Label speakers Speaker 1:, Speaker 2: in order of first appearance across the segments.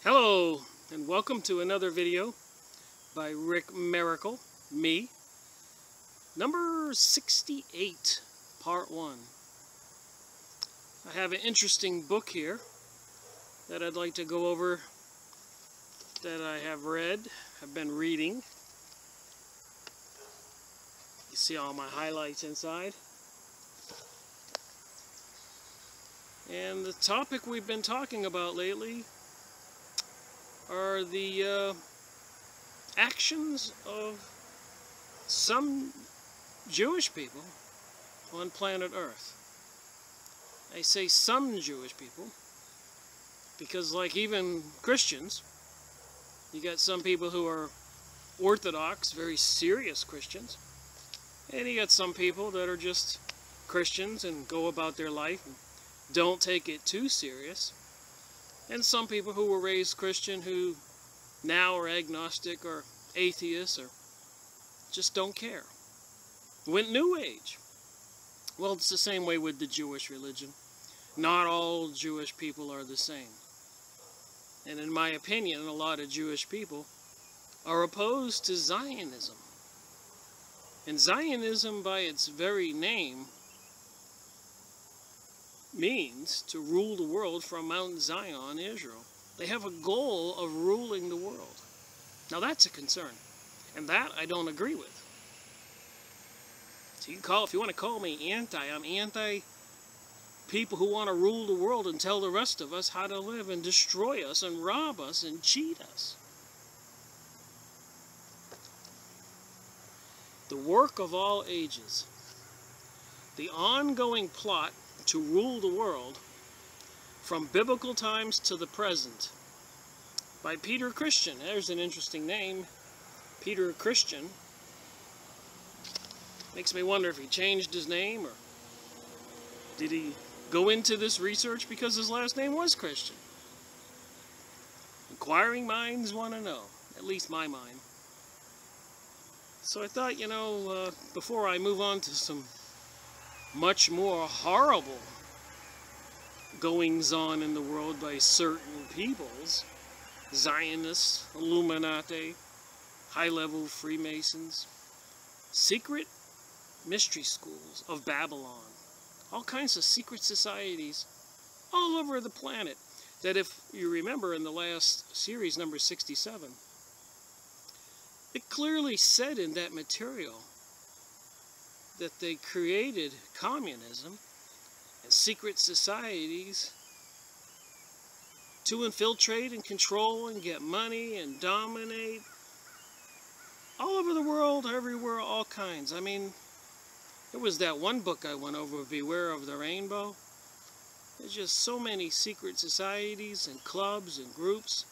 Speaker 1: Hello, and welcome to another video by Rick Miracle, me, number 68, part 1. I have an interesting book here that I'd like to go over that I have been reading. You see all my highlights inside. And the topic we've been talking about lately are the actions of some Jewish people on planet Earth. I say some Jewish people because, like, even Christians, you got some people who are Orthodox, very serious Christians, and you got some people that are just Christians and go about their life and don't take it too serious. And some people who were raised Christian who now are agnostic or atheists or just don't care. Went New Age. Well, it's the same way with the Jewish religion. Not all Jewish people are the same. And in my opinion, a lot of Jewish people are opposed to Zionism. And Zionism, by its very name, means to rule the world from Mount Zion, Israel. They have a goal of ruling the world. Now that's a concern, and that I don't agree with. So if you want to call me I'm anti people who want to rule the world and tell the rest of us how to live and destroy us and rob us and cheat us. The work of all ages. The ongoing plot to rule the world from biblical times to the present by Peter Christian. There's an interesting name, Peter Christian. Makes me wonder if he changed his name, or did he go into this research because his last name was Christian? Inquiring minds want to know, at least my mind. So I thought, before I move on to some much more horrible goings-on in the world by certain peoples, Zionists, Illuminati, high-level Freemasons, secret mystery schools of Babylon, all kinds of secret societies all over the planet, that if you remember in the last series, number 67, it clearly said in that material that they created communism and secret societies to infiltrate and control and get money and dominate all over the world, everywhere, all kinds. I mean, there was that one book I went over, Beware of the Rainbow. There's just so many secret societies and clubs and groups,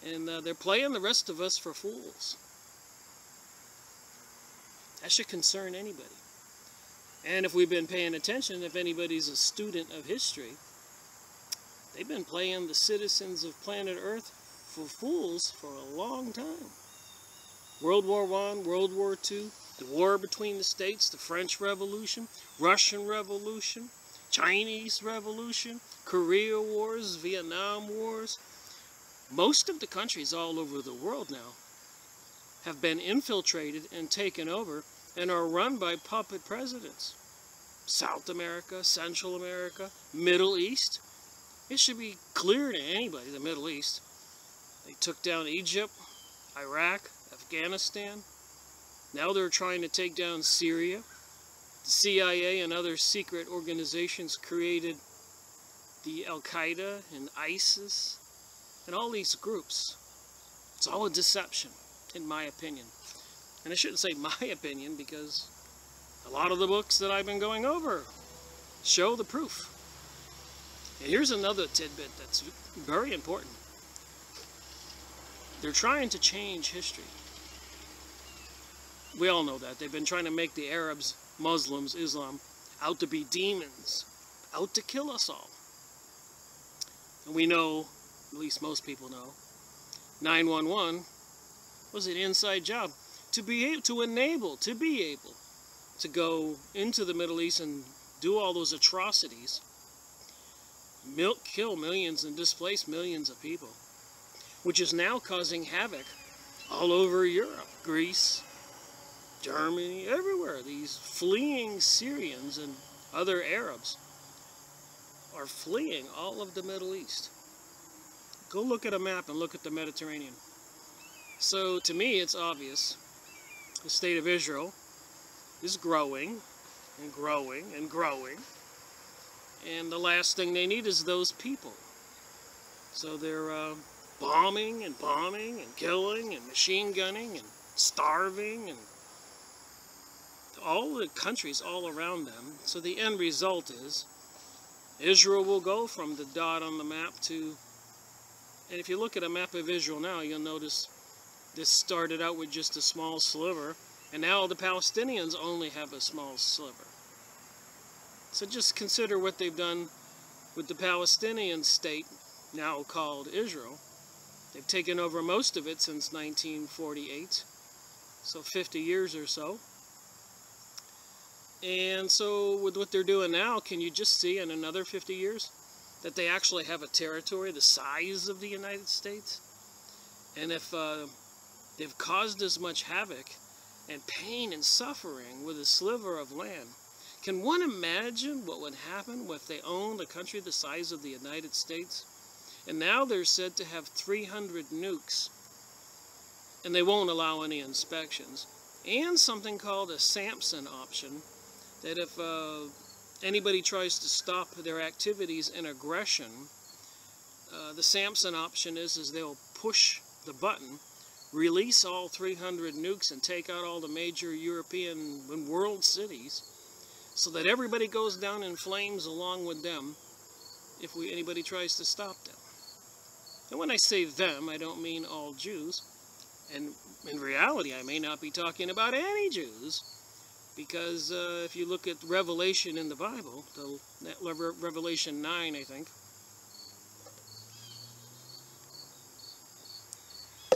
Speaker 1: and they're playing the rest of us for fools. That should concern anybody. And if we've been paying attention, if anybody's a student of history, they've been playing the citizens of planet Earth for fools for a long time. World War I, World War II, the war between the states, the French Revolution, Russian Revolution, Chinese Revolution, Korea Wars, Vietnam Wars. Most of the countries all over the world now have been infiltrated and taken over and are run by puppet presidents. South America, Central America, Middle East. It should be clear to anybody, the Middle East. They took down Egypt, Iraq, Afghanistan. Now they're trying to take down Syria. The CIA and other secret organizations created the Al-Qaeda and ISIS and all these groups. It's all a deception, in my opinion. And I shouldn't say my opinion, because a lot of the books that I've been going over show the proof. And here's another tidbit that's very important. They're trying to change history. We all know that. They've been trying to make the Arabs, Muslims, Islam, out to be demons, out to kill us all. And we know, at least most people know, 911 was an inside job to be able to go into the Middle East and do all those atrocities, kill millions and displace millions of people. which is now causing havoc all over Europe, Greece, Germany, everywhere. These fleeing Syrians and other Arabs are fleeing all of the Middle East. Go look at a map and look at the Mediterranean. So to me, it's obvious. The state of Israel is growing and growing and growing. And the last thing they need is those people. So they're bombing and killing and machine gunning and starving and all the countries all around them. So the end result is Israel will go from the dot on the map to, and if you look at a map of Israel now, you'll notice this started out with just a small sliver, and now the Palestinians only have a small sliver. So just consider what they've done with the Palestinian state, now called Israel. They've taken over most of it since 1948, so 50 years or so. And so with what they're doing now, can you just see in another 50 years that they actually have a territory the size of the United States? And if they've caused as much havoc and pain and suffering with a sliver of land, can one imagine what would happen if they owned a country the size of the United States? And now they're said to have 300 nukes, and they won't allow any inspections. And something called a Samson option, that if anybody tries to stop their activities in aggression, the Samson option is they'll push the button, release all 300 nukes, and take out all the major European and world cities, so that everybody goes down in flames along with them if anybody tries to stop them. And when I say them, I don't mean all Jews. And in reality, I may not be talking about any Jews, because if you look at Revelation in the Bible, Revelation 9, I think,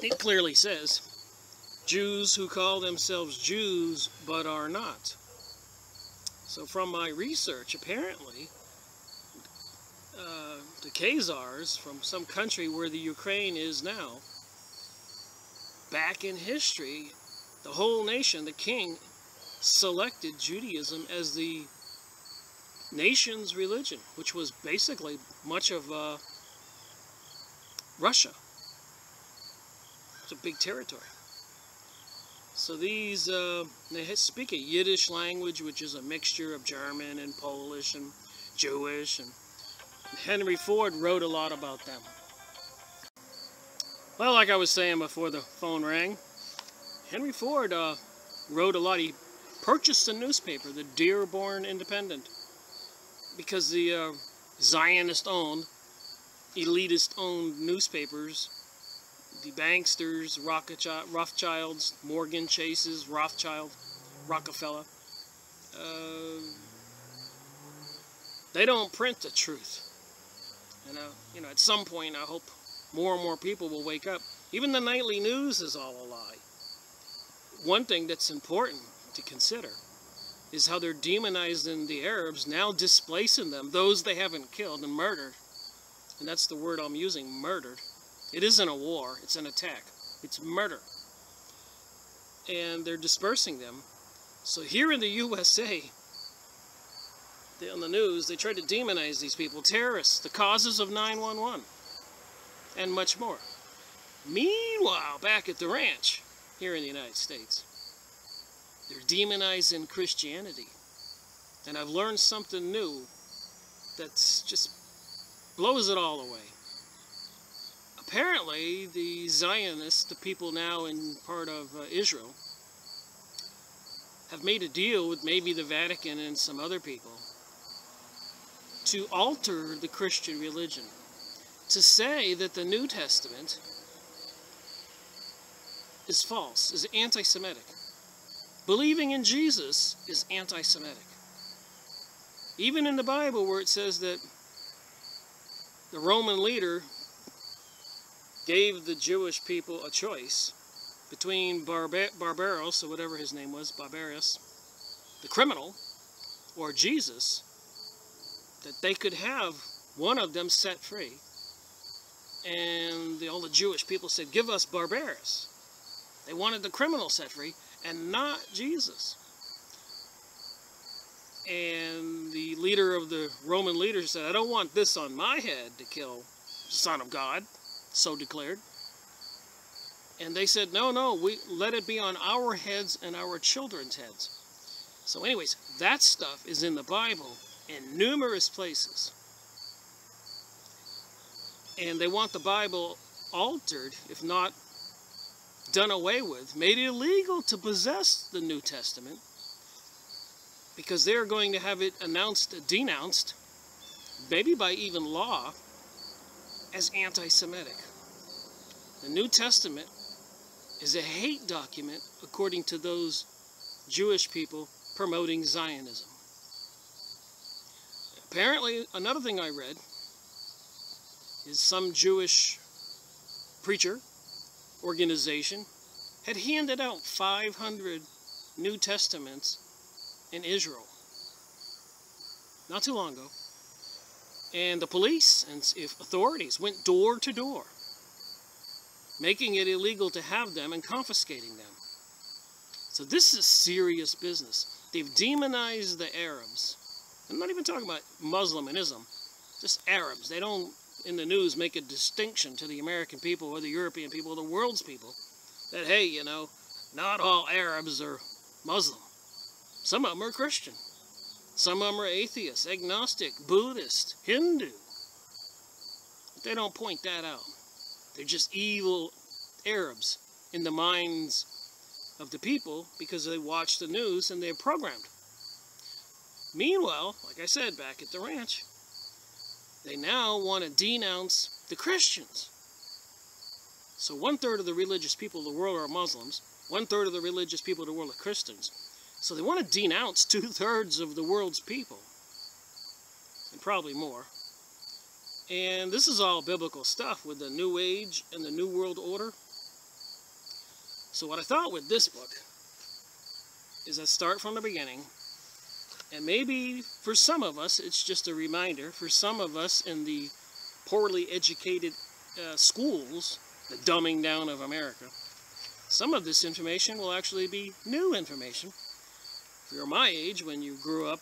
Speaker 1: it clearly says, Jews who call themselves Jews but are not. So from my research, apparently, the Khazars from some country where the Ukraine is now, back in history, the whole nation, the king, selected Judaism as the nation's religion, which was basically much of Russia. It's a big territory. So these, they speak a Yiddish language, which is a mixture of German and Polish and Jewish, and Henry Ford wrote a lot about them. Well, like I was saying before the phone rang, Henry Ford wrote a lot. He purchased a newspaper, the Dearborn Independent, because the Zionist-owned, elitist-owned newspapers, the banksters, Rothschilds, Morgan Chases, Rockefeller, they don't print the truth. You know, at some point, I hope more and more people will wake up. Even the nightly news is all a lie. One thing that's important to consider is how they're demonizing the Arabs, now displacing them, those they haven't killed and murdered. And that's the word I'm using, murdered. It isn't a war, it's an attack. It's murder. And they're dispersing them. So here in the USA, on the news, they try to demonize these people, terrorists, the causes of 9/11, and much more. Meanwhile, back at the ranch, here in the United States, they're demonizing Christianity. And I've learned something new that's just blows it all away. Apparently, the Zionists, the people now in part of Israel, have made a deal with maybe the Vatican and some other people to alter the Christian religion, to say that the New Testament is false, is anti-Semitic. Believing in Jesus is anti-Semitic. Even in the Bible, where it says that the Roman leader gave the Jewish people a choice between Barbaros, or whatever his name was, Barbarius, the criminal, or Jesus, that they could have one of them set free. and all the Jewish people said, give us Barabbas. They wanted the criminal set free, and not Jesus. And the leader of the Roman leaders said, I don't want this on my head to kill the Son of God, so declared. And they said, no, let it be on our heads and our children's heads. So anyways, that stuff is in the Bible in numerous places. And they want the Bible altered, if not done away with, made illegal to possess the New Testament, because they're going to have it denounced, maybe by even law, as anti-Semitic. The New Testament is a hate document, according to those Jewish people promoting Zionism. Apparently, another thing I read is some Jewish preacher organization had handed out 500 New Testaments in Israel not too long ago, and the police and authorities went door to door, making it illegal to have them and confiscating them. So this is serious business. They've demonized the Arabs. I'm not even talking about Muslim and Islam, just Arabs. They don't, in the news, make a distinction to the American people or the European people or the world's people that, hey, you know, not all Arabs are Muslim. Some of them are Christian. Some of them are atheist, agnostic, Buddhist, Hindu. But they don't point that out. They're just evil Arabs in the minds of the people because they watch the news and they're programmed. Meanwhile, like I said, back at the ranch, they now want to denounce the Christians. So 1/3 of the religious people of the world are Muslims. 1/3 of the religious people of the world are Christians. So they want to denounce 2/3 of the world's people. And probably more. And this is all biblical stuff with the New Age and the New World Order. So what I thought with this book is I start from the beginning. And maybe for some of us, it's just a reminder. For some of us in the poorly educated schools, the dumbing down of America, some of this information will actually be new information. If you're my age, when you grew up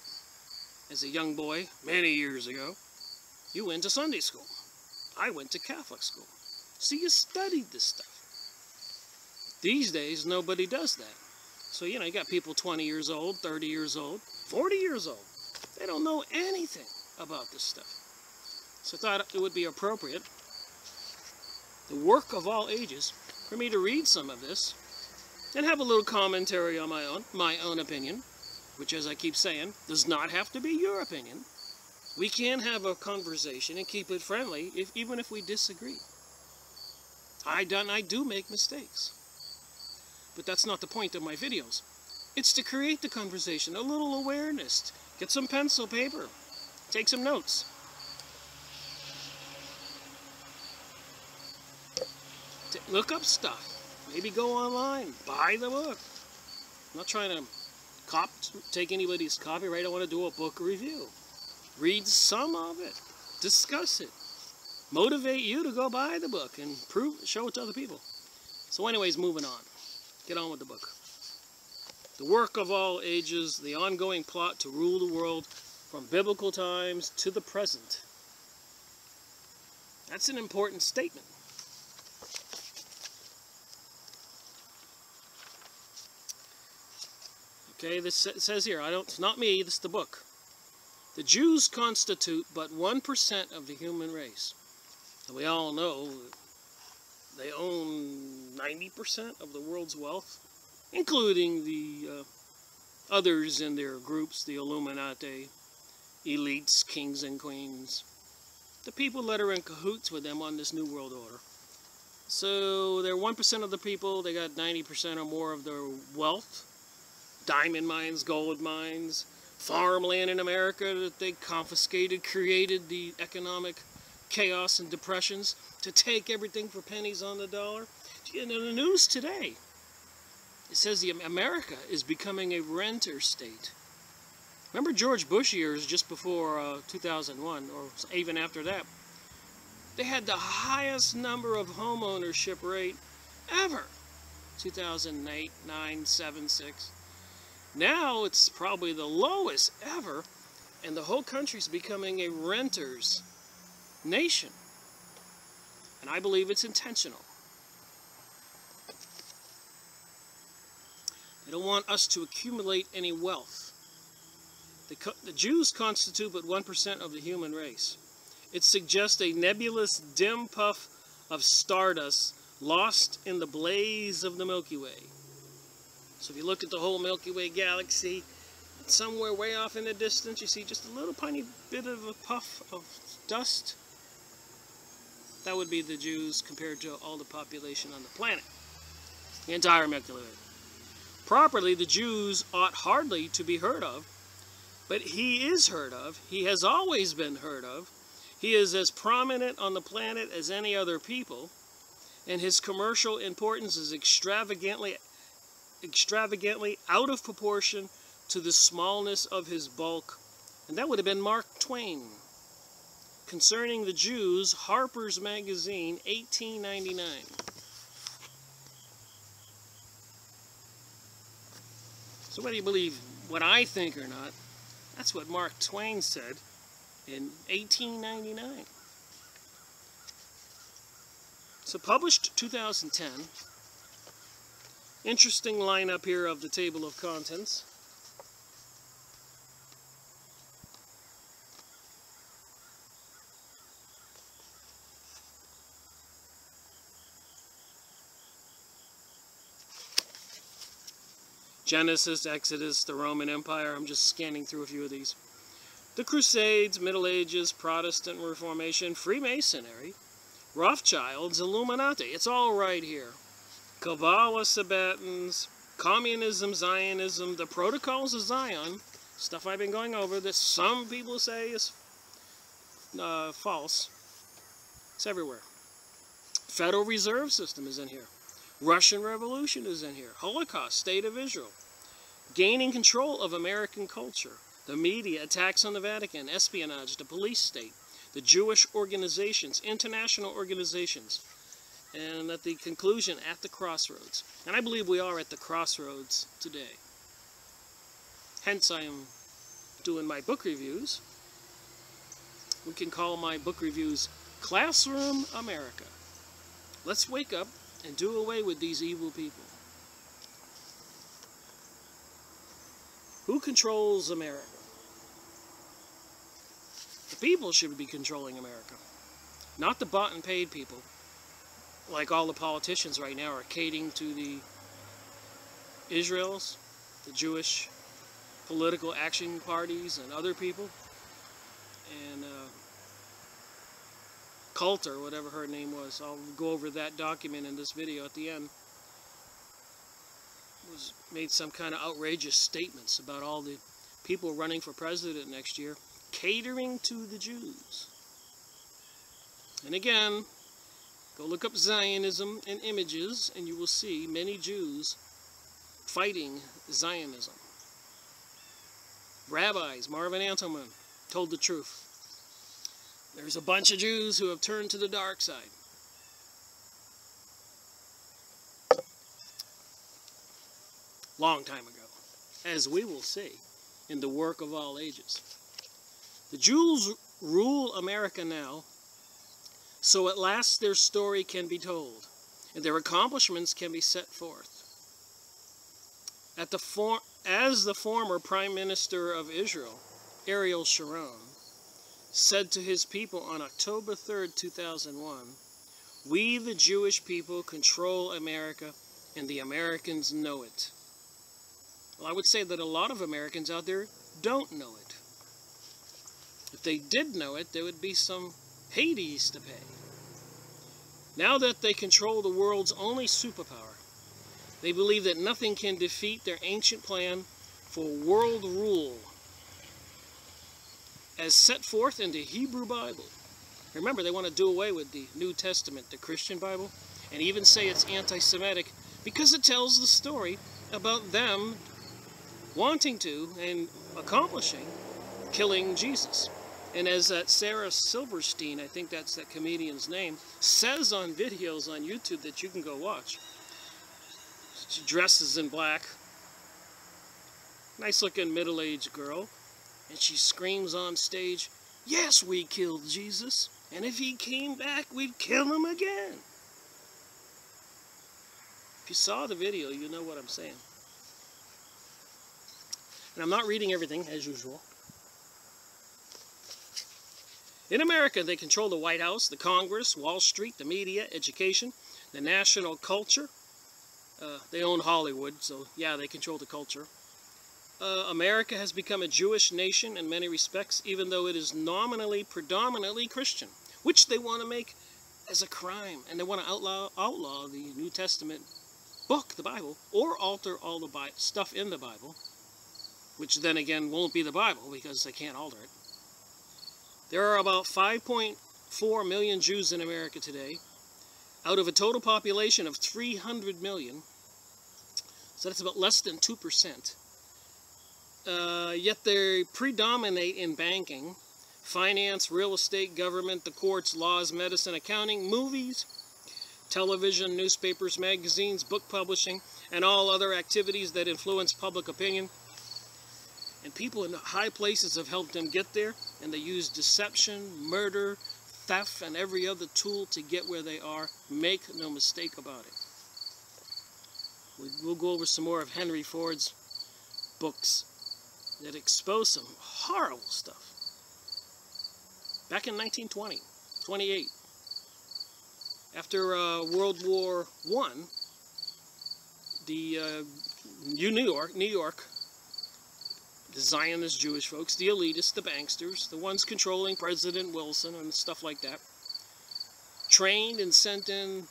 Speaker 1: as a young boy many years ago, you went to Sunday school. I went to Catholic school. So you studied this stuff. These days, nobody does that. So, you know, you got people 20 years old, 30 years old, 40 years old. They don't know anything about this stuff. So I thought it would be appropriate, the work of all ages, for me to read some of this and have a little commentary on my own opinion, which, as I keep saying, does not have to be your opinion. We can have a conversation and keep it friendly, even if we disagree. I do make mistakes. But that's not the point of my videos. It's to create the conversation, a little awareness. Get some pencil, paper. Take some notes. Look up stuff. Maybe go online. Buy the book. I'm not trying to take anybody's copyright. I want to do a book review. Read some of it. Discuss it. Motivate you to go buy the book and show it to other people. So anyways, moving on. Get on with the book. The work of all ages, the ongoing plot to rule the world from biblical times to the present. That's an important statement. Okay, this says here, it's not me, this is the book. The Jews constitute but 1% of the human race. And we all know they own 90% of the world's wealth, including the others in their groups, the Illuminati, elites, kings and queens, the people that are in cahoots with them on this New World Order. So they're 1% of the people, they got 90% or more of their wealth, diamond mines, gold mines, farmland in America that they confiscated, created the economic chaos and depressions to take everything for pennies on the dollar. In the news today, it says America is becoming a renter state. Remember George Bush years just before 2001, or even after that? They had the highest number of home ownership rate ever. 2008, 9, 7, 6. Now it's probably the lowest ever, and the whole country's becoming a renter's nation. And I believe it's intentional. They don't want us to accumulate any wealth. The Jews constitute but 1% of the human race. It suggests a nebulous, dim puff of stardust lost in the blaze of the Milky Way. So if you look at the whole Milky Way galaxy, somewhere way off in the distance, you see just a little tiny bit of a puff of dust. That would be the Jews compared to all the population on the planet. The entire Milky Way. Properly, the Jews ought hardly to be heard of, but he is heard of. He has always been heard of. He is as prominent on the planet as any other people, and his commercial importance is extravagantly out of proportion to the smallness of his bulk. And that would have been Mark Twain. Concerning the Jews, Harper's Magazine, 1899. So whether you believe what I think or not, that's what Mark Twain said in 1899. So published 2010. Interesting lineup here of the table of contents. Genesis, Exodus, the Roman Empire. I'm just scanning through a few of these. The Crusades, Middle Ages, Protestant Reformation, Freemasonry, Rothschilds, Illuminati. It's all right here. Kabbalah, Sabbatins, Communism, Zionism, the Protocols of Zion, stuff I've been going over that some people say is false. It's everywhere. Federal Reserve System is in here. Russian Revolution is in here. Holocaust, State of Israel. Gaining control of American culture. The media, attacks on the Vatican, espionage, the police state, the Jewish organizations, international organizations. And at the conclusion, at the crossroads. And I believe we are at the crossroads today. Hence I am doing my book reviews. We can call my book reviews Classroom America. Let's wake up and do away with these evil people. Who controls America? The people should be controlling America, not the bought and paid people. Like all the politicians right now are catering to the Israels, the Jewish political action parties, and other people. And Coulter, whatever her name was, I'll go over that document in this video at the end, made some kind of outrageous statements about all the people running for president next year, catering to the Jews. And again, go look up Zionism and images, and you will see many Jews fighting Zionism. Rabbis, Marvin Antelman, told the truth. There's a bunch of Jews who have turned to the dark side. Long time ago, as we will see in the work of all ages. The Jews rule America now, so at last their story can be told, and their accomplishments can be set forth. As the former Prime Minister of Israel, Ariel Sharon, said to his people on October 3rd, 2001, "We, the Jewish people, control America, and the Americans know it." Well, I would say that a lot of Americans out there don't know it. If they did know it, there would be some Hades to pay. Now that they control the world's only superpower, they believe that nothing can defeat their ancient plan for world rule as set forth in the Hebrew Bible. Remember, they want to do away with the New Testament, the Christian Bible, and even say it's anti-Semitic because it tells the story about them wanting to and accomplishing killing Jesus. And as that Sarah Silverstein, I think that's that comedian's name, says on videos on YouTube that you can go watch, she dresses in black, nice looking middle-aged girl, and she screams on stage, "Yes, we killed Jesus, and if he came back, we'd kill him again." If you saw the video, you know what I'm saying. And I'm not reading everything, as usual. In America, they control the White House, the Congress, Wall Street, the media, education, the national culture. They own Hollywood, so yeah, they control the culture. America has become a Jewish nation in many respects, even though it is nominally, predominantly Christian, which they want to make as a crime, and they want to outlaw the New Testament book, the Bible, or alter all the stuff in the Bible, which then again won't be the Bible because they can't alter it. There are about 5.4 million Jews in America today, out of a total population of 300 million, so that's about less than 2%. Yet they predominate in banking, finance, real estate, government, the courts, laws, medicine, accounting, movies, television, newspapers, magazines, book publishing, and all other activities that influence public opinion. And people in high places have helped them get there, and they use deception, murder, theft, and every other tool to get where they are. Make no mistake about it. We'll go over some more of Henry Ford's books that expose some horrible stuff. Back in 1928, after World War I, the New York, the Zionist Jewish folks, the elitists, the banksters, the ones controlling President Wilson and stuff like that, trained and sent in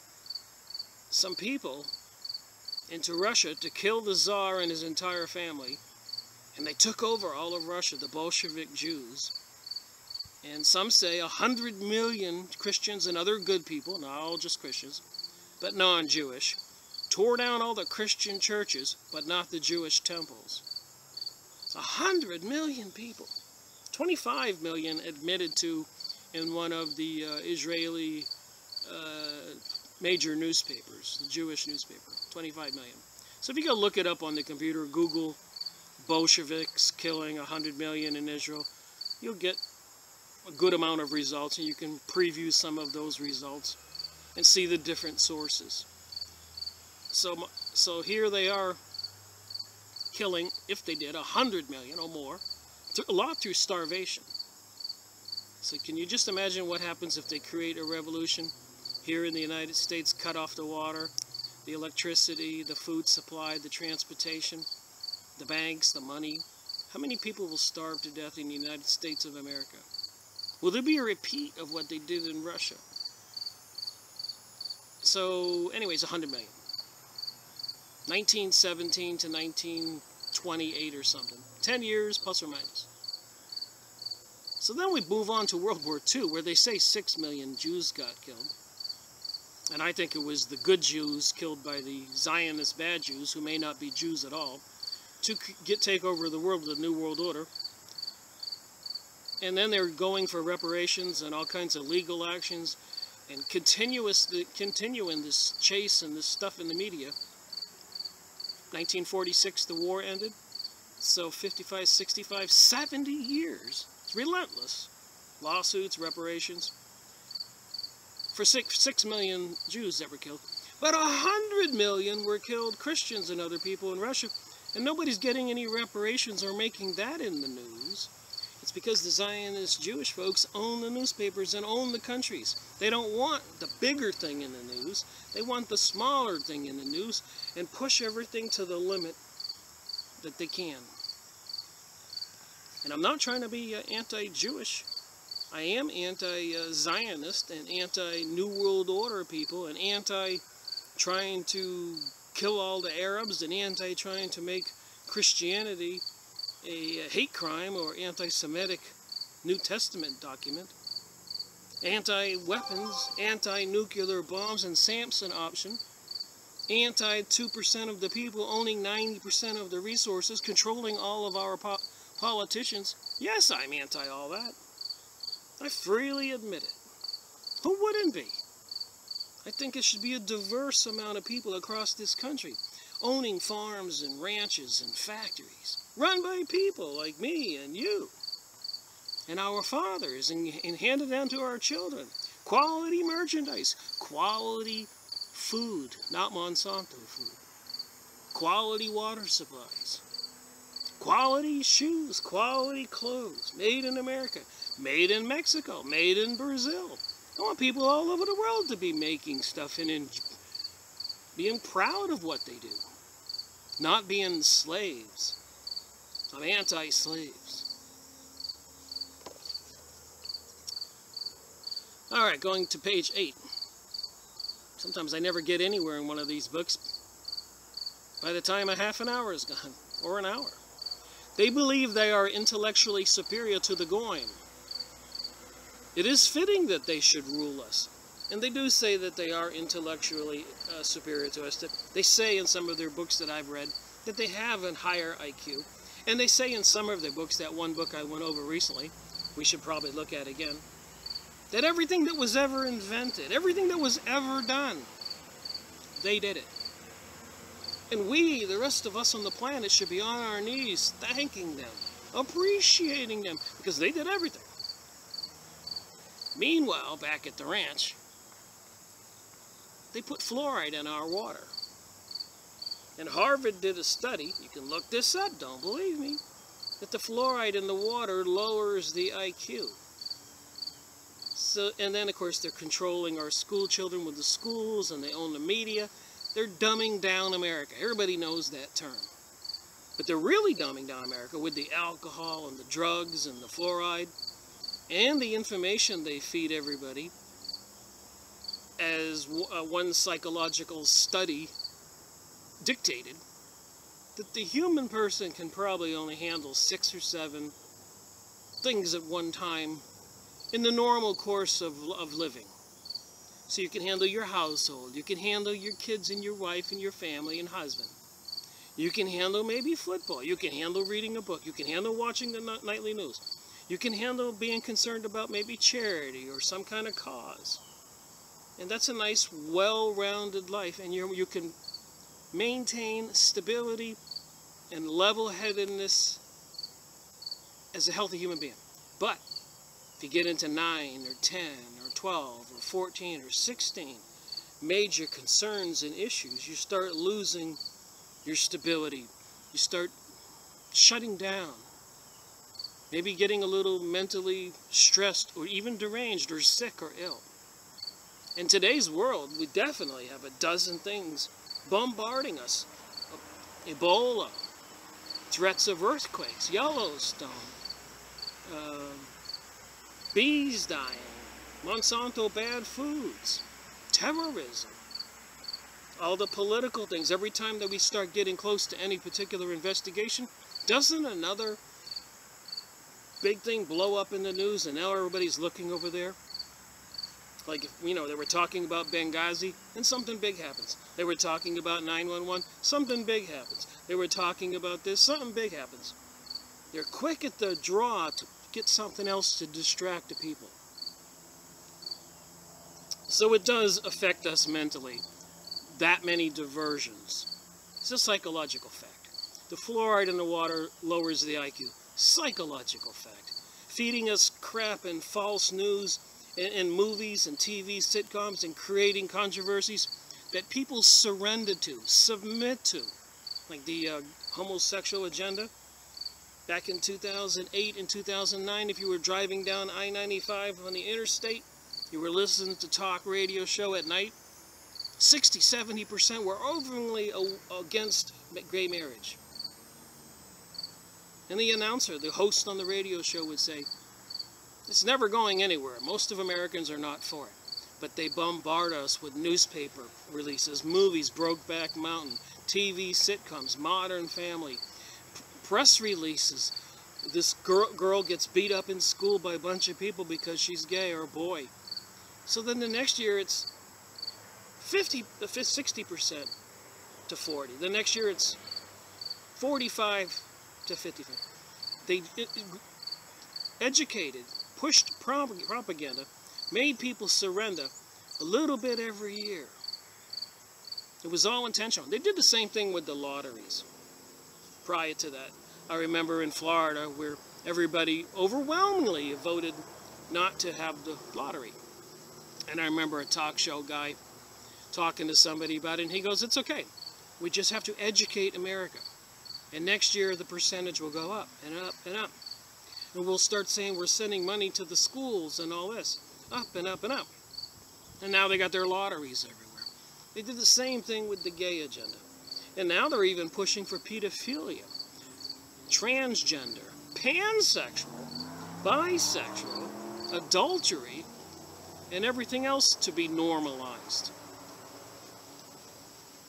Speaker 1: some people into Russia to kill the Tsar and his entire family. And they took over all of Russia, the Bolshevik Jews. And some say 100 million Christians and other good people, not all just Christians, but non-Jewish, tore down all the Christian churches, but not the Jewish temples. 100 million people. 25 million admitted to in one of the Israeli major newspapers, the Jewish newspaper. 25 million. So if you go look it up on the computer, Google Bolsheviks killing 100 million in Israel, you'll get a good amount of results, and you can preview some of those results and see the different sources. So here they are killing, if they did, 100 million or more, a lot through starvation. So can you just imagine what happens if they create a revolution here in the United States, cut off the water, the electricity, the food supply, the transportation, the banks, the money? How many people will starve to death in the United States of America? Will there be a repeat of what they did in Russia? So, anyways, 100 million. 1917 to 1928 or something. 10 years, plus or minus. So then we move on to World War II, where they say 6 million Jews got killed. And I think it was the good Jews killed by the Zionist bad Jews, who may not be Jews at all, to take over the world, the New World Order. And then they're going for reparations and all kinds of legal actions, and continuing this chase and this stuff in the media. 1946, the war ended. So 55, 65, 70 years. It's relentless. Lawsuits, reparations. For 6 million Jews that were killed. But 100 million were killed, Christians and other people in Russia. And nobody's getting any reparations or making that in the news. It's because the Zionist Jewish folks own the newspapers and own the countries. They don't want the bigger thing in the news. They want the smaller thing in the news and push everything to the limit that they can. And I'm not trying to be anti-Jewish. I am anti-Zionist and anti-New World Order people and anti-trying to kill all the Arabs and anti-trying to make Christianity a hate crime or anti-Semitic New Testament document. Anti-weapons, anti-nuclear bombs and Samson option. Anti-2% of the people owning 90% of the resources, controlling all of our politicians. Yes, I'm anti all that. I freely admit it. Who wouldn't be? I think it should be a diverse amount of people across this country, owning farms and ranches and factories, run by people like me and you, and our fathers, and handed down to our children. Quality merchandise, quality food, not Monsanto food. Quality water supplies, quality shoes, quality clothes, made in America, made in Mexico, made in Brazil. I want people all over the world to be making stuff and being proud of what they do, not being slaves. I'm anti-slaves. All right, going to page 8. Sometimes I never get anywhere in one of these books by the time a half an hour is gone, or an hour. They believe they are intellectually superior to the Goyim. It is fitting that they should rule us. And they do say that they are intellectually superior to us. They say in some of their books that I've read that they have a higher IQ. And they say in some of their books, that one book I went over recently, we should probably look at again, that everything that was ever invented, everything that was ever done, they did it. And we, the rest of us on the planet, should be on our knees thanking them, appreciating them, because they did everything. Meanwhile, back at the ranch, they put fluoride in our water. And Harvard did a study, you can look this up, don't believe me, that the fluoride in the water lowers the IQ. So, and then, of course, they're controlling our school children with the schools, and they own the media. They're dumbing down America. Everybody knows that term. But they're really dumbing down America with the alcohol and the drugs and the fluoride and the information they feed everybody. As one psychological study dictated, that the human person can probably only handle 6 or 7 things at one time in the normal course of living. So you can handle your household, you can handle your kids and your wife and your family and husband. You can handle maybe football, you can handle reading a book, you can handle watching the nightly news. You can handle being concerned about maybe charity or some kind of cause. And that's a nice, well-rounded life, and you can maintain stability and level-headedness as a healthy human being. But if you get into 9 or 10 or 12 or 14 or 16 major concerns and issues, you start losing your stability. You start shutting down. Maybe getting a little mentally stressed or even deranged or sick or ill. In today's world, we definitely have a dozen things bombarding us. Ebola, threats of earthquakes, Yellowstone, bees dying, Monsanto bad foods, terrorism, all the political things. Every time that we start getting close to any particular investigation, doesn't another big thing blow up in the news, and now everybody's looking over there? Like, you know, they were talking about Benghazi, and something big happens. They were talking about 911, something big happens. They were talking about this, something big happens. They're quick at the draw to get something else to distract the people. So it does affect us mentally, that many diversions. It's a psychological fact. The fluoride in the water lowers the IQ. Psychological fact. Feeding us crap and false news in movies and TV sitcoms and creating controversies that people surrender to, submit to, like the homosexual agenda. Back in 2008 and 2009, if you were driving down I-95 on the interstate, you were listening to talk radio show at night, 60-70% were overwhelmingly against gay marriage. And the announcer, the host on the radio show, would say, it's never going anywhere. Most of Americans are not for it. But they bombard us with newspaper releases, movies, Brokeback Mountain, TV sitcoms, Modern Family, press releases. This girl gets beat up in school by a bunch of people because she's gay, or a boy. So then the next year it's 60% to 40. The next year it's 45 to 55. They educated pushed propaganda, made people surrender a little bit every year. It was all intentional. They did the same thing with the lotteries. Prior to that, I remember in Florida where everybody overwhelmingly voted not to have the lottery. And I remember a talk show guy talking to somebody about it, and he goes, it's okay. We just have to educate America. And next year the percentage will go up and up and up. And we'll start saying we're sending money to the schools and all this. Up and up and up. And now they got their lotteries everywhere. They did the same thing with the gay agenda. And now they're even pushing for pedophilia, transgender, pansexual, bisexual, adultery, and everything else to be normalized.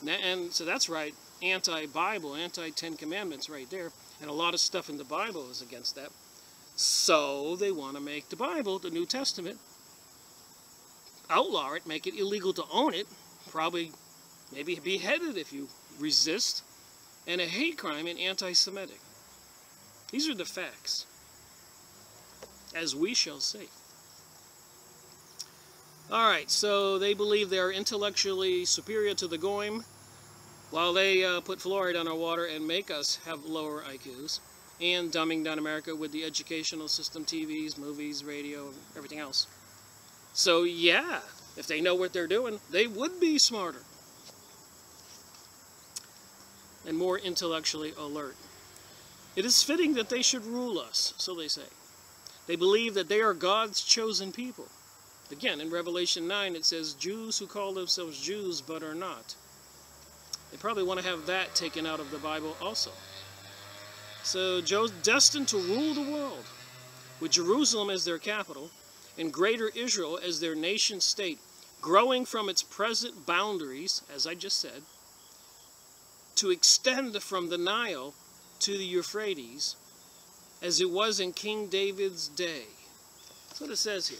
Speaker 1: And so that's right, anti-Bible, anti-Ten Commandments right there. And a lot of stuff in the Bible is against that. So they want to make the Bible, the New Testament, outlaw it, make it illegal to own it, probably maybe beheaded if you resist, and a hate crime and anti-Semitic. These are the facts, as we shall see. Alright, so they believe they're intellectually superior to the Goyim, while they put fluoride on our water and make us have lower IQs, and dumbing down America with the educational system, TVs, movies, radio, everything else. So yeah, if they know what they're doing, they would be smarter and more intellectually alert. It is fitting that they should rule us, so they say. They believe that they are God's chosen people. Again, in Revelation 9, it says, Jews who call themselves Jews but are not. They probably want to have that taken out of the Bible also. So, Joe's destined to rule the world, with Jerusalem as their capital, and Greater Israel as their nation state, growing from its present boundaries, as I just said, to extend from the Nile to the Euphrates, as it was in King David's day. That's what it says here.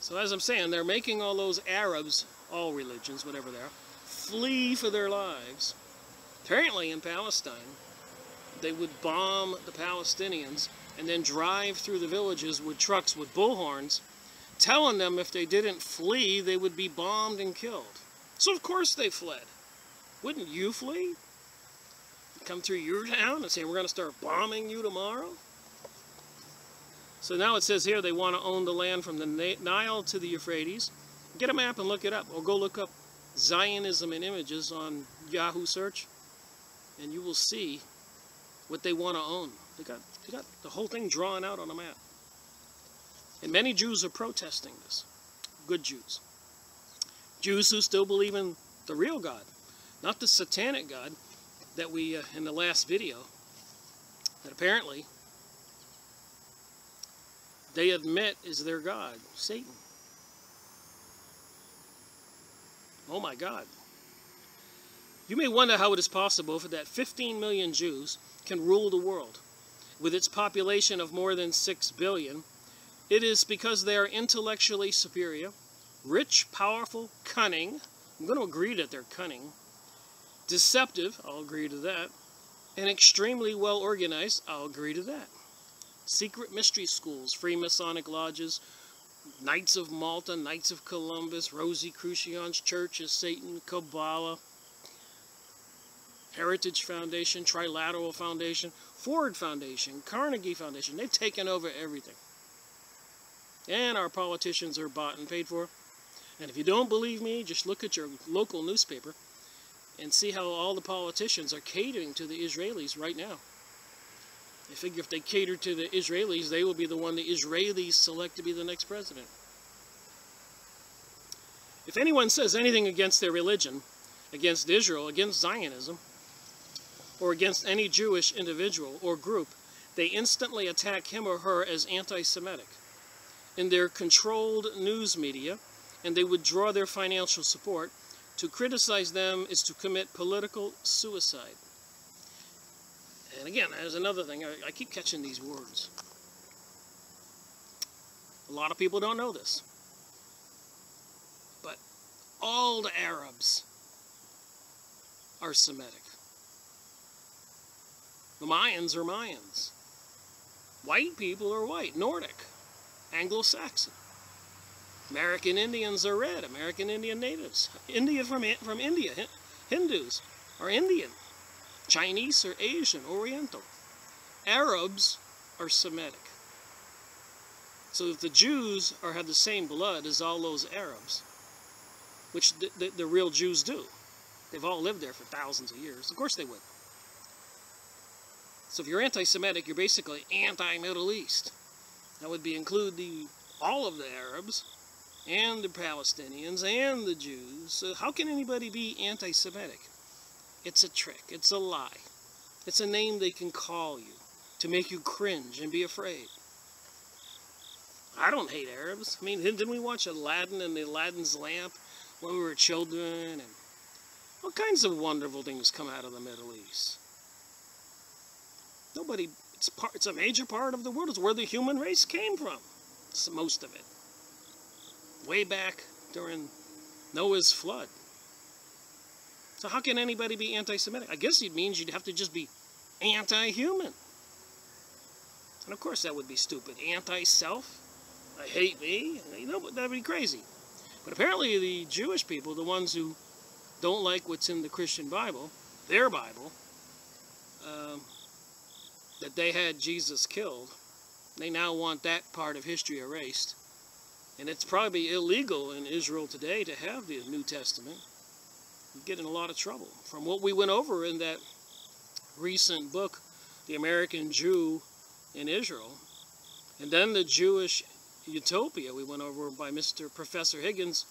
Speaker 1: So as I'm saying, they're making all those Arabs, all religions, whatever they are, flee for their lives. Apparently in Palestine, they would bomb the Palestinians and then drive through the villages with trucks with bullhorns, telling them if they didn't flee, they would be bombed and killed. So of course they fled. Wouldn't you flee? Come through your town and say, we're going to start bombing you tomorrow? So now it says here they want to own the land from the Nile to the Euphrates. Get a map and look it up, or go look up Zionism in images on Yahoo search, and you will see what they want to own. They got the whole thing drawn out on a map. And many Jews are protesting this. Good Jews. Jews who still believe in the real God, not the satanic God that we, in the last video, that apparently they admit is their God, Satan. Oh my God. You may wonder how it is possible for that 15 million Jews can rule the world. With its population of more than 6 billion, it is because they are intellectually superior, rich, powerful, cunning. I'm going to agree that they're cunning. Deceptive, I'll agree to that. And extremely well organized, I'll agree to that. Secret mystery schools, Freemasonic lodges, Knights of Malta, Knights of Columbus, Rosicrucians, churches, Satan, Kabbalah, Heritage Foundation, Trilateral Foundation, Ford Foundation, Carnegie Foundation. They've taken over everything. And our politicians are bought and paid for. And if you don't believe me, just look at your local newspaper and see how all the politicians are catering to the Israelis right now. They figure if they cater to the Israelis, they will be the one the Israelis select to be the next president. If anyone says anything against their religion, against Israel, against Zionism, or against any Jewish individual or group, they instantly attack him or her as anti-Semitic in their controlled news media, and they withdraw their financial support. To criticize them is to commit political suicide. And again, there's another thing. I keep catching these words. A lot of people don't know this. But all the Arabs are Semitic. The Mayans are Mayans. White people are white, Nordic, Anglo-Saxon. American Indians are red, American Indian natives. India from India, Hindus are Indian. Chinese are Asian, Oriental. Arabs are Semitic. So if the Jews have the same blood as all those Arabs, which the real Jews do, they've all lived there for thousands of years, of course they would. So if you're anti-Semitic, you're basically anti-Middle East. That would include all of the Arabs, and the Palestinians, and the Jews. So how can anybody be anti-Semitic? It's a trick. It's a lie. It's a name they can call you to make you cringe and be afraid. I don't hate Arabs. I mean, didn't we watch Aladdin and Aladdin's lamp when we were children? And all kinds of wonderful things come out of the Middle East. It's a major part of the world. It's where the human race came from. It's most of it. Way back during Noah's flood. So how can anybody be anti-Semitic? I guess it means you'd have to just be anti-human. And of course that would be stupid. Anti-self? I hate me? You know, that would be crazy. But apparently the Jewish people, the ones who don't like what's in the Christian Bible, their Bible, that they had Jesus killed, they now want that part of history erased. And it's probably illegal in Israel today to have the New Testament. You get in a lot of trouble. From what we went over in that recent book, The American Jew in Israel, and then the Jewish Utopia we went over by Professor Higgins,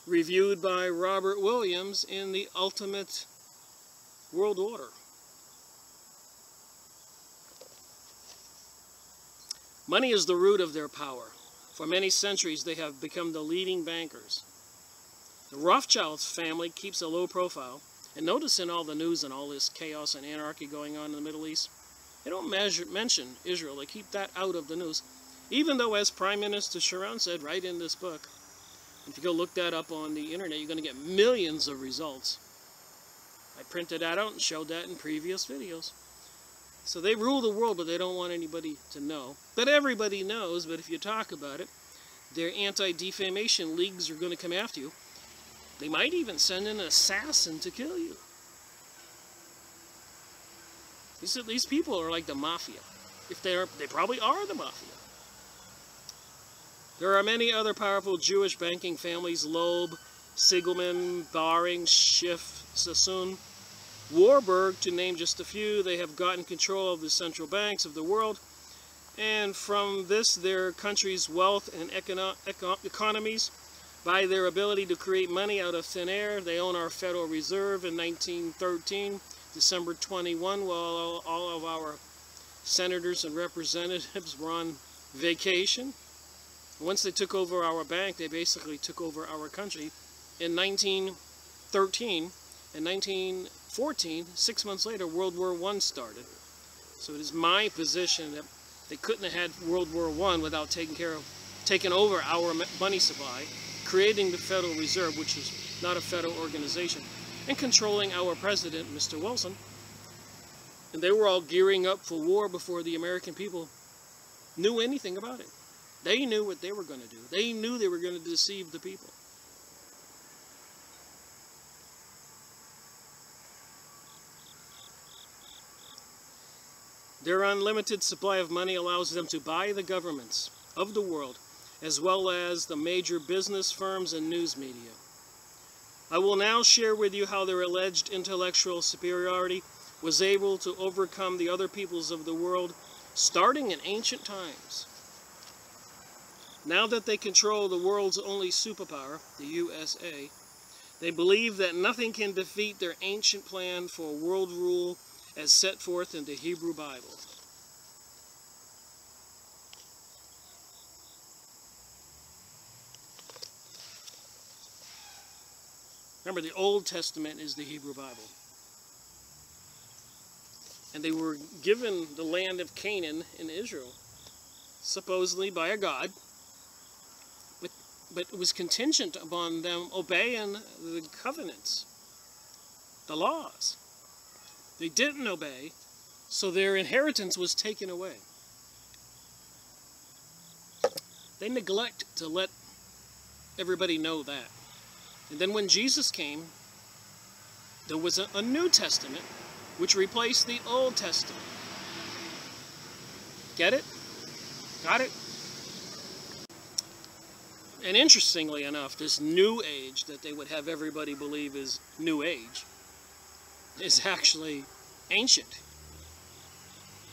Speaker 1: reviewed by Robert Williams in The Ultimate World Order. Money is the root of their power. For many centuries, they have become the leading bankers. The Rothschild family keeps a low profile. And notice in all the news and all this chaos and anarchy going on in the Middle East, they don't mention Israel. They keep that out of the news. Even though, as Prime Minister Sharon said right in this book, if you go look that up on the internet, you're going to get millions of results. I printed that out and showed that in previous videos. So they rule the world, but they don't want anybody to know. But everybody knows, but if you talk about it, their anti-defamation leagues are going to come after you. They might even send in an assassin to kill you. These people are like the mafia. They probably are the mafia. There are many other powerful Jewish banking families: Loeb, Siegelman, Baring, Schiff, Sassoon, Warburg, to name just a few. They have gotten control of the central banks of the world, and from this, their country's wealth and economies, by their ability to create money out of thin air. They own our Federal Reserve in 1913, December 21, while all of our senators and representatives were on vacation. Once they took over our bank, they basically took over our country. In 1913 and 1914, 6 months later, World War I started. So it is my position that they couldn't have had World War I without taking over our money supply, creating the Federal Reserve, which is not a federal organization, and controlling our president, Mr. Wilson. And they were all gearing up for war before the American people knew anything about it. They knew what they were going to do. They knew they were going to deceive the people. Their unlimited supply of money allows them to buy the governments of the world, as well as the major business firms and news media. I will now share with you how their alleged intellectual superiority was able to overcome the other peoples of the world, starting in ancient times. Now that they control the world's only superpower, the USA, they believe that nothing can defeat their ancient plan for world rule as set forth in the Hebrew Bible. Remember, the Old Testament is the Hebrew Bible. And they were given the land of Canaan in Israel, supposedly by a god. But it was contingent upon them obeying the covenants, the laws. They didn't obey, so their inheritance was taken away. They neglect to let everybody know that. And then when Jesus came, there was a New Testament which replaced the Old Testament. Get it? Got it? And interestingly enough, this New Age that they would have everybody believe is New Age is actually ancient.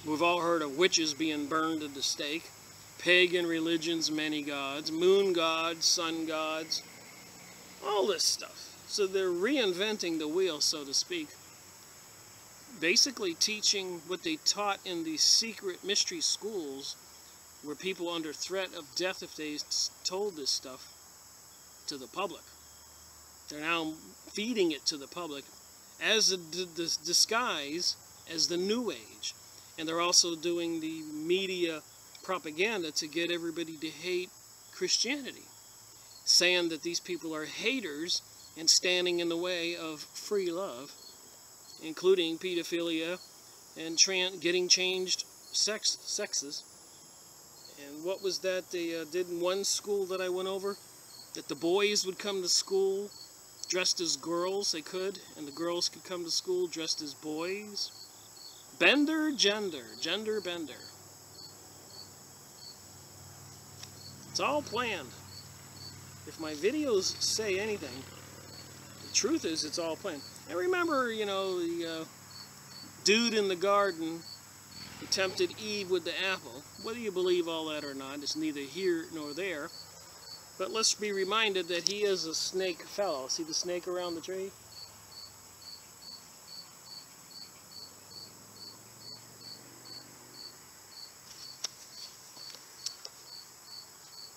Speaker 1: We've all heard of witches being burned at the stake, pagan religions, many gods, moon gods, sun gods, all this stuff. So they're reinventing the wheel, so to speak, basically teaching what they taught in these secret mystery schools where people under threat of death if they told this stuff to the public. They're now feeding it to the public as a disguise as the New Age. And they're also doing the media propaganda to get everybody to hate Christianity, saying that these people are haters and standing in the way of free love, including pedophilia and getting changed sexes. And what was that they did in one school that I went over? That the boys would come to school dressed as girls, they could, and the girls could come to school dressed as boys. Gender bender. It's all planned. If my videos say anything, the truth is it's all planned. And remember, you know, the dude in the garden who tempted Eve with the apple. Whether you believe all that or not, it's neither here nor there. But let's be reminded that he is a snake fellow. See the snake around the tree?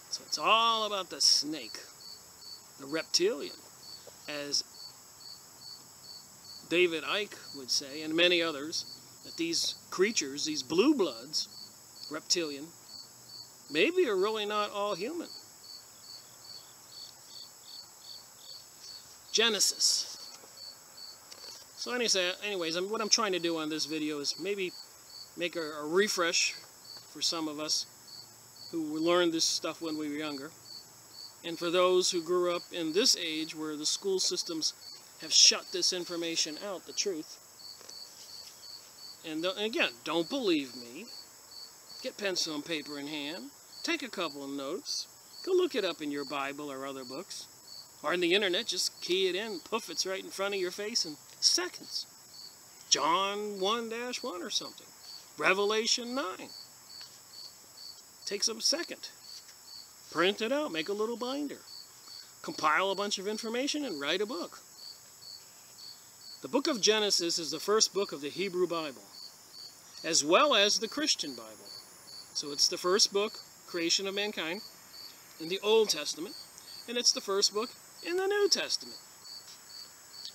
Speaker 1: So it's all about the snake, the reptilian, as David Icke would say, and many others, that these creatures, these blue bloods, reptilian, maybe are really not all human. Genesis. So anyways, what I'm trying to do on this video is maybe make a refresh for some of us who learned this stuff when we were younger, and for those who grew up in this age where the school systems have shut this information out, the truth. And again, don't believe me. Get pencil and paper in hand. Take a couple of notes. Go look it up in your Bible or other books. Or on the internet, just key it in. Poof, it's right in front of your face in seconds. John 1-1 or something. Revelation 9. Takes a second. Print it out. Make a little binder. Compile a bunch of information and write a book. The book of Genesis is the first book of the Hebrew Bible, as well as the Christian Bible. So it's the first book, creation of mankind, in the Old Testament, and it's the first book in the New Testament.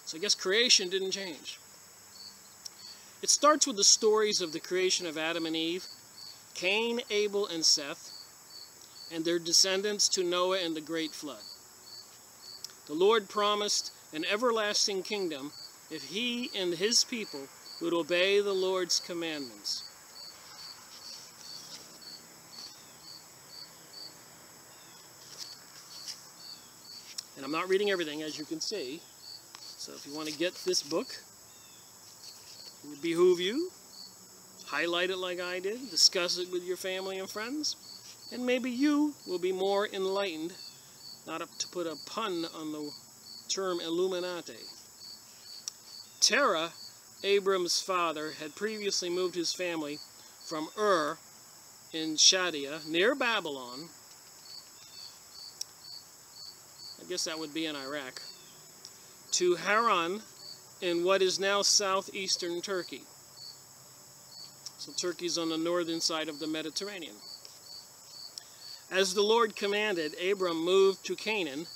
Speaker 1: So I guess creation didn't change. It starts with the stories of the creation of Adam and Eve, Cain, Abel, and Seth, and their descendants to Noah and the great flood. The Lord promised an everlasting kingdom if he and his people would obey the Lord's commandments. And I'm not reading everything, as you can see. So if you want to get this book, it would behoove you. Highlight it like I did. Discuss it with your family and friends. And maybe you will be more enlightened, not to put a pun on the term Illuminati. Terah, Abram's father, had previously moved his family from Ur in Chaldea, near Babylon, I guess that would be in Iraq, to Haran in what is now southeastern Turkey. So Turkey's on the northern side of the Mediterranean. As the Lord commanded, Abram moved to Canaan,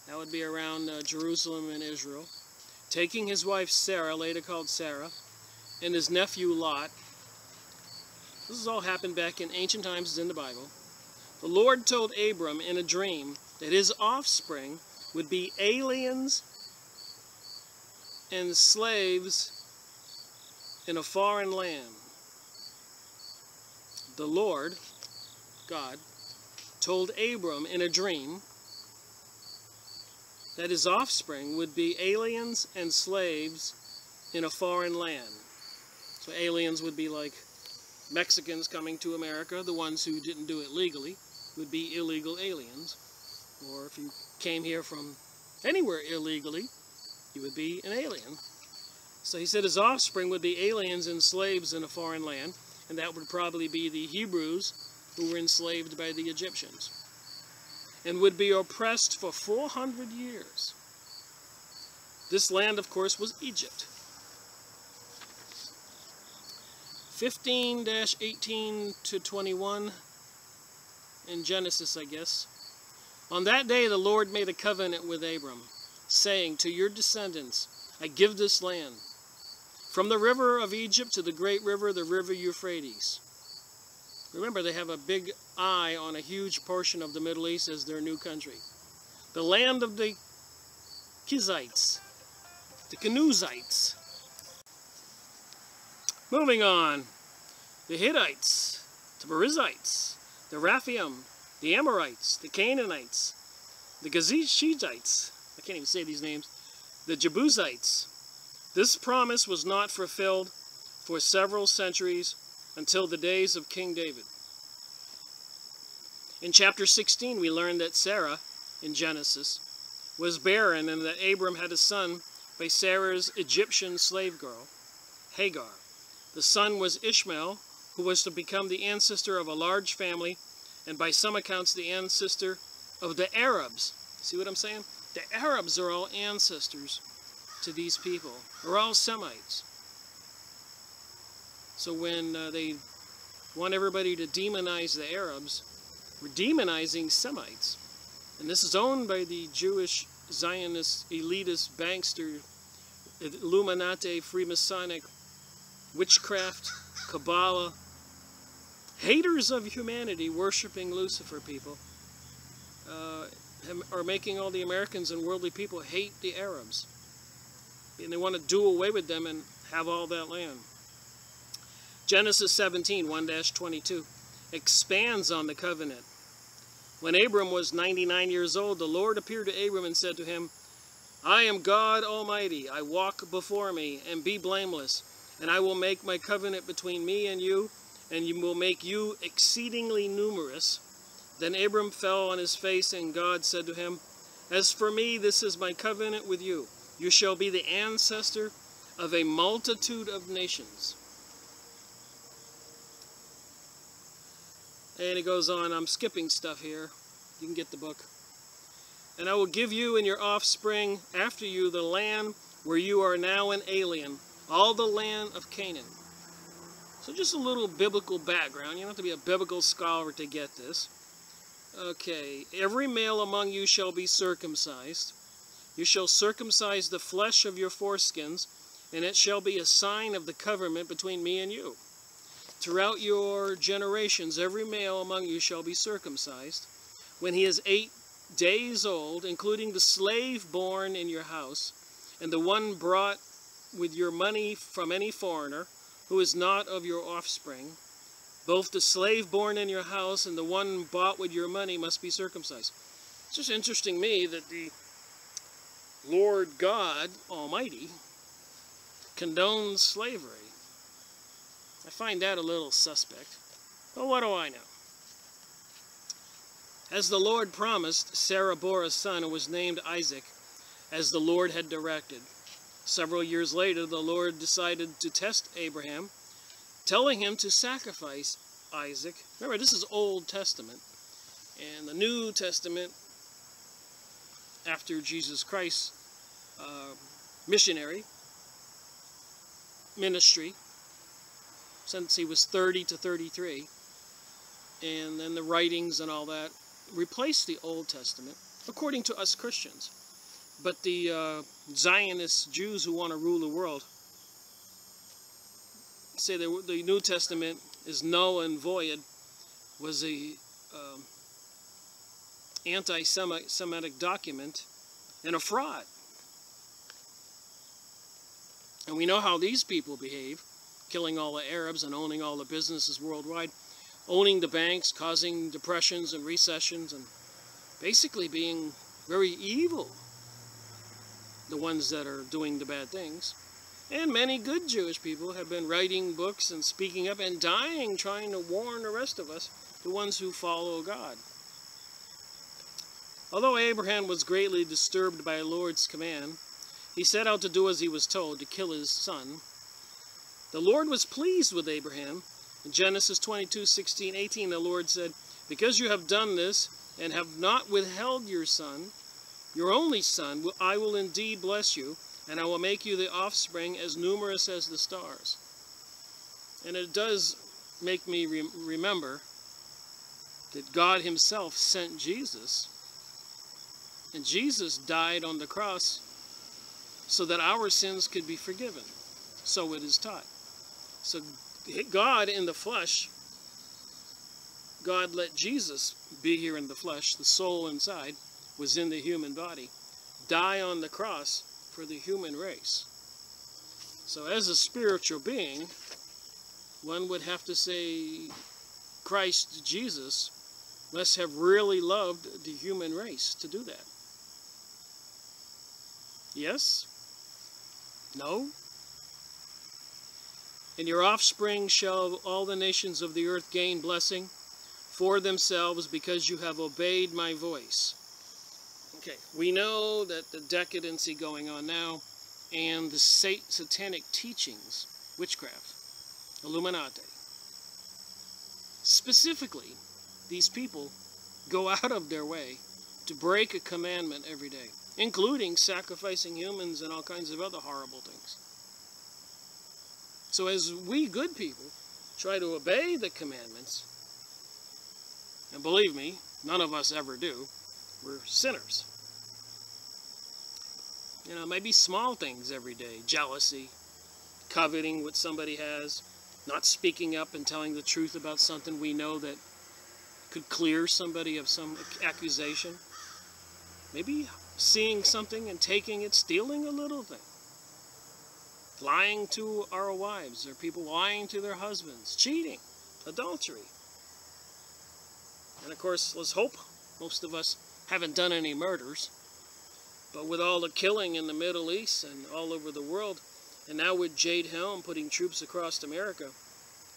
Speaker 1: that would be around Jerusalem and Israel, taking his wife Sarah, later called Sarah, and his nephew Lot. This has all happened back in ancient times, it's in the Bible. The Lord told Abram in a dream that his offspring would be aliens and slaves in a foreign land. The Lord, God, told Abram in a dream that his offspring would be aliens and slaves in a foreign land. So aliens would be like Mexicans coming to America. The ones who didn't do it legally would be illegal aliens. Or if you came here from anywhere illegally, you would be an alien. So he said his offspring would be aliens and slaves in a foreign land, and that would probably be the Hebrews who were enslaved by the Egyptians, and would be oppressed for 400 years. This land, of course, was Egypt. 15-18 to 21 in Genesis, I guess. On that day the Lord made a covenant with Abram, saying, "To your descendants I give this land, from the river of Egypt to the great river, the river Euphrates." Remember, they have a big eye on a huge portion of the Middle East as their new country. The land of the Kizites, the Kenuzzites. Moving on, the Hittites, the Perizzites, the Raphaim, the Amorites, the Canaanites, the Gazishites, I can't even say these names, the Jebusites. This promise was not fulfilled for several centuries until the days of King David. In chapter 16, we learned that Sarah, in Genesis, was barren and that Abram had a son by Sarah's Egyptian slave girl, Hagar. The son was Ishmael, who was to become the ancestor of a large family, and by some accounts the ancestor of the Arabs. See what I'm saying? The Arabs are all ancestors to these people. They're all Semites. So when they want everybody to demonize the Arabs, we're demonizing Semites. And this is owned by the Jewish Zionist elitist bankster, Illuminati, Freemasonic, witchcraft, Kabbalah, haters of humanity, worshiping Lucifer people, are making all the Americans and worldly people hate the Arabs. And they want to do away with them and have all that land. Genesis 17, 1-22, expands on the covenant. When Abram was 99 years old, the Lord appeared to Abram and said to him, "I am God Almighty. I walk before me, and be blameless. And I will make my covenant between me and you will make you exceedingly numerous." Then Abram fell on his face, and God said to him, "As for me, this is my covenant with you. You shall be the ancestor of a multitude of nations." And it goes on, I'm skipping stuff here. You can get the book. "And I will give you and your offspring after you the land where you are now an alien, all the land of Canaan." So just a little biblical background. You don't have to be a biblical scholar to get this. Okay, "Every male among you shall be circumcised. You shall circumcise the flesh of your foreskins, and it shall be a sign of the covenant between me and you. Throughout your generations, every male among you shall be circumcised. When he is 8 days old, including the slave born in your house, and the one brought with your money from any foreigner, who is not of your offspring, both the slave born in your house and the one bought with your money must be circumcised." It's just interesting to me that the Lord God Almighty condones slavery. I find that a little suspect. But what do I know? As the Lord promised, Sarah bore a son and was named Isaac, as the Lord had directed. Several years later, the Lord decided to test Abraham, telling him to sacrifice Isaac. Remember, this is Old Testament. And the New Testament, after Jesus Christ's missionary ministry, since he was 30 to 33, and then the writings and all that, replaced the Old Testament, according to us Christians. But the Zionist Jews who want to rule the world say that the New Testament is null and void, was a anti-Semitic document and a fraud. And we know how these people behave, killing all the Arabs and owning all the businesses worldwide. owning the banks, causing depressions and recessions, and basically being very evil, the ones that are doing the bad things. And many good Jewish people have been writing books and speaking up and dying trying to warn the rest of us, the ones who follow God. Although Abraham was greatly disturbed by the Lord's command, he set out to do as he was told, to kill his son. The Lord was pleased with Abraham. In Genesis 22:16-18, the Lord said, "Because you have done this and have not withheld your son, your only son, I will indeed bless you, and I will make you the offspring as numerous as the stars." And it does make me remember that God himself sent Jesus, and Jesus died on the cross so that our sins could be forgiven. So it is taught. So God in the flesh, God let Jesus be here in the flesh, the soul inside was in the human body, die on the cross for the human race. So as a spiritual being, one would have to say Christ Jesus must have really loved the human race to do that. Yes? No? "In your offspring shall all the nations of the earth gain blessing for themselves, because you have obeyed my voice." Okay, we know that the decadency going on now and the satanic teachings, witchcraft, Illuminati. Specifically, these people go out of their way to break a commandment every day, including sacrificing humans and all kinds of other horrible things. So as we good people try to obey the commandments, and believe me, none of us ever do, we're sinners. You know, maybe small things every day, jealousy, coveting what somebody has, not speaking up and telling the truth about something we know that could clear somebody of some accusation. Maybe seeing something and taking it, stealing a little thing. Lying to our wives, or people lying to their husbands, cheating, adultery. And of course, let's hope most of us haven't done any murders. But with all the killing in the Middle East and all over the world, and now with Jade Helm putting troops across America,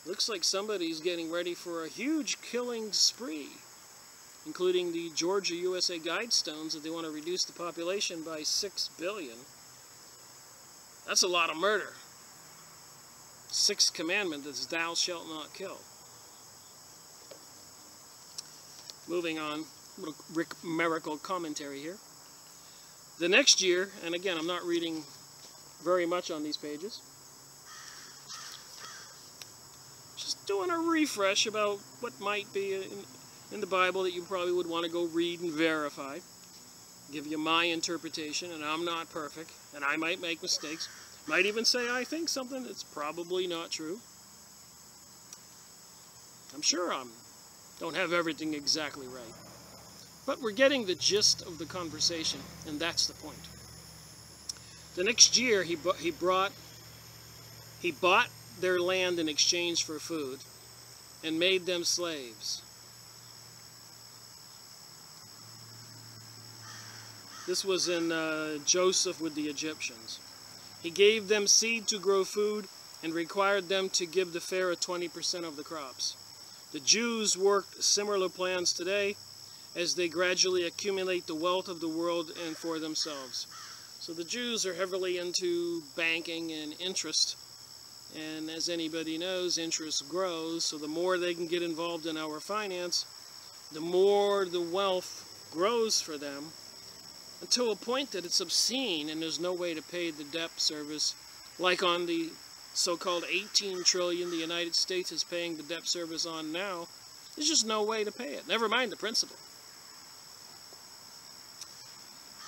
Speaker 1: looks like somebody's getting ready for a huge killing spree, including the Georgia USA Guidestones that they want to reduce the population by 6 billion. That's a lot of murder. Sixth commandment is thou shalt not kill. Moving on, little Rick Miracle commentary here. The next year, and again, I'm not reading very much on these pages, just doing a refresh about what might be in the Bible that you probably would want to go read and verify. Give you my interpretation, and I'm not perfect, and I might make mistakes. Might even say I think something that's probably not true. I'm sure I don't have everything exactly right. But we're getting the gist of the conversation, and that's the point. The next year, he bought their land in exchange for food and made them slaves. This was in Joseph with the Egyptians. He gave them seed to grow food and required them to give the Pharaoh 20% of the crops. The Jews worked similar plans today as they gradually accumulate the wealth of the world and for themselves. So the Jews are heavily into banking and interest. And as anybody knows, interest grows. So the more they can get involved in our finance, the more the wealth grows for them, until a point that it's obscene and there's no way to pay the debt service, like on the so-called 18 trillion the United States is paying the debt service on now. There's just no way to pay it, never mind the principal.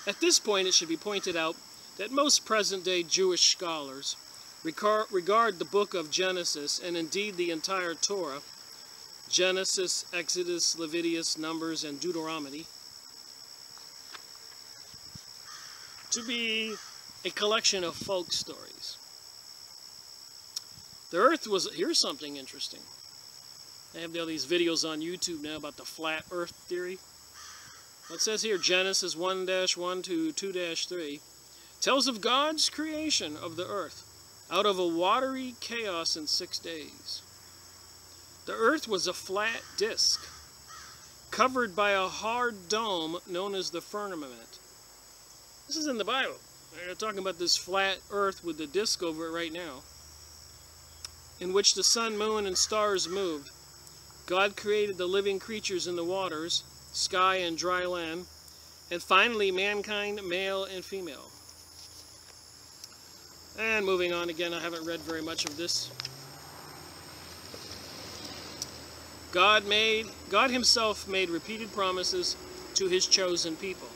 Speaker 1: At this point, it should be pointed out that most present-day Jewish scholars regard the book of Genesis, and indeed the entire Torah, Genesis, Exodus, Leviticus, Numbers, and Deuteronomy, to be a collection of folk stories. The earth was, here's something interesting. They have all these videos on YouTube now about the flat earth theory. It says here, Genesis 1-1 to 2-3, tells of God's creation of the earth out of a watery chaos in 6 days. The earth was a flat disk, covered by a hard dome known as the firmament. This is in the Bible. They're talking about this flat earth with the disk over it right now, in which the sun, moon, and stars moved. God created the living creatures in the waters, sky and dry land, and finally mankind, male and female. And moving on again, I haven't read very much of this. God himself made repeated promises to his chosen people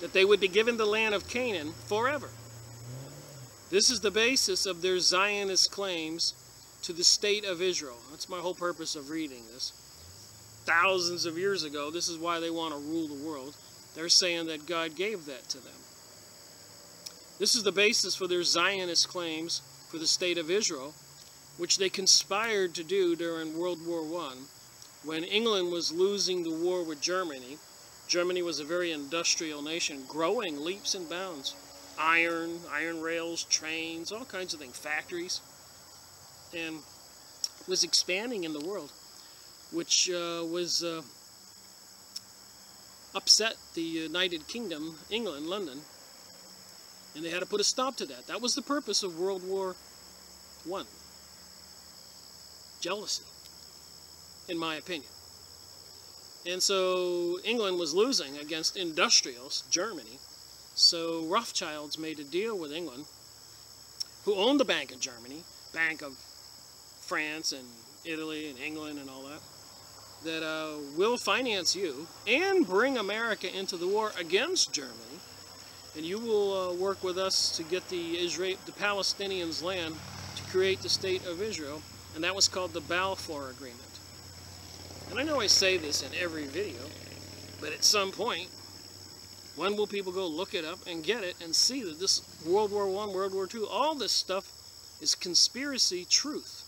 Speaker 1: that they would be given the land of Canaan forever. This is the basis of their Zionist claims to the state of Israel. That's my whole purpose of reading this. Thousands of years ago, this is why they want to rule the world. They're saying that God gave that to them. This is the basis for their Zionist claims for the state of Israel, which they conspired to do during World War I, when England was losing the war with Germany. Germany was a very industrial nation, growing leaps and bounds. Iron rails, trains, all kinds of things, factories, and was expanding in the world, which was upset the United Kingdom, England, London, and they had to put a stop to that. That was the purpose of World War I. Jealousy, in my opinion. And so England was losing against industrials, Germany. So Rothschilds made a deal with England, who owned the Bank of Germany, Bank of France and Italy and England and all that, that will finance you and bring America into the war against Germany, and you will work with us to get the Palestinians' land to create the state of Israel. And that was called the Balfour Agreement. And I know I say this in every video, but at some point, when will people go look it up and get it and see that this World War I, World War II, all this stuff is conspiracy truth?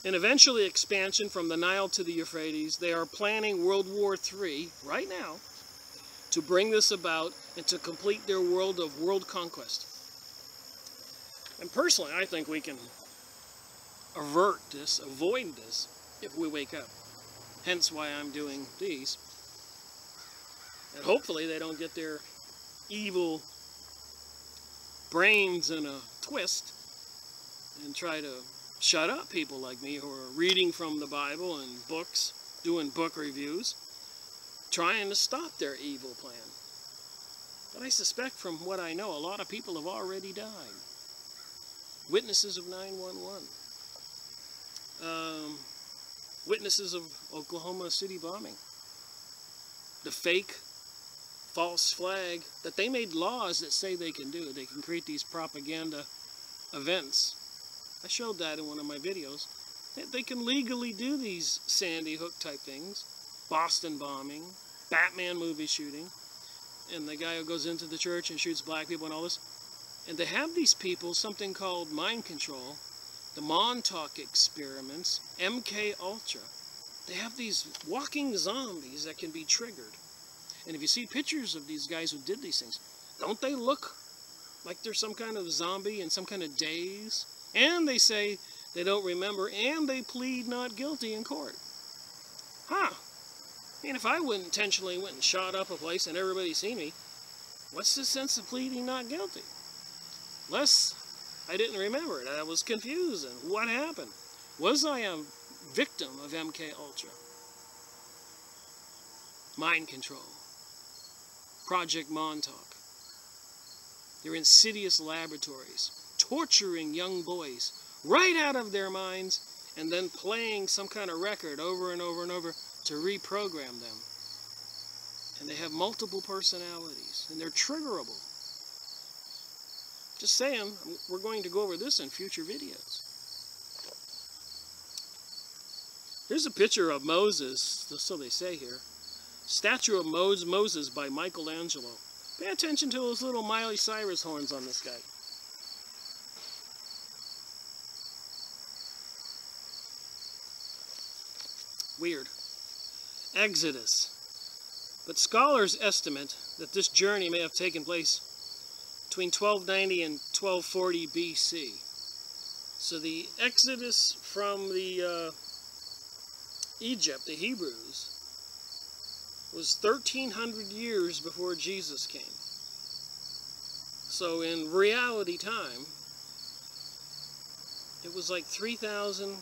Speaker 1: And eventually expansion from the Nile to the Euphrates, they are planning World War III right now to bring this about and to complete their world of world conquest. And personally, I think we can avoid this, if we wake up. Hence why I'm doing these. And hopefully they don't get their evil brains in a twist and try to shut up people like me who are reading from the Bible and books, doing book reviews, trying to stop their evil plan. But I suspect from what I know, a lot of people have already died. Witnesses of 9/11. Witnesses of Oklahoma City bombing. The fake, false flag that they made laws that say they can do. They can create these propaganda events. I showed that in one of my videos. They can legally do these Sandy Hook type things. Boston bombing, Batman movie shooting, and the guy who goes into the church and shoots black people and all this. And they have these people something called mind control, the Montauk experiments, MK Ultra. They have these walking zombies that can be triggered. And if you see pictures of these guys who did these things, don't they look like they're some kind of zombie in some kind of daze? And they say they don't remember, and they plead not guilty in court. Huh. I mean, if I intentionally went and shot up a place and everybody seen me, what's the sense of pleading not guilty? Unless I didn't remember it. I was confused. And what happened? Was I a victim of MK Ultra? Mind control. Project Montauk. They're insidious laboratories, torturing young boys right out of their minds and then playing some kind of record over and over and over to reprogram them. And they have multiple personalities, and they're triggerable. Just saying, we're going to go over this in future videos. Here's a picture of Moses, so they say here. Statue of Moses by Michelangelo. Pay attention to those little Miley Cyrus horns on this guy. Weird. Exodus. But scholars estimate that this journey may have taken place between 1290 and 1240 BC. So the Exodus from the Egypt, the Hebrews, was 1300 years before Jesus came. So in reality time, it was like 3,000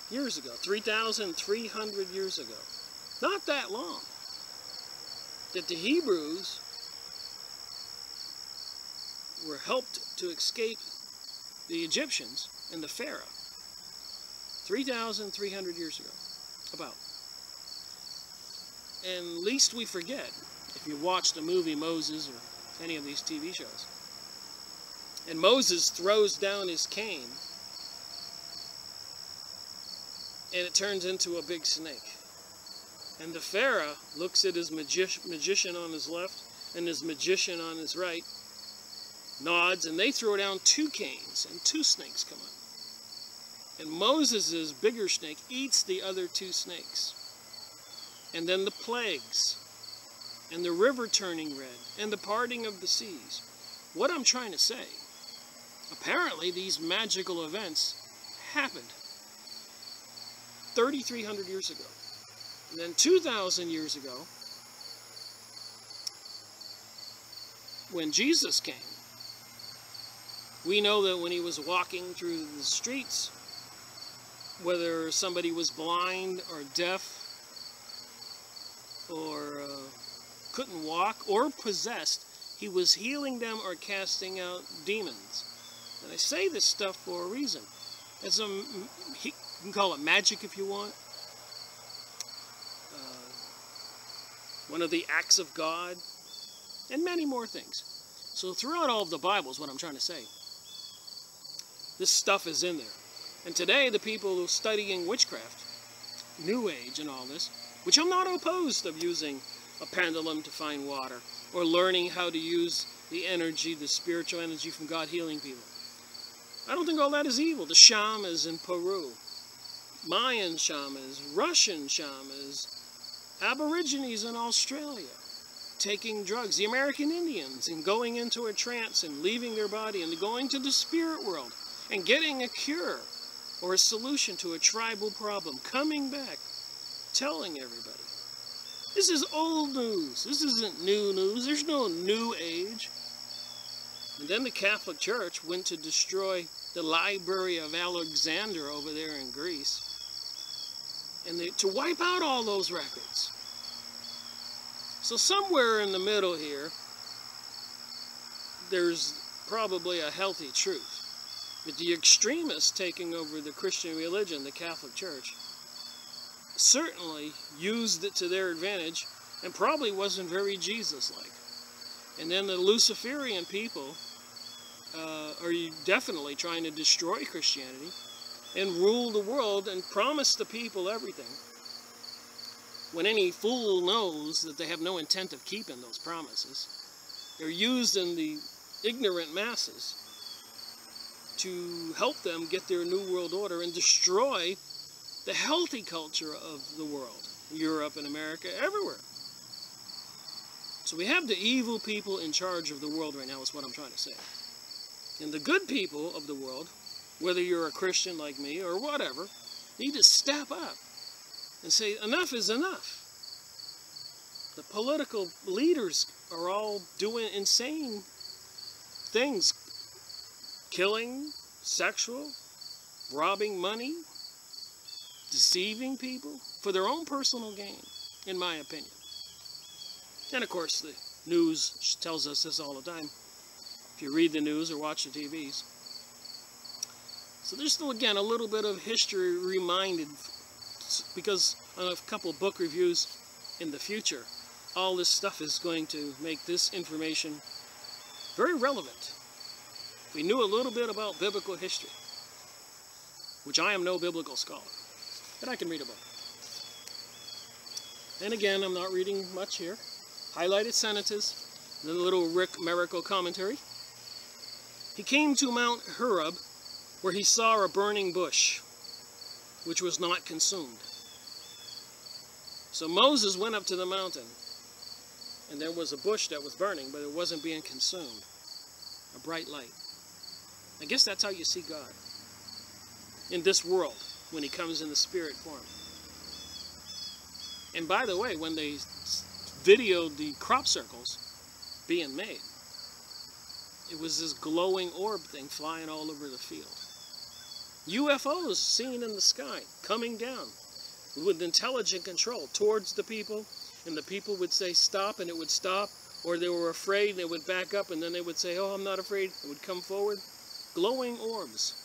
Speaker 1: years ago, 3,300 years ago. Not that long. That the Hebrews were helped to escape the Egyptians and the Pharaoh. 3,300 years ago, about. And least we forget, if you watch the movie Moses or any of these TV shows, and Moses throws down his cane, and it turns into a big snake. And the Pharaoh looks at his magician on his left and his magician on his right, nods, and they throw down 2 canes, and 2 snakes come up. And Moses' bigger snake eats the other 2 snakes. And then the plagues, and the river turning red, and the parting of the seas. What I'm trying to say, apparently these magical events happened 3,300 years ago. And then 2,000 years ago, when Jesus came, we know that when he was walking through the streets, whether somebody was blind or deaf or couldn't walk or possessed, he was healing them or casting out demons. And I say this stuff for a reason. It's you can call it magic if you want. One of the acts of God, and many more things. So throughout all of the Bible is what I'm trying to say. This stuff is in there. And today the people studying witchcraft, New Age and all this, which I'm not opposed of using a pendulum to find water, or learning how to use the energy, the spiritual energy from God healing people. I don't think all that is evil. The shamans in Peru, Mayan shamans, Russian shamans, Aborigines in Australia, taking drugs, the American Indians, and going into a trance and leaving their body and going to the spirit world and getting a cure or a solution to a tribal problem, coming back, telling everybody. This is old news. This isn't new news. There's no new age. And then the Catholic Church went to destroy the Library of Alexander over there in Greece, and to wipe out all those records. So somewhere in the middle here, there's probably a healthy truth. But the extremists taking over the Christian religion, the Catholic Church, certainly used it to their advantage and probably wasn't very Jesus-like. And then the Luciferian people are definitely trying to destroy Christianity and rule the world and promise the people everything, when any fool knows that they have no intent of keeping those promises. They're used in the ignorant masses to help them get their new world order and destroy the healthy culture of the world, Europe and America, everywhere. So we have the evil people in charge of the world right now, is what I'm trying to say. And the good people of the world, whether you're a Christian like me or whatever, need to step up and say, enough is enough. The political leaders are all doing insane things. Killing, sexual, robbing money, deceiving people for their own personal gain, in my opinion. And of course, the news tells us this all the time, if you read the news or watch the TVs. So there's still, again, a little bit of history reminded, because on a couple book reviews in the future, all this stuff is going to make this information very relevant. We knew a little bit about biblical history, which I am no biblical scholar, but I can read a book. And again, I'm not reading much here. Highlighted sentences, then a little Rick Miracle commentary. He came to Mount Horeb, where he saw a burning bush. which was not consumed. So Moses went up to the mountain, and there was a bush that was burning, but it wasn't being consumed. A bright light. I guess that's how you see God in this world when he comes in the spirit form. And by the way, when they videoed the crop circles being made, it was this glowing orb thing flying all over the field. UFOs seen in the sky, coming down with intelligent control towards the people, and the people would say stop, and it would stop, or they were afraid and they would back up, and then they would say, oh, I'm not afraid, it would come forward. Glowing orbs.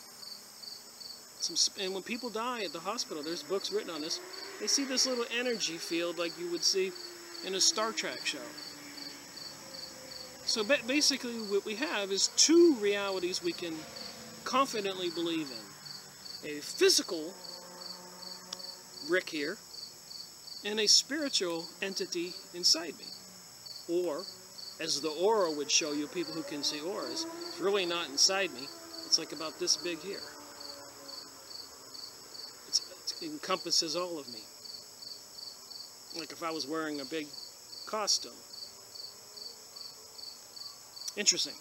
Speaker 1: And when people die at the hospital, there's books written on this, they see this little energy field like you would see in a Star Trek show. So basically what we have is two realities we can confidently believe in. A physical Rick here, and a spiritual entity inside me. Or, as the aura would show you, people who can see auras, it's really not inside me. It's like about this big here. It encompasses all of me. Like if I was wearing a big costume. Interesting.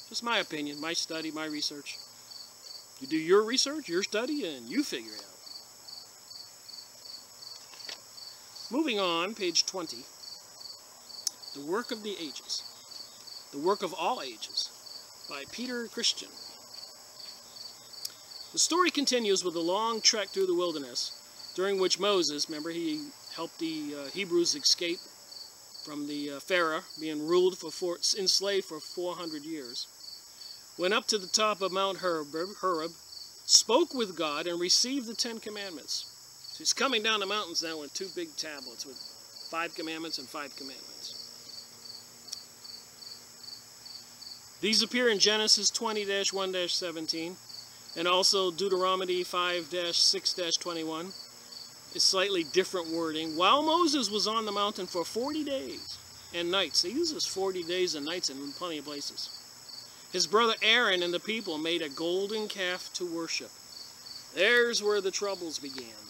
Speaker 1: Just my opinion, my study, my research. You do your research, your study, and you figure it out. Moving on, page 20. The Work of the Ages. The Work of All Ages by Peter Christian. The story continues with a long trek through the wilderness, during which Moses, remember, he helped the Hebrews escape from the Pharaoh, being enslaved for 400 years, went up to the top of Mount Horeb, spoke with God, and received the 10 Commandments. So he's coming down the mountains now with 2 big tablets with 5 commandments and 5 commandments. These appear in Genesis 20-1-17 and also Deuteronomy 5-6-21. It's slightly different wording. While Moses was on the mountain for 40 days and nights, they use this 40 days and nights in plenty of places, his brother Aaron and the people made a golden calf to worship. There's where the troubles began.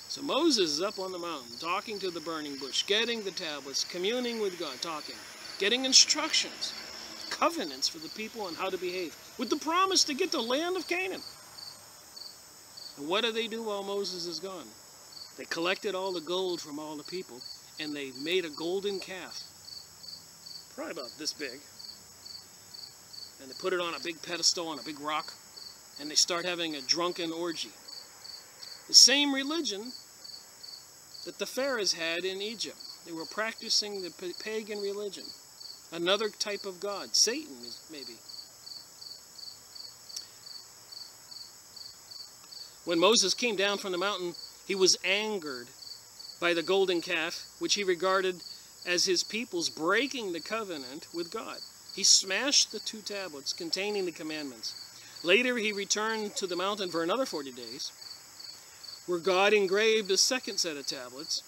Speaker 1: So Moses is up on the mountain, talking to the burning bush, getting the tablets, communing with God, talking, getting instructions, covenants for the people on how to behave, with the promise to get the land of Canaan. And what do they do while Moses is gone? They collected all the gold from all the people, and they made a golden calf, probably about this big, and they put it on a big pedestal on a big rock, and they start having a drunken orgy. The same religion that the Pharaohs had in Egypt. They were practicing the pagan religion. Another type of god. Satan, maybe. When Moses came down from the mountain, he was angered by the golden calf, which he regarded as his people's breaking the covenant with God. He smashed the 2 tablets containing the commandments. Later, he returned to the mountain for another 40 days, where God engraved a second set of tablets.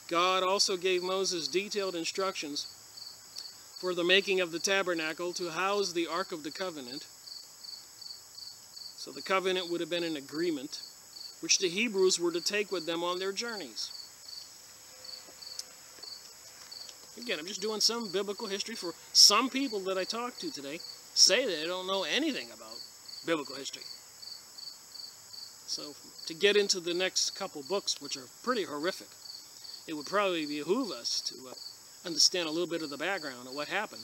Speaker 1: God also gave Moses detailed instructions for the making of the tabernacle to house the Ark of the Covenant. So the covenant would have been an agreement which the Hebrews were to take with them on their journeys. Again, I'm just doing some biblical history for some people that I talk to today say that they don't know anything about biblical history. So to get into the next couple books, which are pretty horrific, it would probably behoove us to understand a little bit of the background of what happened.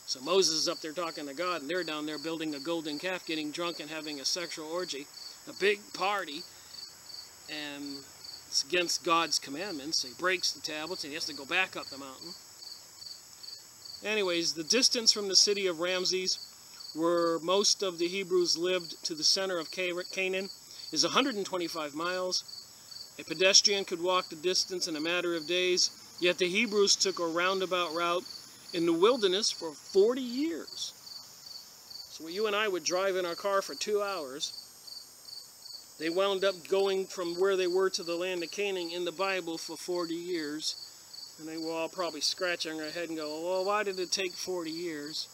Speaker 1: So Moses is up there talking to God, and they're down there building a golden calf, getting drunk and having a sexual orgy, a big party, and it's against God's commandments. He breaks the tablets, and he has to go back up the mountain. Anyways, the distance from the city of Ramses, where most of the Hebrews lived, to the center of Canaan, is 125 miles. A pedestrian could walk the distance in a matter of days, yet the Hebrews took a roundabout route in the wilderness for 40 years. So you and I would drive in our car for 2 hours. They wound up going from where they were to the land of Canaan in the Bible for 40 years. And they were all probably scratching their head and go, well, why did it take 40 years?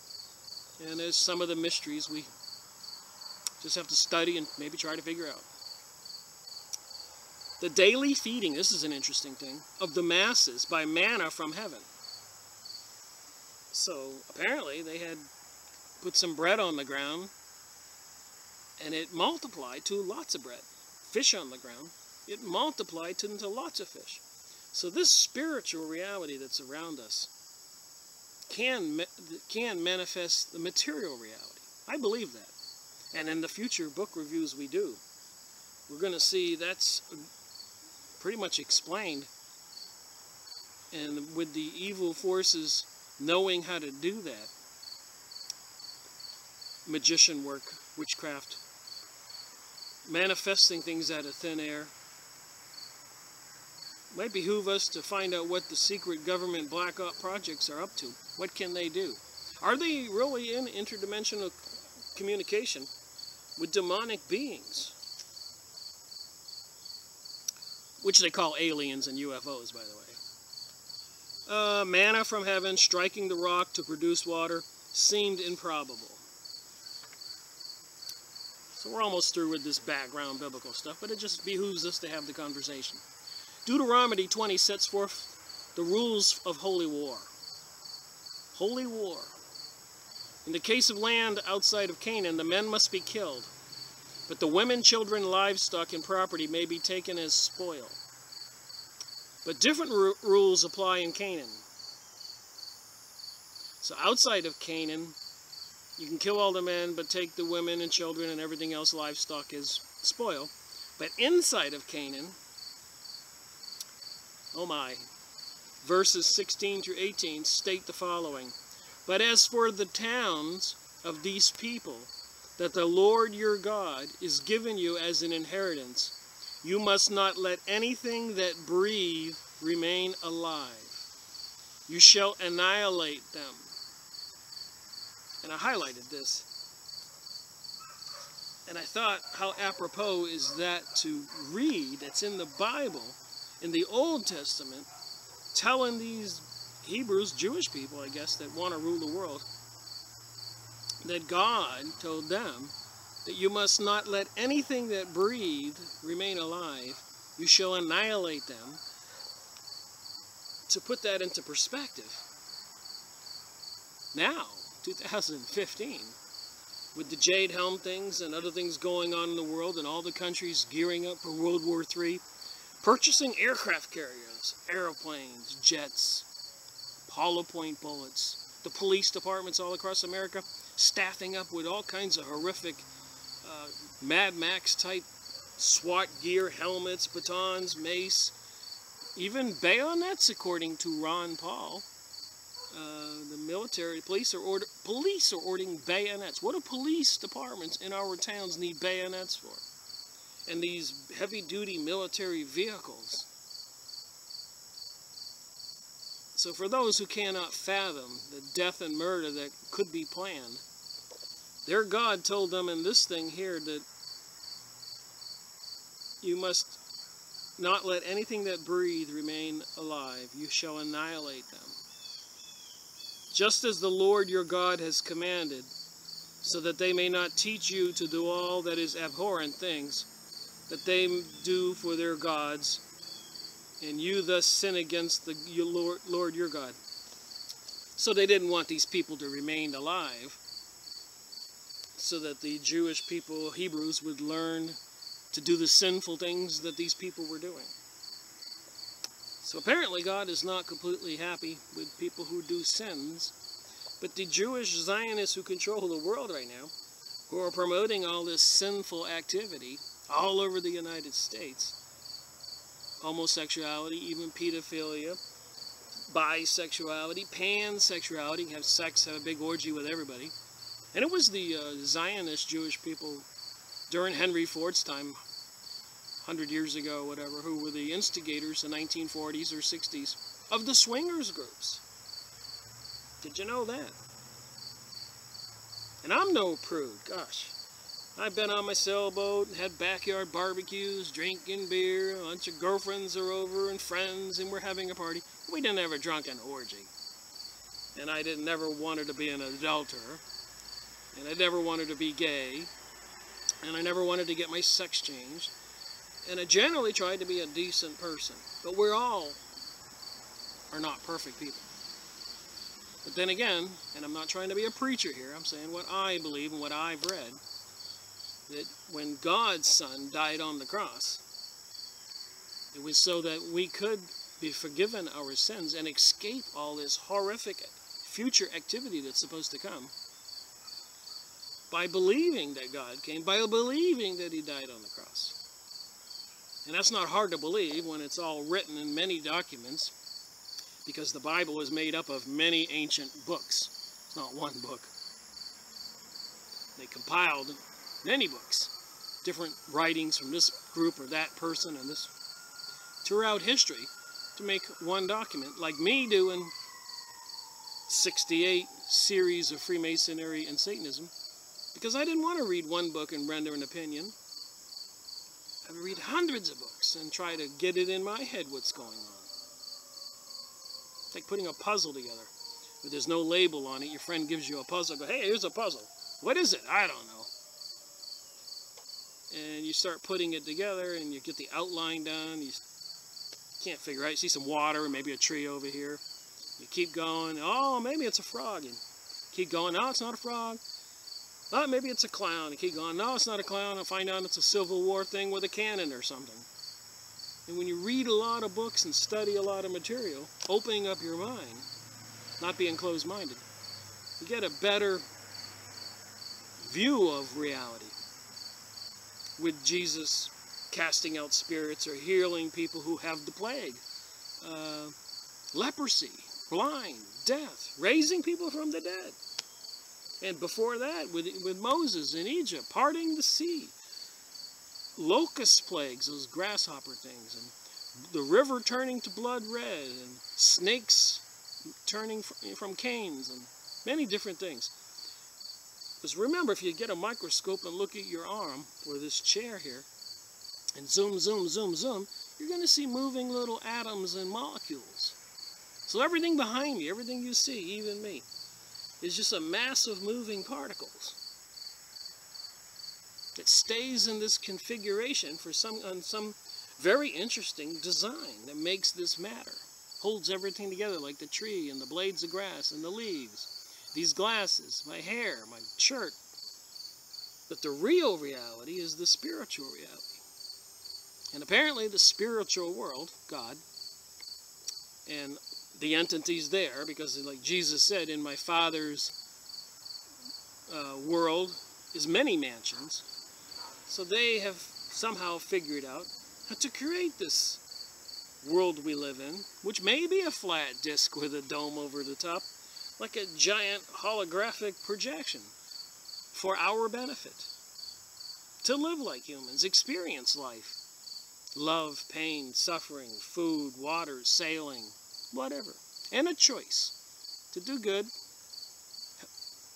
Speaker 1: And there's some of the mysteries we just have to study and maybe try to figure out. The daily feeding, this is an interesting thing, of the masses by manna from heaven. So apparently they had put some bread on the ground and it multiplied to lots of bread. Fish on the ground, it multiplied into lots of fish. So this spiritual reality that's around us can manifest the material reality. I believe that. And in the future book reviews we do, we're going to see that's pretty much explained. And with the evil forces knowing how to do that, magician work, witchcraft, manifesting things out of thin air, might behoove us to find out what the secret government black op projects are up to. What can they do? Are they really in interdimensional communication with demonic beings? Which they call aliens and UFOs, by the way. Manna from heaven striking the rock to produce water seemed improbable. So we're almost through with this background biblical stuff, but it just behooves us to have the conversation. Deuteronomy 20 sets forth the rules of holy war. Holy war. In the case of land outside of Canaan, the men must be killed, but the women, children, livestock, and property may be taken as spoil. But different rules apply in Canaan. So outside of Canaan, you can kill all the men, but take the women and children and everything else, livestock, as spoil. But inside of Canaan, oh my, verses 16 through 18 state the following. But as for the towns of these people that the Lord your God is given you as an inheritance, you must not let anything that breathe remain alive. You shall annihilate them. And I highlighted this. And I thought, how apropos is that to read, that's in the Bible, in the Old Testament, telling these Hebrews, Jewish people, I guess, that want to rule the world, that God told them that you must not let anything that breathe remain alive. You shall annihilate them. To put that into perspective, now, 2015, with the Jade Helm things and other things going on in the world and all the countries gearing up for World War III, purchasing aircraft carriers, airplanes, jets, hollow point bullets, the police departments all across America staffing up with all kinds of horrific Mad Max type SWAT gear, helmets, batons, mace, even bayonets, according to Ron Paul. The military, police are ordering bayonets. What do police departments in our towns need bayonets for? And these heavy-duty military vehicles. So for those who cannot fathom the death and murder that could be planned, their God told them in this thing here that you must not let anything that breathe remain alive. You shall annihilate them. Just as the Lord your God has commanded, so that they may not teach you to do all that is abhorrent things that they do for their gods, and you thus sin against the Lord your God. So they didn't want these people to remain alive, so that the Jewish people, Hebrews, would learn to do the sinful things that these people were doing. So apparently God is not completely happy with people who do sins, but the Jewish Zionists who control the world right now, who are promoting all this sinful activity all over the United States, homosexuality, even pedophilia, bisexuality, pansexuality, have sex, have a big orgy with everybody. And it was the Zionist Jewish people during Henry Ford's time, 100 years ago, whatever, who were the instigators in the 1940s or 60s of the swingers groups. Did you know that? And I'm no prude, gosh. I've been on my sailboat and had backyard barbecues, drinking beer, a bunch of girlfriends are over and friends, and we're having a party. We didn't have a drunken orgy. And I never wanted to be an adulterer. And I never wanted to be gay. And I never wanted to get my sex changed. And I generally tried to be a decent person. But we all are not perfect people. But then again, and I'm not trying to be a preacher here, I'm saying what I believe and what I've read, that when God's Son died on the cross, it was so that we could be forgiven our sins and escape all this horrific future activity that's supposed to come by believing that God came, by believing that he died on the cross. And that's not hard to believe when it's all written in many documents, because the Bible is made up of many ancient books. It's not one book. They compiled many books, different writings from this group or that person and this throughout history to make one document, like me doing 68 series of Freemasonry and Satanism, because I didn't want to read one book and render an opinion. I would read hundreds of books and try to get it in my head what's going on. It's like putting a puzzle together, but there's no label on it. Your friend gives you a puzzle, go, hey, here's a puzzle. What is it? I don't know. And you start putting it together and you get the outline done. You can't figure out. You see some water, maybe a tree over here. You keep going. Oh, maybe it's a frog. And keep going. No, it's not a frog. Oh, maybe it's a clown. You keep going. No, it's not a clown. I'll find out it's a Civil War thing with a cannon or something. And when you read a lot of books and study a lot of material, opening up your mind, not being closed-minded, you get a better view of reality. With Jesus casting out spirits or healing people who have the plague, leprosy, blind, death, raising people from the dead. And before that, with Moses in Egypt, parting the sea, locust plagues, those grasshopper things, and the river turning to blood red, and snakes turning from canes, and many different things. Because remember, if you get a microscope and look at your arm, or this chair here, and zoom, zoom, zoom, zoom, you're going to see moving little atoms and molecules. So everything behind me, everything you see, even me, is just a mass of moving particles that stays in this configuration for some very interesting design that makes this matter. Holds everything together like the tree and the blades of grass and the leaves, these glasses, my hair, my shirt. But the real reality is the spiritual reality. And apparently the spiritual world, God, and the entities there, because like Jesus said, in my Father's world is many mansions. So they have somehow figured out how to create this world we live in, which may be a flat disc with a dome over the top, like a giant holographic projection for our benefit. To live like humans, experience life. Love, pain, suffering, food, water, sailing, whatever. And a choice to do good,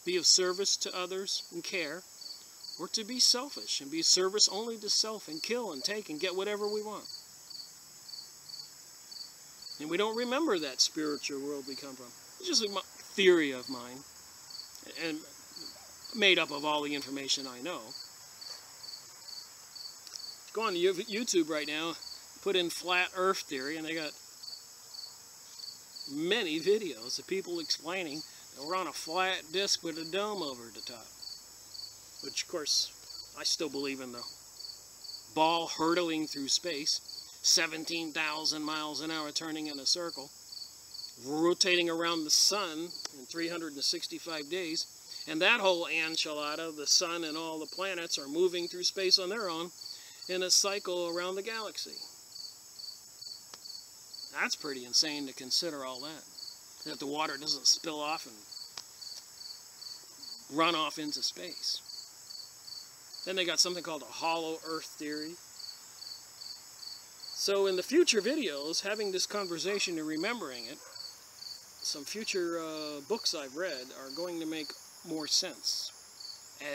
Speaker 1: be of service to others and care, or to be selfish and be service only to self and kill and take and get whatever we want. And we don't remember that spiritual world we come from. It's just a theory of mine, and made up of all the information I know. Go on YouTube right now, put in flat earth theory, and they got many videos of people explaining that we're on a flat disc with a dome over the top. Which, of course, I still believe in the ball hurtling through space, 17,000 miles an hour turning in a circle, rotating around the sun in 365 days, and that whole enchilada, the sun and all the planets, are moving through space on their own in a cycle around the galaxy. That's pretty insane to consider all that. That the water doesn't spill off and run off into space. Then they got something called a hollow earth theory. So in the future videos, having this conversation and remembering it, some future books I've read are going to make more sense.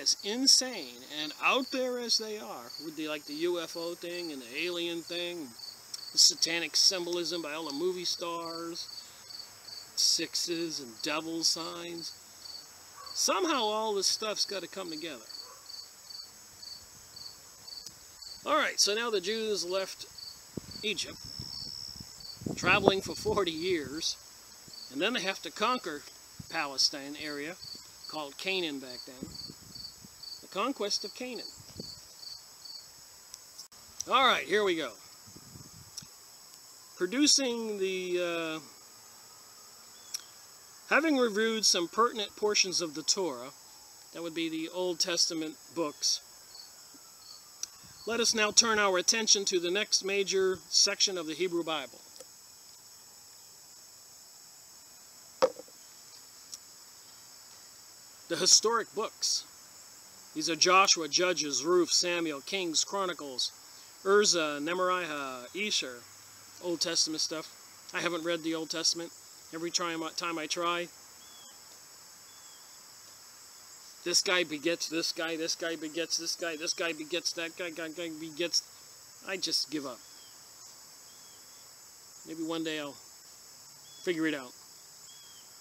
Speaker 1: As insane and out there as they are, with the UFO thing and the alien thing, the satanic symbolism by all the movie stars, sixes and devil signs, somehow all this stuff's got to come together. Alright, so now the Jews left Egypt, traveling for 40 years, and then they have to conquer Palestine area, called Canaan back then. The conquest of Canaan. Alright, here we go. Producing the, having reviewed some pertinent portions of the Torah, that would be the Old Testament books, let us now turn our attention to the next major section of the Hebrew Bible. The historic books. These are Joshua, Judges, Ruth, Samuel, Kings, Chronicles, Uzzah, Nehemiah, Esher, Old Testament stuff. I haven't read the Old Testament. Every time I try, this guy begets this guy, this guy begets this guy, this guy begets that guy, guy begets... I just give up. Maybe one day I'll figure it out.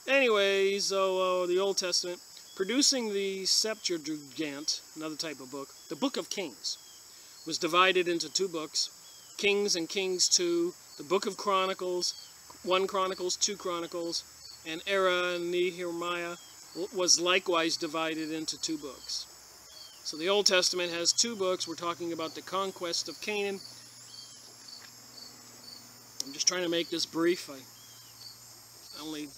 Speaker 1: Anyways, so the Old Testament, producing the Septuagint, another type of book, the Book of Kings, was divided into two books, Kings and Kings 2, the Book of Chronicles, 1 Chronicles, 2 Chronicles, and Era and Nehemiah was likewise divided into two books. So the Old Testament has two books. We're talking about the conquest of Canaan. I'm just trying to make this brief. I only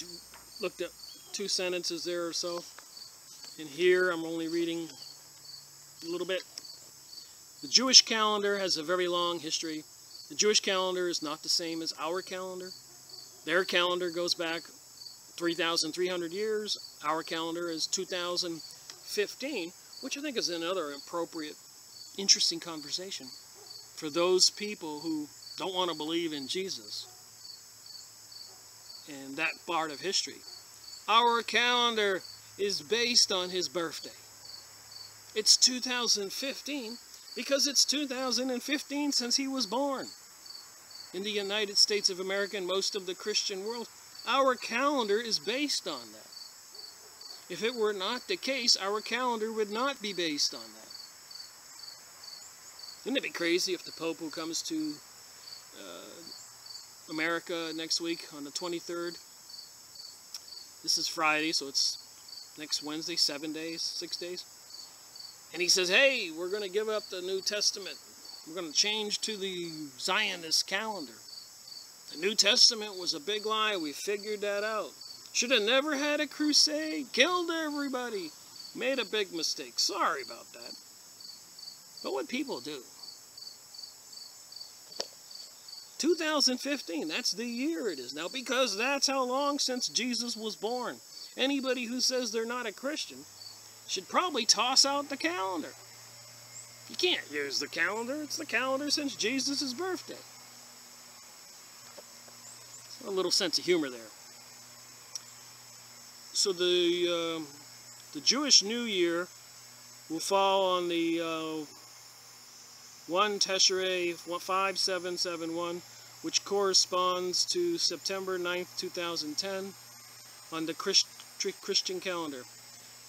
Speaker 1: looked at 2 sentences there or so. And here I'm only reading a little bit. The Jewish calendar has a very long history. The Jewish calendar is not the same as our calendar. Their calendar goes back 3,300 years. Our calendar is 2015, which I think is another appropriate, interesting conversation for those people who don't want to believe in Jesus and that part of history. Our calendar is based on his birthday. It's 2015 because it's 2015 since he was born. In the United States of America and most of the Christian world, our calendar is based on that. If it were not the case, our calendar would not be based on that. Wouldn't it be crazy if the Pope who comes to America next week on the 23rd, this is Friday, so it's next Wednesday, 7 days, 6 days, and he says, hey, we're going to give up the New Testament. We're going to change to the Zionist calendar. The New Testament was a big lie. We figured that out. Should have never had a crusade. Killed everybody. Made a big mistake. Sorry about that. But what people do. 2015, that's the year it is now, because that's how long since Jesus was born. Anybody who says they're not a Christian should probably toss out the calendar. You can't use the calendar. It's the calendar since Jesus' birthday. A little sense of humor there. So the Jewish New Year will fall on the 1 Tishrei 5771, which corresponds to September 9th, 2010 on the Christian calendar.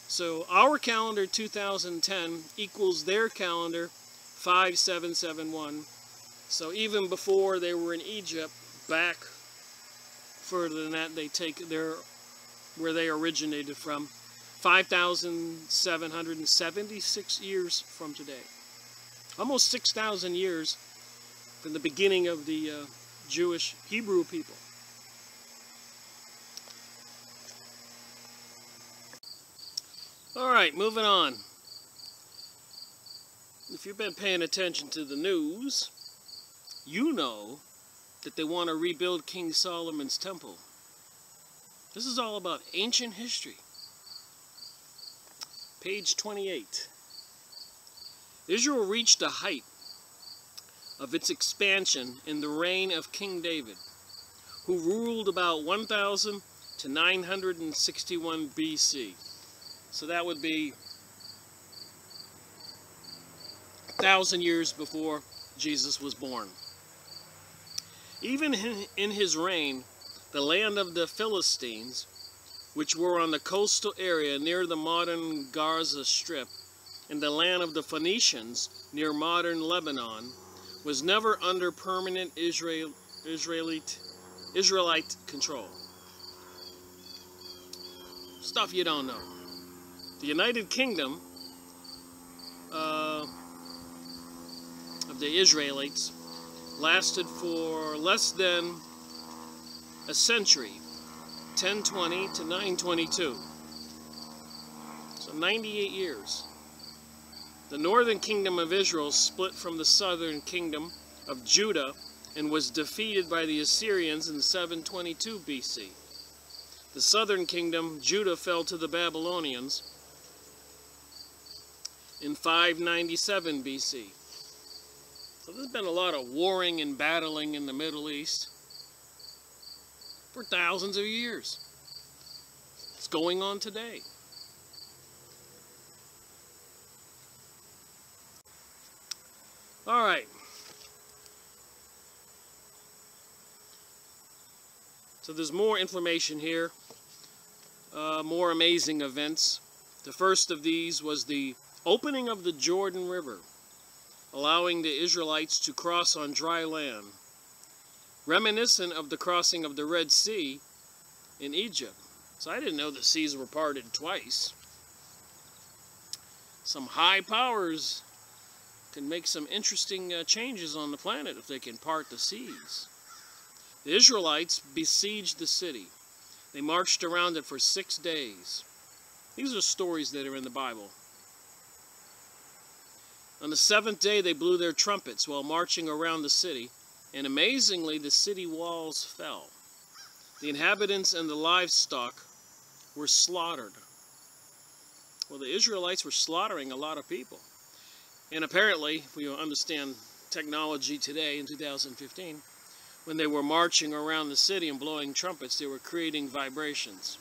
Speaker 1: So our calendar 2010 equals their calendar 5771. So even before they were in Egypt, back further than that, they take where they originated from, 5,776 years from today. Almost 6,000 years from the beginning of the Jewish Hebrew people. All right, moving on. If you've been paying attention to the news, you know that they want to rebuild King Solomon's temple. This is all about ancient history. Page 28. Israel reached the height of its expansion in the reign of King David, who ruled about 1000 to 961 BC. So that would be 1,000 years before Jesus was born. Even in his reign, the land of the Philistines, which were on the coastal area near the modern Gaza Strip, in the land of the Phoenicians near modern Lebanon was never under permanent Israelite control. Stuff you don't know. The United Kingdom of the Israelites lasted for less than a century, 1020 to 922. So 98 years. The northern kingdom of Israel split from the southern kingdom of Judah and was defeated by the Assyrians in 722 BC. The southern kingdom, Judah, fell to the Babylonians in 597 BC. So there's been a lot of warring and battling in the Middle East for thousands of years. It's going on today. All right. So there's more information here, more amazing events. The first of these was the opening of the Jordan River, allowing the Israelites to cross on dry land, reminiscent of the crossing of the Red Sea in Egypt. So I didn't know the seas were parted twice. Some high powers can make some interesting changes on the planet if they can part the seas. The Israelites besieged the city. They marched around it for 6 days. These are stories that are in the Bible. On the 7th day, they blew their trumpets while marching around the city, and amazingly, the city walls fell. The inhabitants and the livestock were slaughtered. Well, the Israelites were slaughtering a lot of people. And apparently, if we understand technology today in 2015, when they were marching around the city and blowing trumpets, they were creating vibrations.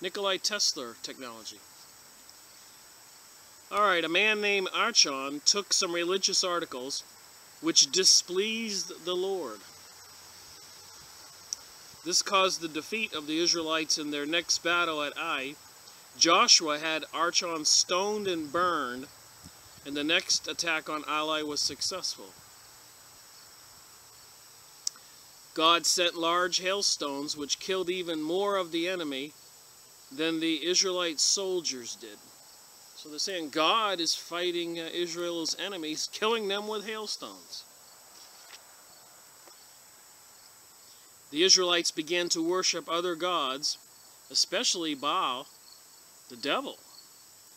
Speaker 1: Nikola Tesla technology. Alright, a man named Archon took some religious articles which displeased the Lord. This caused the defeat of the Israelites in their next battle at Ai. Joshua had Archon stoned and burned, and the next attack on Ai was successful. God sent large hailstones which killed even more of the enemy than the Israelite soldiers did. So they're saying God is fighting Israel's enemies, killing them with hailstones. The Israelites began to worship other gods, especially Baal, the devil,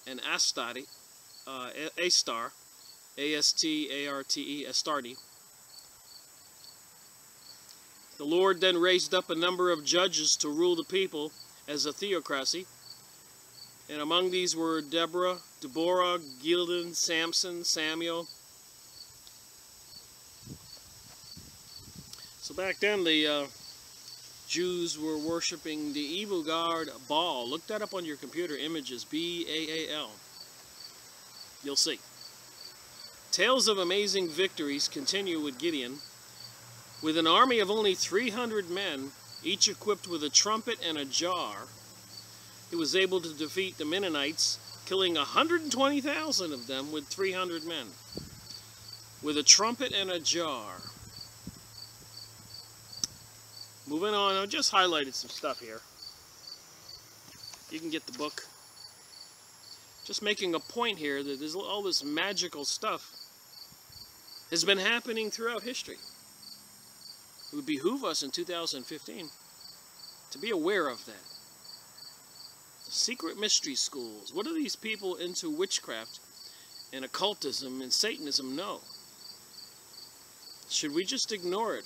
Speaker 1: and Astarte, Astar, A-S-T-A-R-T-E, Astarte. The Lord then raised up a number of judges to rule the people as a theocracy. And among these were Deborah, Gideon, Samson, Samuel. So back then the Jews were worshiping the evil god Baal. Look that up on your computer, images, B-A-A-L. You'll see. Tales of amazing victories continue with Gideon. With an army of only 300 men, each equipped with a trumpet and a jar, he was able to defeat the Mennonites, killing 120,000 of them with 300 men. With a trumpet and a jar. Moving on, I just highlighted some stuff here. You can get the book. Just making a point here that there's all this magical stuff has been happening throughout history. It would behoove us in 2015 to be aware of that. Secret mystery schools. What do these people into witchcraft and occultism and Satanism know? Should we just ignore it?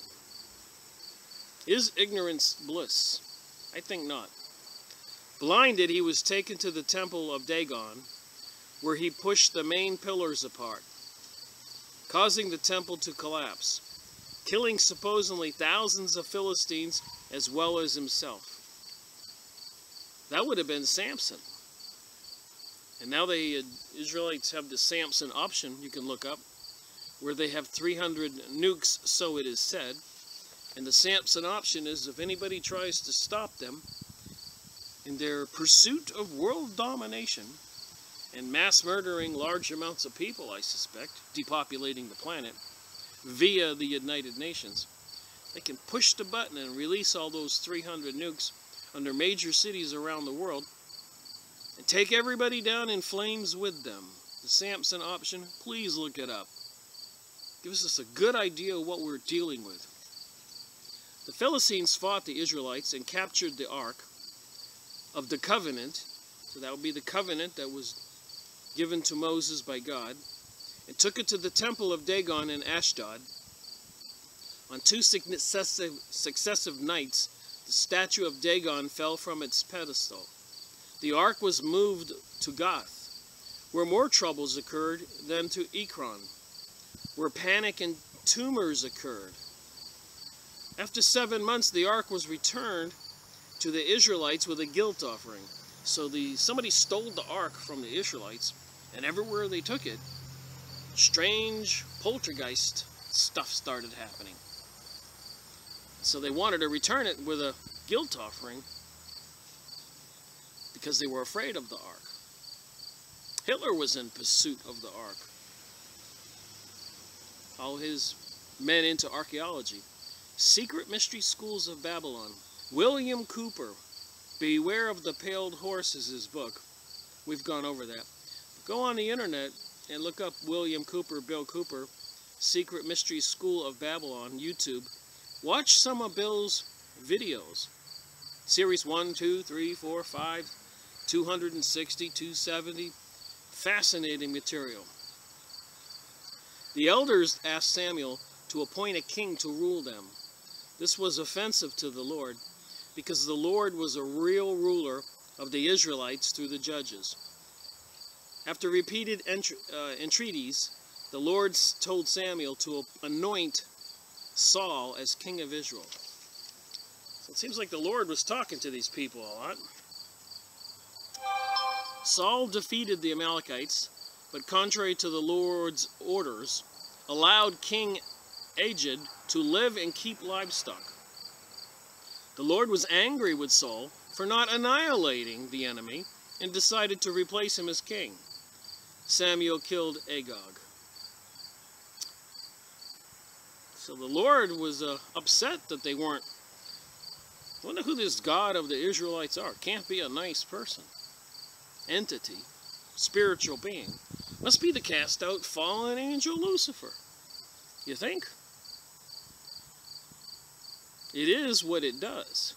Speaker 1: Is ignorance bliss? I think not. Blinded, he was taken to the temple of Dagon, where he pushed the main pillars apart, causing the temple to collapse, killing supposedly thousands of Philistines as well as himself. That would have been Samson. And now the Israelites have the Samson option you can look up, where they have 300 nukes, so it is said. And the Samson option is if anybody tries to stop them in their pursuit of world domination, and mass murdering large amounts of people, I suspect, depopulating the planet via the United Nations. They can push the button and release all those 300 nukes under major cities around the world and take everybody down in flames with them. The Samson option, please look it up. Gives us a good idea of what we're dealing with. The Philistines fought the Israelites and captured the Ark of the Covenant. So that would be the covenant that was given to Moses by God, and took it to the temple of Dagon in Ashdod. On 2 successive nights, the statue of Dagon fell from its pedestal. The ark was moved to Gath, where more troubles occurred than to Ekron, where panic and tumors occurred. After 7 months, the ark was returned to the Israelites with a guilt offering. So somebody stole the ark from the Israelites, and everywhere they took it, strange poltergeist stuff started happening. So they wanted to return it with a guilt offering because they were afraid of the ark. Hitler was in pursuit of the ark. All his men into archaeology. Secret Mystery Schools of Babylon. William Cooper, Beware of the Paled Horse is his book. We've gone over that. Go on the internet and look up William Cooper, Bill Cooper, Secret Mystery School of Babylon, YouTube. Watch some of Bill's videos. Series 1, 2, 3, 4, 5, 260, 270. Fascinating material. The elders asked Samuel to appoint a king to rule them. This was offensive to the Lord, because the Lord was a real ruler of the Israelites through the judges. After repeated entreaties, the Lord told Samuel to anoint Saul as king of Israel. So it seems like the Lord was talking to these people a lot. Saul defeated the Amalekites, but contrary to the Lord's orders, allowed King Aged to live and keep livestock. The Lord was angry with Saul for not annihilating the enemy and decided to replace him as king. Samuel killed Agag. So the Lord was upset that they weren't. I wonder who this God of the Israelites are. Can't be a nice person. Entity. Spiritual being. Must be the cast out fallen angel Lucifer. You think? It is what it does.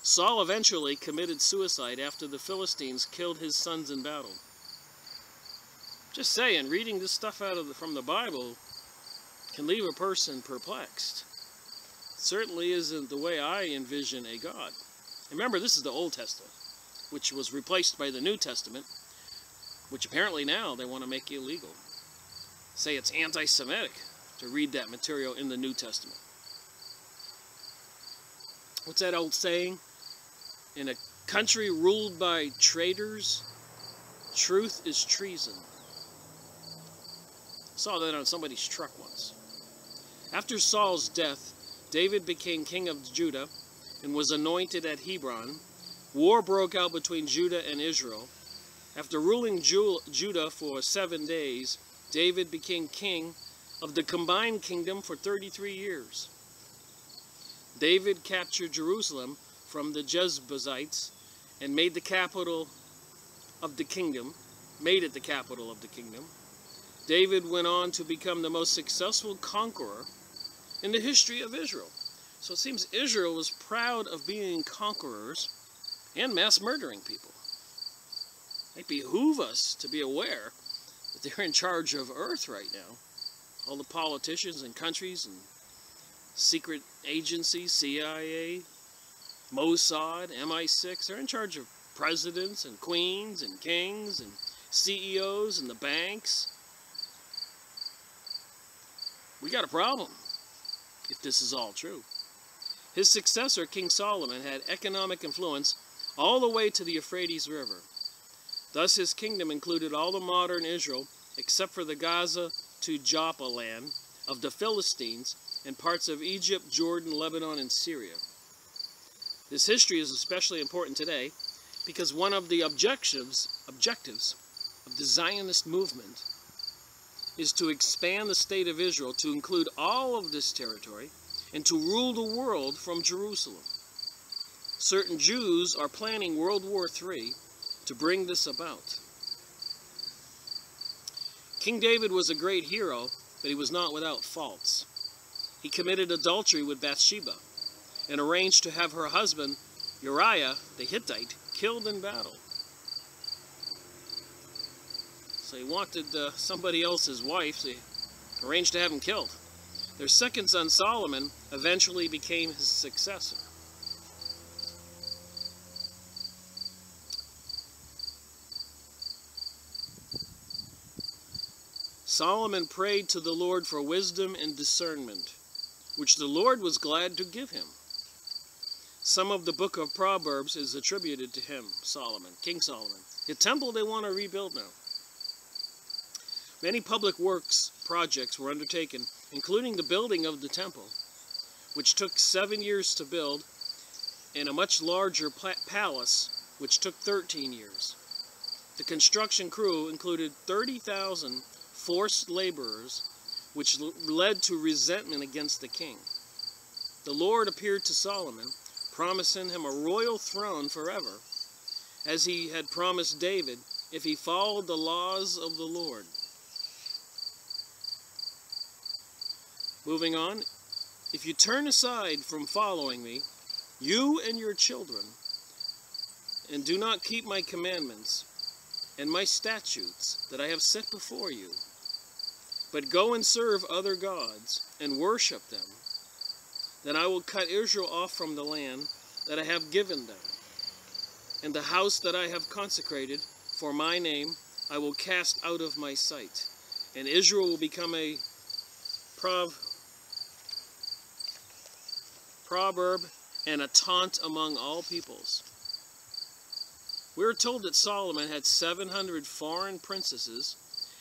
Speaker 1: Saul eventually committed suicide after the Philistines killed his sons in battle. Just saying, reading this stuff from the Bible can leave a person perplexed. It certainly isn't the way I envision a God. Remember, this is the Old Testament, which was replaced by the New Testament, which apparently now they want to make illegal. Say it's anti-Semitic to read that material in the New Testament. What's that old saying? In a country ruled by traitors, truth is treason. Saw that on somebody's truck once. After Saul's death, David became king of Judah and was anointed at Hebron. War broke out between Judah and Israel. After ruling Judah for 7 days, David became king of the combined kingdom for 33 years. David captured Jerusalem from the Jebusites and made it the capital of the kingdom. David went on to become the most successful conqueror in the history of Israel. So it seems Israel was proud of being conquerors and mass murdering people. It behooves us to be aware that they're in charge of Earth right now. All the politicians and countries and secret agencies, CIA, Mossad, MI6, they're in charge of presidents and queens and kings and CEOs and the banks. We got a problem if this is all true. His successor, King Solomon, had economic influence all the way to the Euphrates River. Thus his kingdom included all the modern Israel except for the Gaza to Joppa land of the Philistines and parts of Egypt, Jordan, Lebanon, and Syria. This history is especially important today Because one of the objectives of the Zionist movement is to expand the state of Israel to include all of this territory and to rule the world from Jerusalem. Certain Jews are planning World War III to bring this about. King David was a great hero, but he was not without faults. He committed adultery with Bathsheba and arranged to have her husband, Uriah the Hittite, killed in battle. So he wanted somebody else's wife, so he arranged to have him killed. Their second son, Solomon, eventually became his successor. Solomon prayed to the Lord for wisdom and discernment, which the Lord was glad to give him. Some of the book of Proverbs is attributed to him, Solomon, King Solomon. The temple they want to rebuild now. Many public works projects were undertaken, including the building of the temple, which took 7 years to build, and a much larger palace, which took 13 years. The construction crew included 30,000 forced laborers, which led to resentment against the king. The Lord appeared to Solomon, promising him a royal throne forever, as he had promised David if he followed the laws of the Lord. Moving on, if you turn aside from following me, you and your children, and do not keep my commandments and my statutes that I have set before you, but go and serve other gods and worship them, then I will cut Israel off from the land that I have given them, and the house that I have consecrated for my name I will cast out of my sight, and Israel will become a proverb and a taunt among all peoples. We are told that Solomon had 700 foreign princesses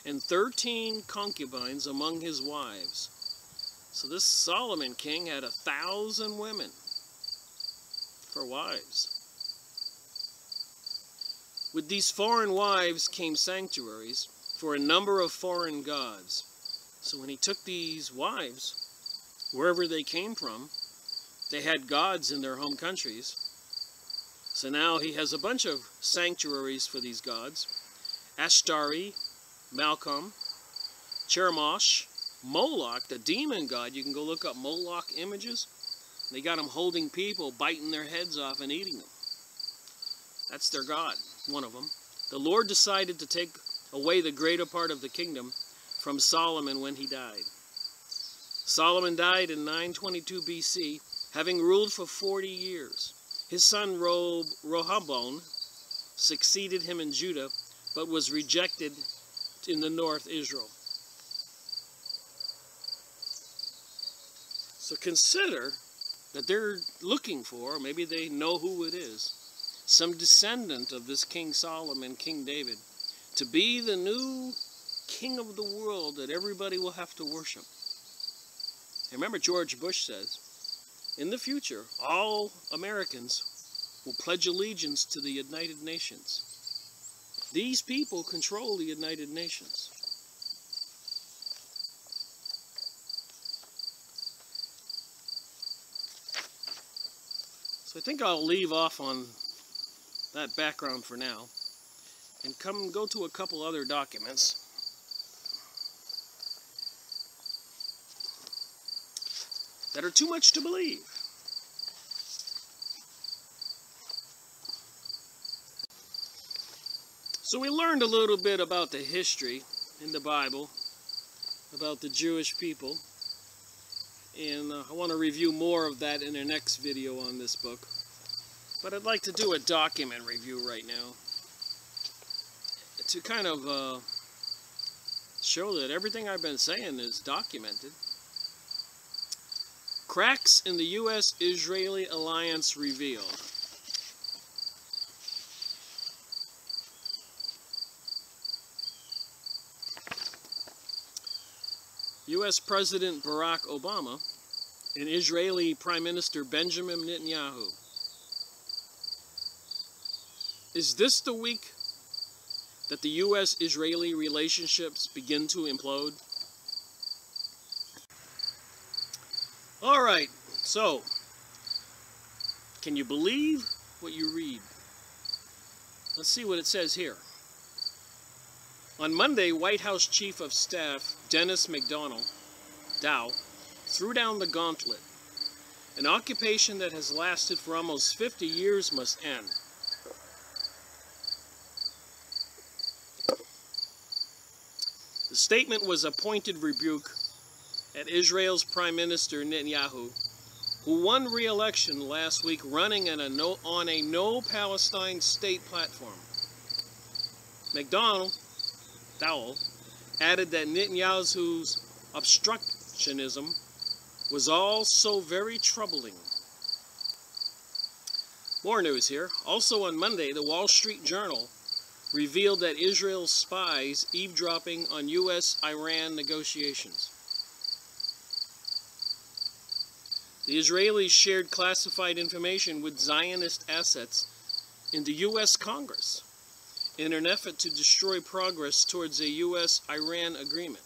Speaker 1: and 13 concubines among his wives. So this Solomon king had 1,000 women for wives. With these foreign wives came sanctuaries for a number of foreign gods. So when he took these wives, wherever they came from, they had gods in their home countries. So now he has a bunch of sanctuaries for these gods. Ashtari, Malcolm, Cheremosh, Moloch, the demon god. You can go look up Moloch images. They got them holding people, biting their heads off and eating them. That's their god, one of them. The Lord decided to take away the greater part of the kingdom from Solomon when he died. Solomon died in 922 BC, having ruled for 40 years. His son Rehoboam succeeded him in Judah, but was rejected in the north Israel. So consider that they're looking for, or maybe they know who it is, some descendant of this King Solomon, King David, to be the new king of the world that everybody will have to worship. And remember, George Bush says, in the future, all Americans will pledge allegiance to the United Nations. These people control the United Nations. So I think I'll leave off on that background for now and go to a couple other documents. That are too much to believe. So we learned a little bit about the history in the Bible, about the Jewish people, and I want to review more of that in the next video on this book. But I'd like to do a document review right now to kind of show that everything I've been saying is documented. Cracks in the U.S.-Israeli alliance revealed. U.S. President Barack Obama and Israeli Prime Minister Benjamin Netanyahu. Is this the week that the U.S.-Israeli relationships begin to implode? All right, so can you believe what you read? Let's see what it says here. On Monday, White House Chief of Staff Dennis Dow threw down the gauntlet. An occupation that has lasted for almost 50 years must end. The statement was a pointed rebuke at Israel's Prime Minister Netanyahu, who won re-election last week running on a no Palestine state platform. Dow added that Netanyahu's obstructionism was also very troubling. More news here. Also on Monday, the Wall Street Journal revealed that Israel's spies eavesdropping on U.S.-Iran negotiations. The Israelis shared classified information with Zionist assets in the U.S. Congress in an effort to destroy progress towards a U.S.-Iran agreement.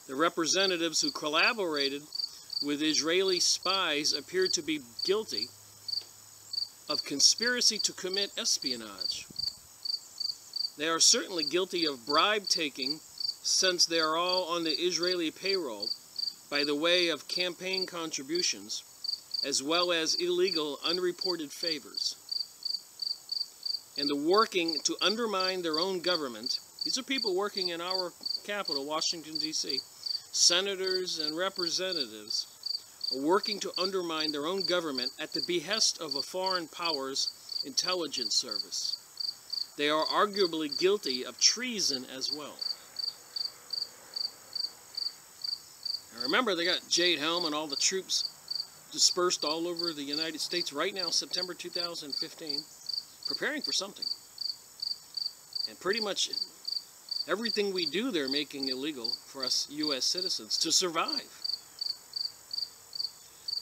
Speaker 1: The representatives who collaborated with Israeli spies appeared to be guilty of conspiracy to commit espionage. They are certainly guilty of bribe-taking, since they are all on the Israeli payroll by the way of campaign contributions, as well as illegal unreported favors. And the working to undermine their own government. These are people working in our capital, Washington, D.C. Senators and representatives are working to undermine their own government at the behest of a foreign power's intelligence service. They are arguably guilty of treason as well. Now remember, they got Jade Helm and all the troops dispersed all over the United States right now, September 2015, preparing for something. And pretty much everything we do, they're making illegal for us U.S. citizens to survive.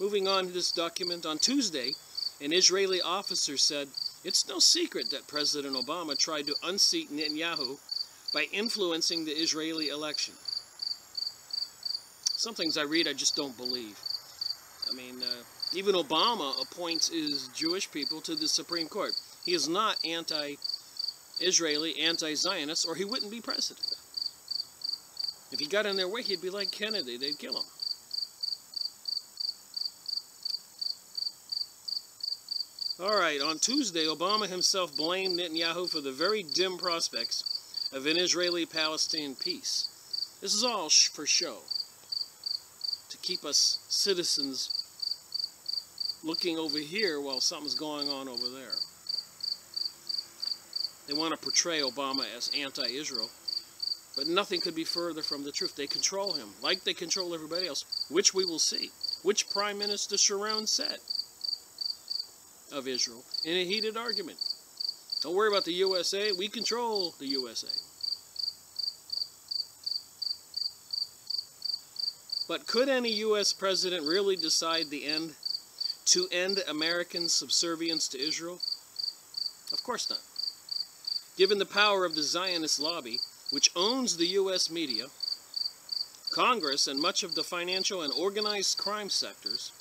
Speaker 1: Moving on to this document, on Tuesday, an Israeli officer said, "It's no secret that President Obama tried to unseat Netanyahu by influencing the Israeli election." Some things I read I just don't believe. I mean, even Obama appoints his Jewish people to the Supreme Court. He is not anti-Israeli, anti-Zionist, or he wouldn't be president. If he got in their way, he'd be like Kennedy. They'd kill him. All right, on Tuesday, Obama himself blamed Netanyahu for the very dim prospects of an Israeli-Palestinian peace. This is all for show, to keep us citizens looking over here while something's going on over there. They want to portray Obama as anti-Israel, but nothing could be further from the truth. They control him, like they control everybody else, which we will see, which Prime Minister Sharon said of Israel in a heated argument. Don't worry about the USA, we control the USA. But could any U.S. president really decide to end American subservience to Israel? Of course not. Given the power of the Zionist lobby, which owns the U.S. media, Congress, and much of the financial and organized crime sectors,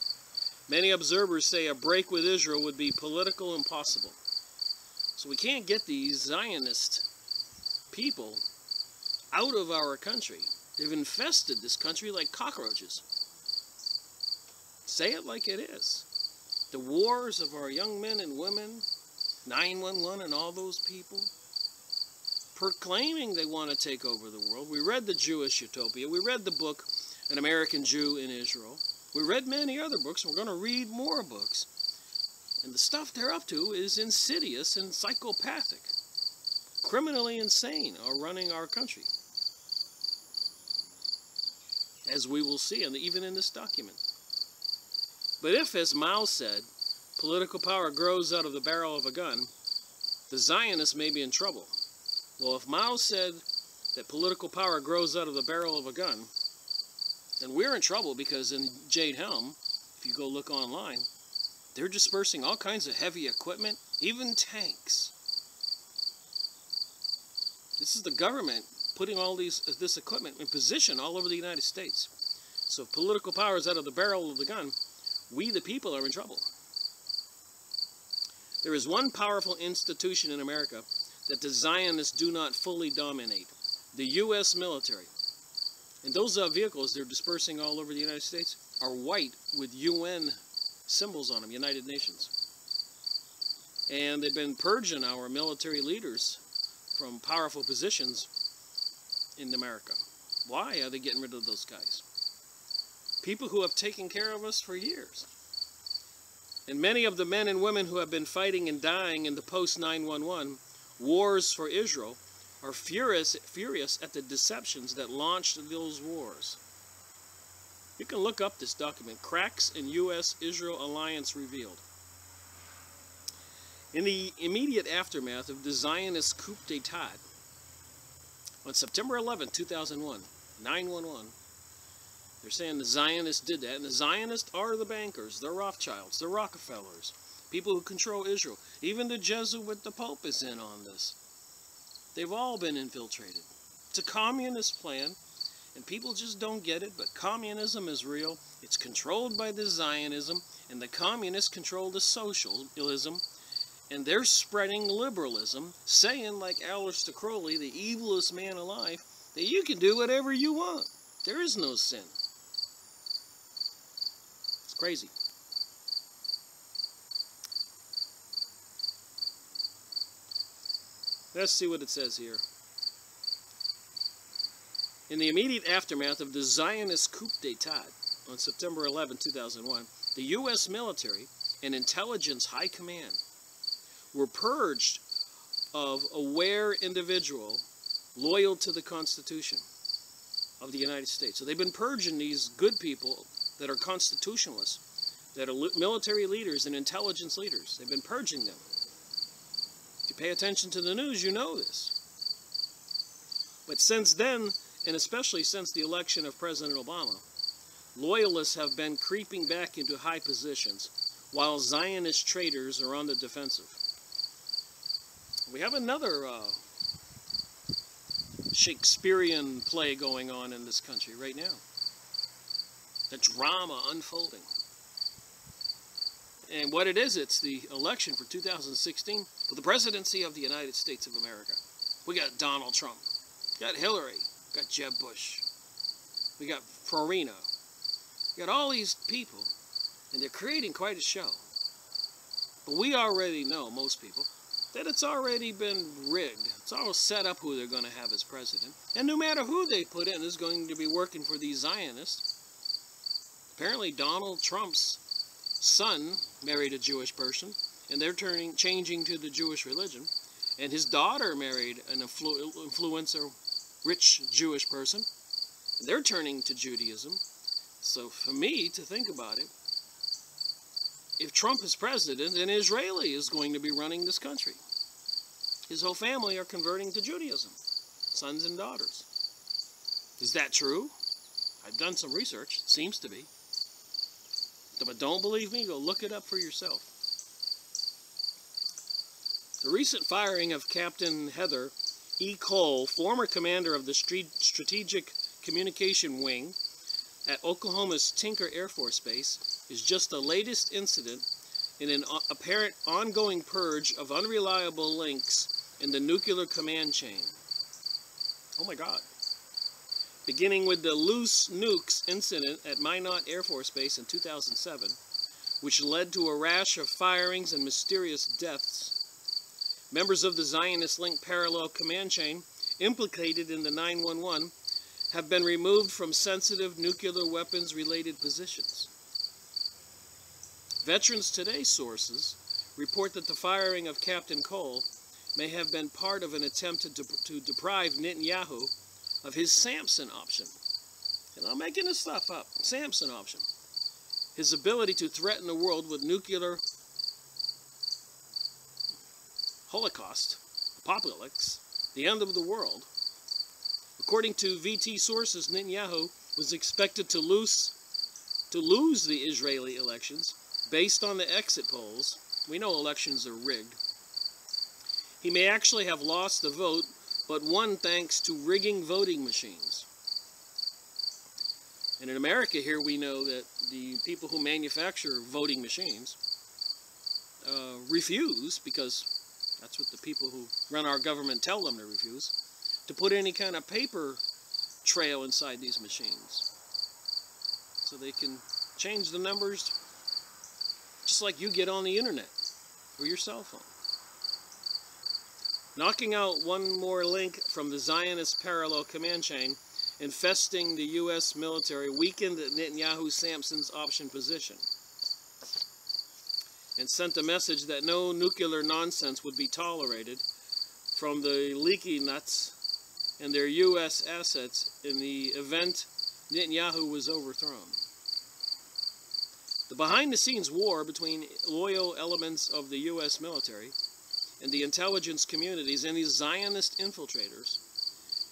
Speaker 1: many observers say a break with Israel would be politically impossible. So we can't get these Zionist people out of our country. They've infested this country like cockroaches. Say it like it is. The wars of our young men and women, 911 and all those people, proclaiming they want to take over the world. We read The Jewish Utopia. We read the book, An American Jew in Israel. We read many other books, and we're going to read more books. And the stuff they're up to is insidious and psychopathic. Criminally insane are running our country, as we will see, and even in this document. But if, as Mao said, political power grows out of the barrel of a gun, the Zionists may be in trouble. Well, if Mao said that political power grows out of the barrel of a gun, then we're in trouble, because in Jade Helm, if you go look online, They're dispersing all kinds of heavy equipment, even tanks. This is the government putting all this equipment in position all over the United States. So if political power is out of the barrel of the gun, we the people are in trouble. There is one powerful institution in America that the Zionists do not fully dominate: the U.S. military. And those vehicles they're dispersing all over the United States are white with UN symbols on them, United Nations. And they've been purging our military leaders from powerful positions in America. Why are they getting rid of those guys? People who have taken care of us for years. And many of the men and women who have been fighting and dying in the post-9/11 wars for Israel are furious at the deceptions that launched those wars. You can look up this document, Cracks in U.S.-Israel Alliance Revealed. In the immediate aftermath of the Zionist coup d'etat, on September 11, 2001, 9/11, they're saying the Zionists did that, and the Zionists are the bankers, the Rothschilds, the Rockefellers, people who control Israel. Even the Jesuit, the Pope, is in on this. They've all been infiltrated. It's a communist plan, and people just don't get it, but communism is real. It's controlled by the Zionism, and the communists control the socialism, and they're spreading liberalism, saying, like Aleister Crowley, the evilest man alive, that you can do whatever you want. There is no sin. It's crazy. Let's see what it says here. In the immediate aftermath of the Zionist coup d'etat on September 11, 2001, the U.S. military and intelligence high command were purged of aware individual loyal to the Constitution of the United States. So they've been purging these good people that are constitutionalists, that are military leaders and intelligence leaders. They've been purging them. If you pay attention to the news, you know this. But since then, and especially since the election of President Obama, loyalists have been creeping back into high positions, while Zionist traitors are on the defensive. We have another Shakespearean play going on in this country right now. The drama unfolding. And what it is, it's the election for 2016 for the presidency of the United States of America. We got Donald Trump, we got Hillary, we got Jeb Bush, we got Farina, we got all these people, and they're creating quite a show. But we already know, most people, that it's already been rigged. It's all set up who they're going to have as president. And no matter who they put in is going to be working for these Zionists. Apparently Donald Trump's son married a Jewish person, and they're changing to the Jewish religion. And his daughter married an influencer, rich Jewish person, and they're turning to Judaism. So for me to think about it, if Trump is president, an Israeli is going to be running this country. His whole family are converting to Judaism, sons and daughters. Is that true? I've done some research. It seems to be. But don't believe me, go look it up for yourself. The recent firing of Captain Heather E. Cole, former commander of the Strategic Communication Wing at Oklahoma's Tinker Air Force Base, is just the latest incident in an apparent ongoing purge of unreliable links in the nuclear command chain. Oh my God. Beginning with the loose nukes incident at Minot Air Force Base in 2007, which led to a rash of firings and mysterious deaths. Members of the Zionist-linked parallel command chain implicated in the 9/11 have been removed from sensitive nuclear weapons-related positions. Veterans Today sources report that the firing of Captain Cole may have been part of an attempt to deprive Netanyahu of his Samson option. And I'm making this stuff up. Samson option. His ability to threaten the world with nuclear holocaust, apocalypse, the end of the world. According to VT sources, Netanyahu was expected to lose the Israeli elections based on the exit polls, we know elections are rigged. He may actually have lost the vote, but won thanks to rigging voting machines. And in America here, we know that the people who manufacture voting machines refuse, because that's what the people who run our government tell them to refuse, to put any kind of paper trail inside these machines. So they can change the numbers just like you get on the internet or your cell phone. Knocking out one more link from the Zionist parallel command chain, infesting the U.S. military, weakened Netanyahu Samson's option position, and sent a message that no nuclear nonsense would be tolerated from the leaky nuts and their U.S. assets in the event Netanyahu was overthrown. The behind-the-scenes war between loyal elements of the U.S. military and the intelligence communities and these Zionist infiltrators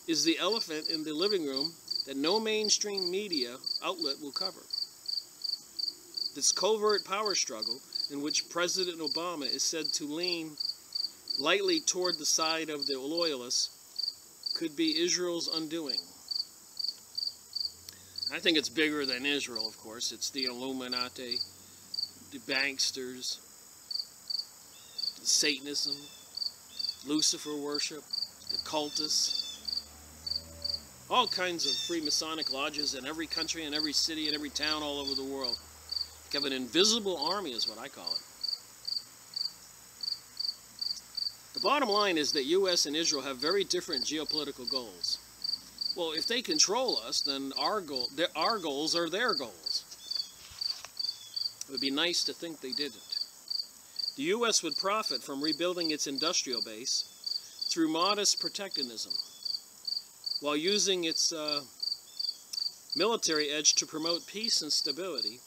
Speaker 1: is the elephant in the living room that no mainstream media outlet will cover. This covert power struggle, in which President Obama is said to lean lightly toward the side of the loyalists, could be Israel's undoing. I think it's bigger than Israel, of course. It's the Illuminati, the banksters, the Satanism, Lucifer worship, the cultists, all kinds of Freemasonic lodges in every country, in every city, in every town all over the world. Like an invisible army is what I call it. The bottom line is that U.S. and Israel have very different geopolitical goals. Well, if they control us, then our goals are their goals. It would be nice to think they didn't. The U.S. would profit from rebuilding its industrial base through modest protectionism, while using its military edge to promote peace and stability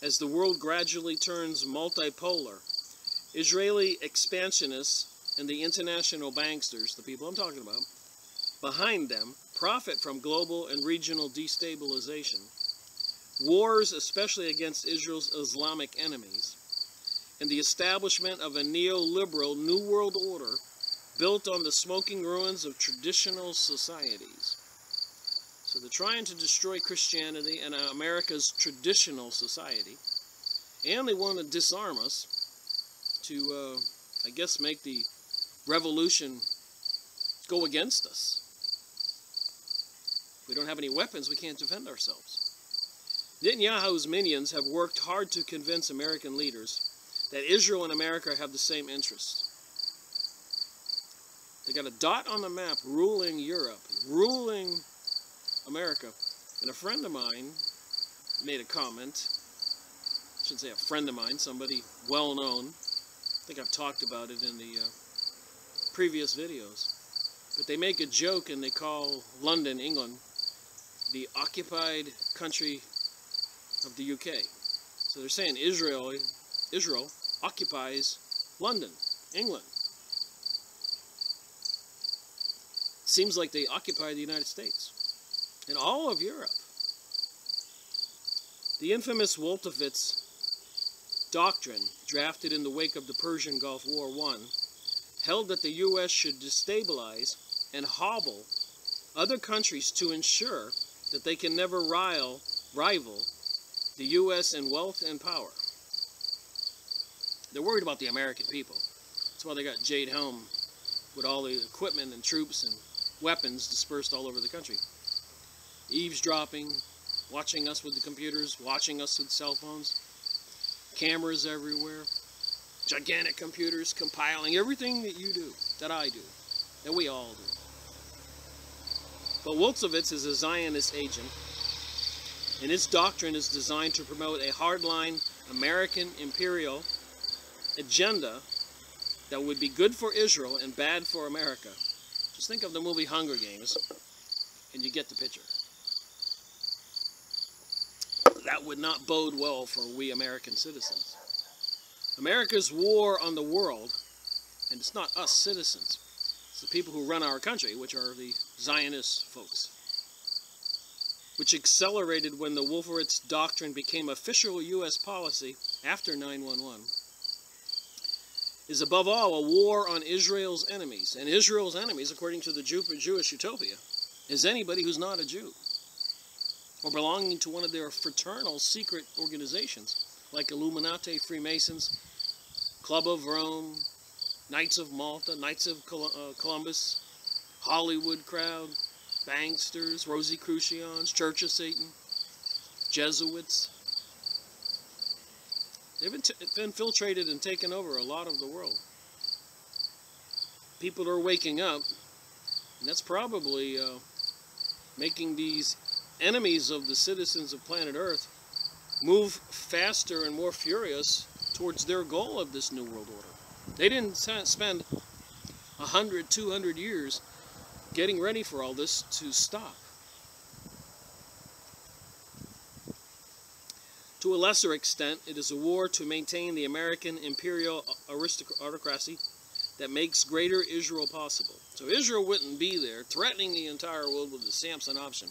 Speaker 1: as the world gradually turns multipolar. Israeli expansionists and the international banksters, the people I'm talking about, behind them, profit from global and regional destabilization, wars especially against Israel's Islamic enemies, and the establishment of a neoliberal New World Order built on the smoking ruins of traditional societies. So they're trying to destroy Christianity and America's traditional society, and they want to disarm us to, I guess, make the revolution go against us. If we don't have any weapons, we can't defend ourselves. Netanyahu's minions have worked hard to convince American leaders that Israel and America have the same interests. They got a dot on the map ruling Europe, ruling America. And a friend of mine made a comment, I shouldn't say a friend of mine, somebody well known. I think I've talked about it in the previous videos. But they make a joke and they call London, England, the occupied country of the UK. So they're saying Israel occupies London, England. Seems like they occupy the United States and all of Europe. The infamous Wolfowitz doctrine, drafted in the wake of the Persian Gulf War I, held that the U.S. should destabilize and hobble other countries to ensure that they can never rival the U.S. in wealth and power. They're worried about the American people. That's why they got Jade Helm with all the equipment and troops and weapons dispersed all over the country. Eavesdropping, watching us with the computers, watching us with cell phones, cameras everywhere, gigantic computers compiling everything that you do, that I do, that we all do. But Wolfowitz is a Zionist agent, and his doctrine is designed to promote a hardline American imperial agenda that would be good for Israel and bad for America. Just think of the movie Hunger Games, and you get the picture. That would not bode well for we American citizens. America's war on the world, and it's not us citizens, it's the people who run our country, which are the Zionist folks. which accelerated when the Wolfowitz Doctrine became official U.S. policy after 9/11, is above all a war on Israel's enemies. And Israel's enemies, according to the Jewish Utopia, is anybody who's not a Jew or belonging to one of their fraternal secret organizations like Illuminati, Freemasons, Club of Rome, Knights of Malta, Knights of Columbus, Hollywood crowd, banksters, Rosicrucians, Church of Satan, Jesuits. They've infiltrated and taken over a lot of the world. People are waking up, and that's probably making these enemies of the citizens of planet Earth move faster and more furious towards their goal of this New World Order. They didn't spend 100, 200 years getting ready for all this to stop. To a lesser extent, it is a war to maintain the American imperial aristocracy that makes greater Israel possible. So Israel wouldn't be there threatening the entire world with the Samson option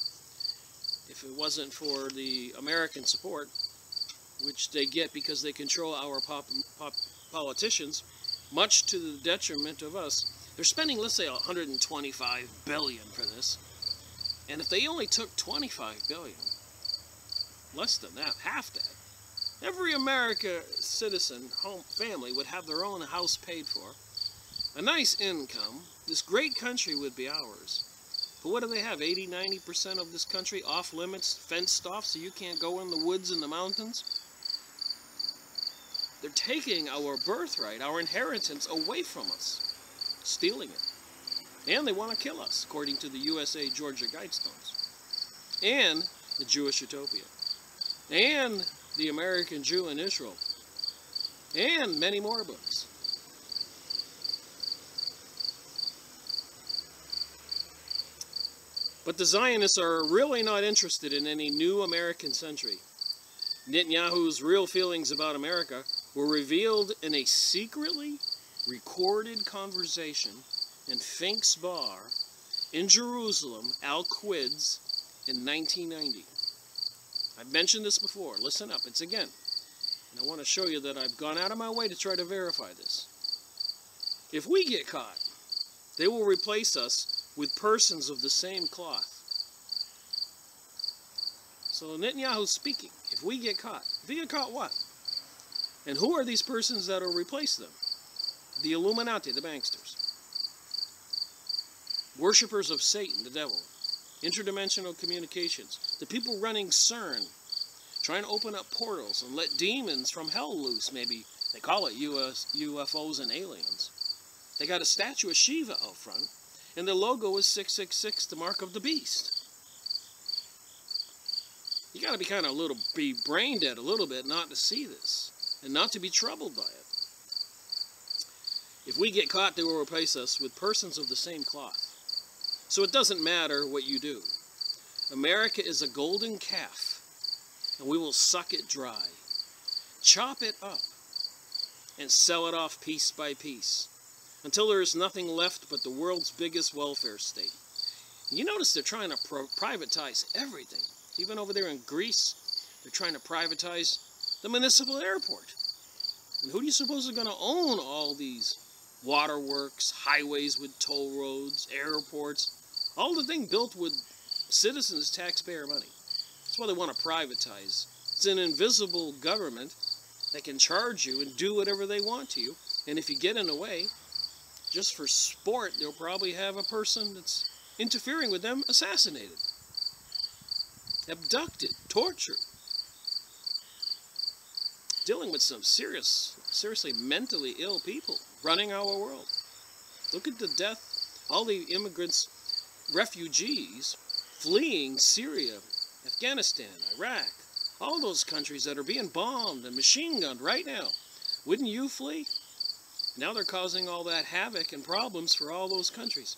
Speaker 1: if it wasn't for the American support, which they get because they control our politicians, much to the detriment of us. They're spending, let's say, $125 billion for this. And if they only took $25 billion, less than that, half that, every American citizen, family would have their own house paid for, a nice income. This great country would be ours. But what do they have? 80, 90% of this country off limits, fenced off, so you can't go in the woods and the mountains? They're taking our birthright, our inheritance, away from us, stealing it. And they want to kill us, according to the USA Georgia Guidestones, and the Jewish Utopia, and the American Jew in Israel, and many more books. But the Zionists are really not interested in any new American century. Netanyahu's real feelings about America were revealed in a secretly recorded conversation in Fink's Bar in Jerusalem, Al-Quds, in 1990. I've mentioned this before. Listen up. It's again. And I want to show you that I've gone out of my way to try to verify this. If we get caught, they will replace us with persons of the same cloth. So Netanyahu's speaking. If we get caught what? And who are these persons that will replace them? The Illuminati, the banksters. Worshippers of Satan, the devil. Interdimensional communications. The people running CERN, trying to open up portals and let demons from hell loose, maybe. They call it UFOs and aliens. They got a statue of Shiva out front, and their logo is 666, the mark of the beast. You got to be brain dead a little bit not to see this, and not to be troubled by it. If we get caught, they will replace us with persons of the same cloth. So it doesn't matter what you do. America is a golden calf, and we will suck it dry, chop it up, and sell it off piece by piece, until there is nothing left but the world's biggest welfare state. You notice they're trying to privatize everything. Even over there in Greece, they're trying to privatize the municipal airport. And who do you suppose is going to own all these waterworks, highways with toll roads, airports, all the thing built with citizens' taxpayer money? That's why they want to privatize. It's an invisible government that can charge you and do whatever they want to you. And if you get in the way, just for sport, they'll probably have a person that's interfering with them assassinated, abducted, tortured. Dealing with some seriously mentally ill people running our world. Look at the death, all the immigrants, refugees fleeing Syria, Afghanistan, Iraq, all those countries that are being bombed and machine gunned right now. Wouldn't you flee? Now they're causing all that havoc and problems for all those countries.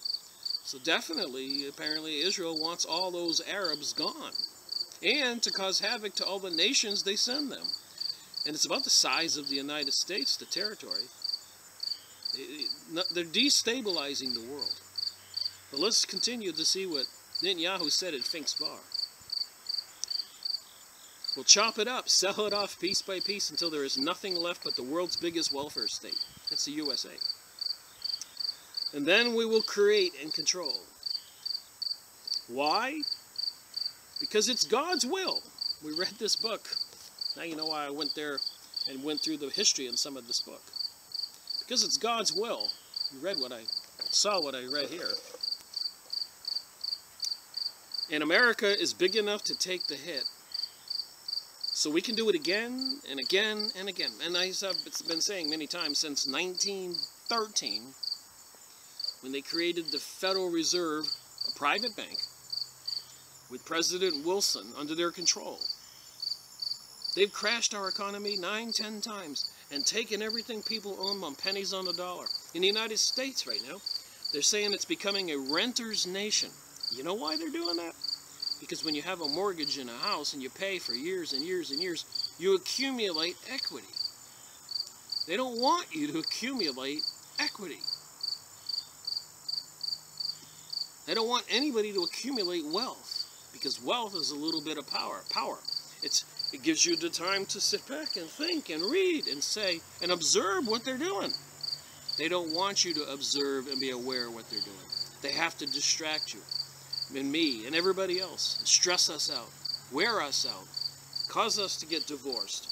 Speaker 1: So definitely, apparently, Israel wants all those Arabs gone, and to cause havoc to all the nations they send them. And it's about the size of the United States, the territory. They're destabilizing the world. But let's continue to see what Netanyahu said at Fink's Bar. We'll chop it up, sell it off piece by piece until there is nothing left but the world's biggest welfare state. That's the USA. And then we will create and control. Why? Because it's God's will. We read this book. Now you know why I went there and went through the history in some of this book. Because it's God's will. You read what I saw, what I read here. And America is big enough to take the hit. So we can do it again and again and again. And I've been saying many times since 1913, when they created the Federal Reserve, a private bank, with President Wilson under their control. They've crashed our economy 9, 10 times and taken everything people own on pennies on the dollar. In the United States right now, they're saying it's becoming a renter's nation. You know why they're doing that? Because when you have a mortgage in a house and you pay for years and years and years, you accumulate equity. They don't want you to accumulate equity. They don't want anybody to accumulate wealth, because wealth is a little bit of power. It gives you the time to sit back and think and read and say and observe what they're doing. They don't want you to observe and be aware of what they're doing. They have to distract you. And me and everybody else, stress us out, wear us out, cause us to get divorced,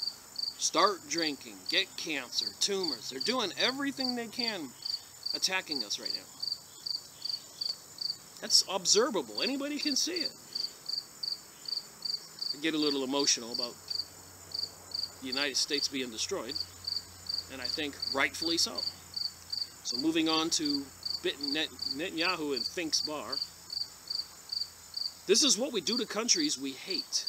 Speaker 1: start drinking, get cancer, tumors. They're doing everything they can attacking us right now. That's observable. Anybody can see it. I get a little emotional about the United States being destroyed, and I think rightfully so. So moving on to Netanyahu and Fink's Bar. This is what we do to countries we hate.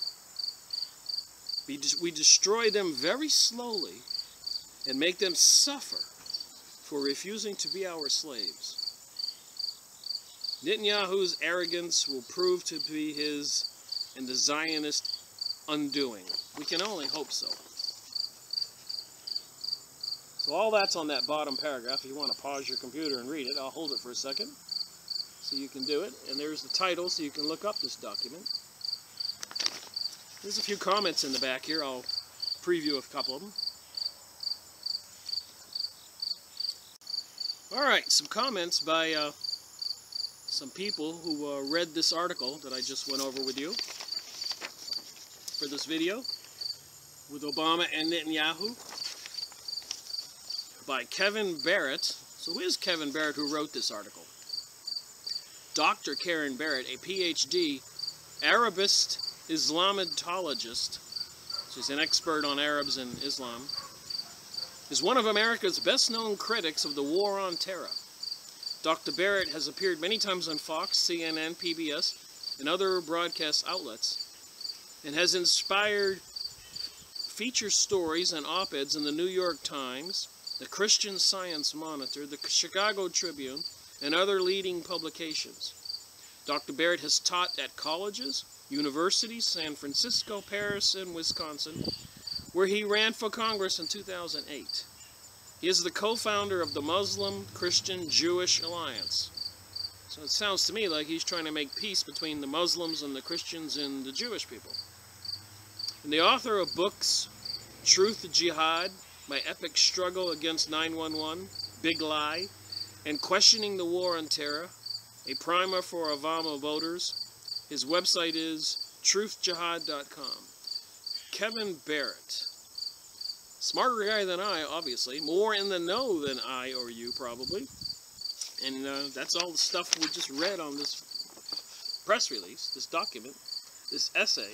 Speaker 1: We destroy them very slowly and make them suffer for refusing to be our slaves. Netanyahu's arrogance will prove to be his and the Zionist undoing. We can only hope so. So all that's on that bottom paragraph. If you want to pause your computer and read it, I'll hold it for a second so you can do it. And there's the title so you can look up this document. There's a few comments in the back here. I'll preview a couple of them. Alright, some comments by some people who read this article that I just went over with you for this video with Obama and Netanyahu by Kevin Barrett. So who is Kevin Barrett who wrote this article? Dr. Karen Barrett, a PhD Arabist Islamatologist, she's an expert on Arabs and Islam, is one of America's best-known critics of the war on terror. Dr. Barrett has appeared many times on Fox, CNN, PBS, and other broadcast outlets, and has inspired feature stories and op-eds in the New York Times, the Christian Science Monitor, the Chicago Tribune, and other leading publications. Dr. Barrett has taught at colleges, universities, San Francisco, Paris, and Wisconsin, where he ran for Congress in 2008. He is the co-founder of the Muslim Christian Jewish Alliance. So it sounds to me like he's trying to make peace between the Muslims and the Christians and the Jewish people. And the author of books, Truth Jihad, My Epic Struggle Against 911, Big Lie, and Questioning the War on Terror, a primer for Obama voters. His website is truthjihad.com. Kevin Barrett. Smarter guy than I, obviously. More in the know than I or you, probably. And that's all the stuff we just read on this press release, this document, this essay.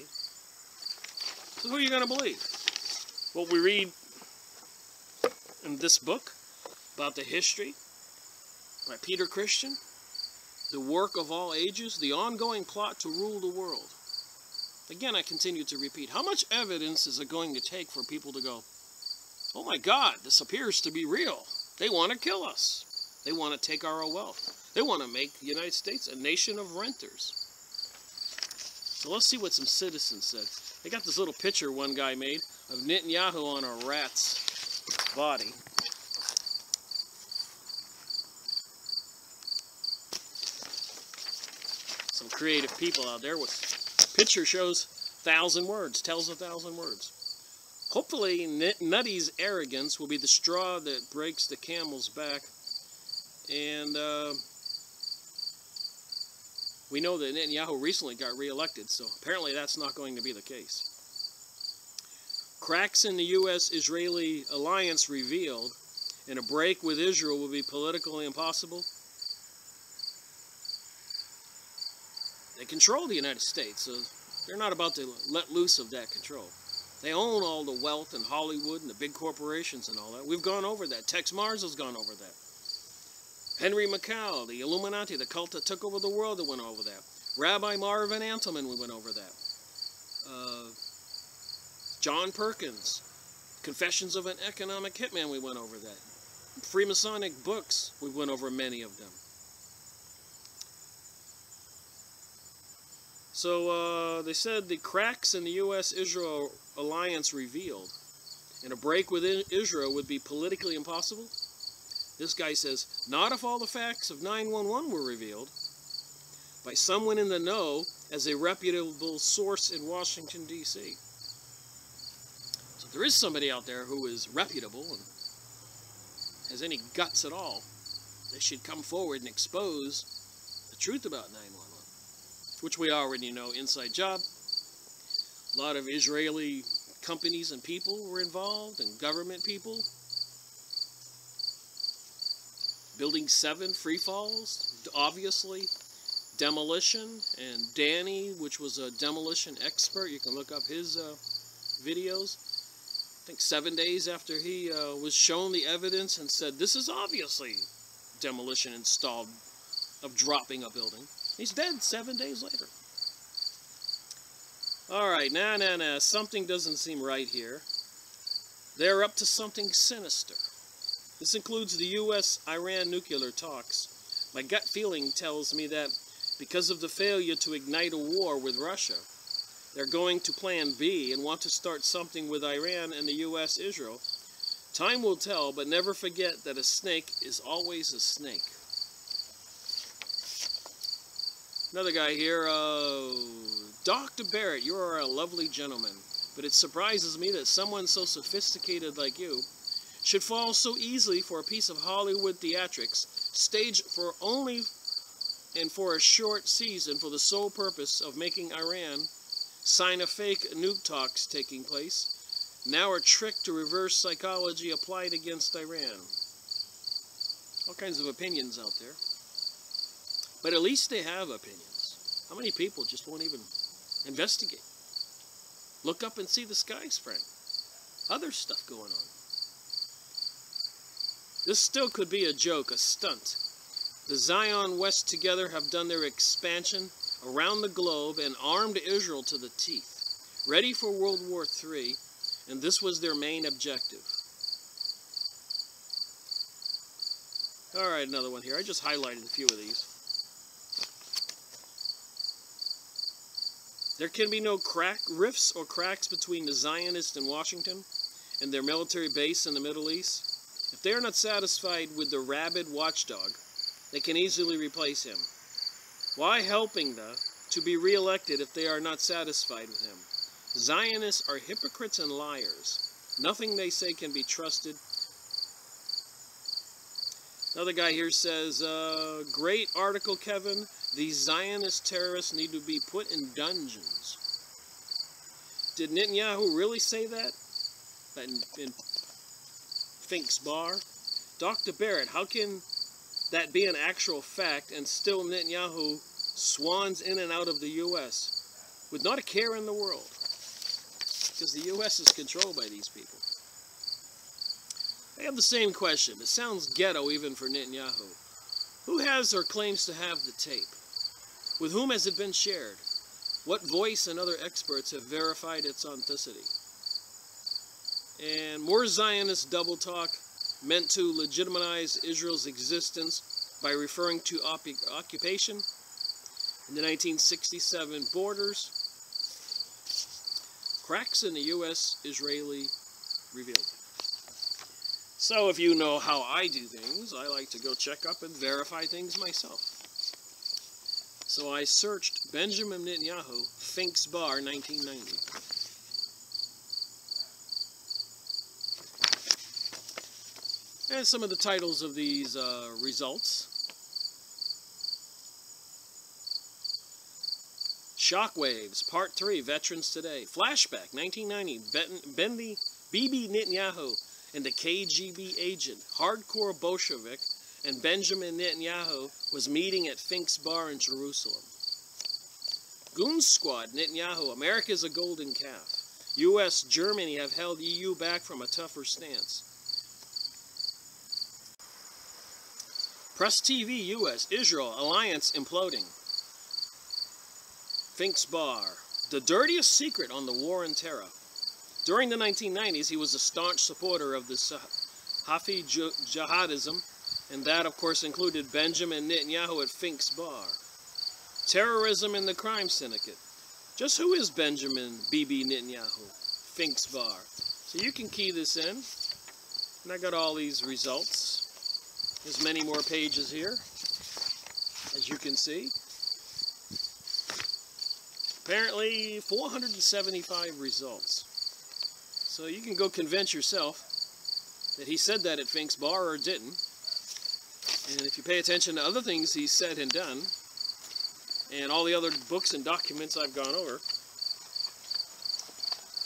Speaker 1: So who are you going to believe? What we read in this book about the history by Peter Christian, the work of all ages, the ongoing plot to rule the world. Again, I continue to repeat, how much evidence is it going to take for people to go, oh my God, this appears to be real. They want to kill us. They want to take our wealth. They want to make the United States a nation of renters. So let's see what some citizens said. They got this little picture one guy made of Netanyahu on a rat's body. Some creative people out there with picture shows 1,000 words, tells 1,000 words. Hopefully, Nutty's arrogance will be the straw that breaks the camel's back. And we know that Netanyahu recently got reelected, so apparently that's not going to be the case. Cracks in the U.S.-Israeli alliance revealed, and a break with Israel will be politically impossible. They control the United States, so they're not about to let loose of that control. They own all the wealth in Hollywood and the big corporations and all that. We've gone over that. Tex Mars has gone over that. Henry Macau, the Illuminati, the cult that took over the world, that went over that. Rabbi Marvin Antelman, we went over that. John Perkins, Confessions of an Economic Hitman, we went over that. Freemasonic books, we went over many of them. So they said the cracks in the U.S.-Israel alliance revealed, and a break with Israel would be politically impossible. This guy says, not if all the facts of 9/11 were revealed by someone in the know as a reputable source in Washington, D.C. So there is somebody out there who is reputable and has any guts at all. They should come forward and expose the truth about 9/11, which we already know, inside job. A lot of Israeli companies and people were involved, and government people. Building 7 free falls, obviously. Demolition, and Danny, which was a demolition expert, you can look up his videos. I think 7 days after he was shown the evidence and said, this is obviously demolition installed of dropping a building. He's dead 7 days later. Alright, nah, something doesn't seem right here. They're up to something sinister. This includes the U.S.-Iran nuclear talks. My gut feeling tells me that because of the failure to ignite a war with Russia, they're going to plan B and want to start something with Iran and the U.S.-Israel. Time will tell, but never forget that a snake is always a snake. Another guy here, Dr. Barrett, you are a lovely gentleman, but it surprises me that someone so sophisticated like you should fall so easily for a piece of Hollywood theatrics, staged for only and for a short season for the sole purpose of making Iran sign a fake nuke talks taking place, now a trick to reverse psychology applied against Iran. All kinds of opinions out there. But at least they have opinions. How many people just won't even investigate? Look up and see the sky spray. Other stuff going on. This still could be a joke, a stunt. The Zion West together have done their expansion around the globe and armed Israel to the teeth, ready for World War III, and this was their main objective. Alright, another one here. I just highlighted a few of these. There can be no rifts or cracks between the Zionists in Washington and their military base in the Middle East. If they are not satisfied with the rabid watchdog, they can easily replace him. Why helping to be re-elected if they are not satisfied with him? Zionists are hypocrites and liars. Nothing they say can be trusted. Another guy here says, great article, Kevin. These Zionist terrorists need to be put in dungeons. Did Netanyahu really say that? In Fink's bar? Dr. Barrett, how can that be an actual fact and still Netanyahu swans in and out of the U.S. with not a care in the world? Because the U.S. is controlled by these people. I have the same question. It sounds ghetto even for Netanyahu. Who has or claims to have the tape? With whom has it been shared? What voice and other experts have verified its authenticity? And more Zionist double talk meant to legitimize Israel's existence by referring to occupation in the 1967 borders. Cracks in the U.S.-Israeli revealed. So if you know how I do things, I like to go check up and verify things myself. So I searched Benjamin Netanyahu, Fink's Bar, 1990. And some of the titles of these results. Shockwaves, Part 3, Veterans Today. Flashback, 1990, Bibi Netanyahu and the KGB agent, hardcore Bolshevik, and Benjamin Netanyahu was meeting at Fink's Bar in Jerusalem. Goon Squad, Netanyahu, America's a golden calf. U.S., Germany have held EU back from a tougher stance. Press TV, U.S., Israel, alliance imploding. Fink's Bar, the dirtiest secret on the war on terror. During the 1990s, he was a staunch supporter of the Hafi jihadism, and that, of course, included Benjamin Netanyahu at Fink's Bar. Terrorism in the crime syndicate. Just who is Benjamin Bibi Netanyahu? Fink's Bar. So you can key this in, and I got all these results. There's many more pages here, as you can see. Apparently 475 results. So you can go convince yourself that he said that at Fink's Bar or didn't. And if you pay attention to other things he said and done, and all the other books and documents I've gone over,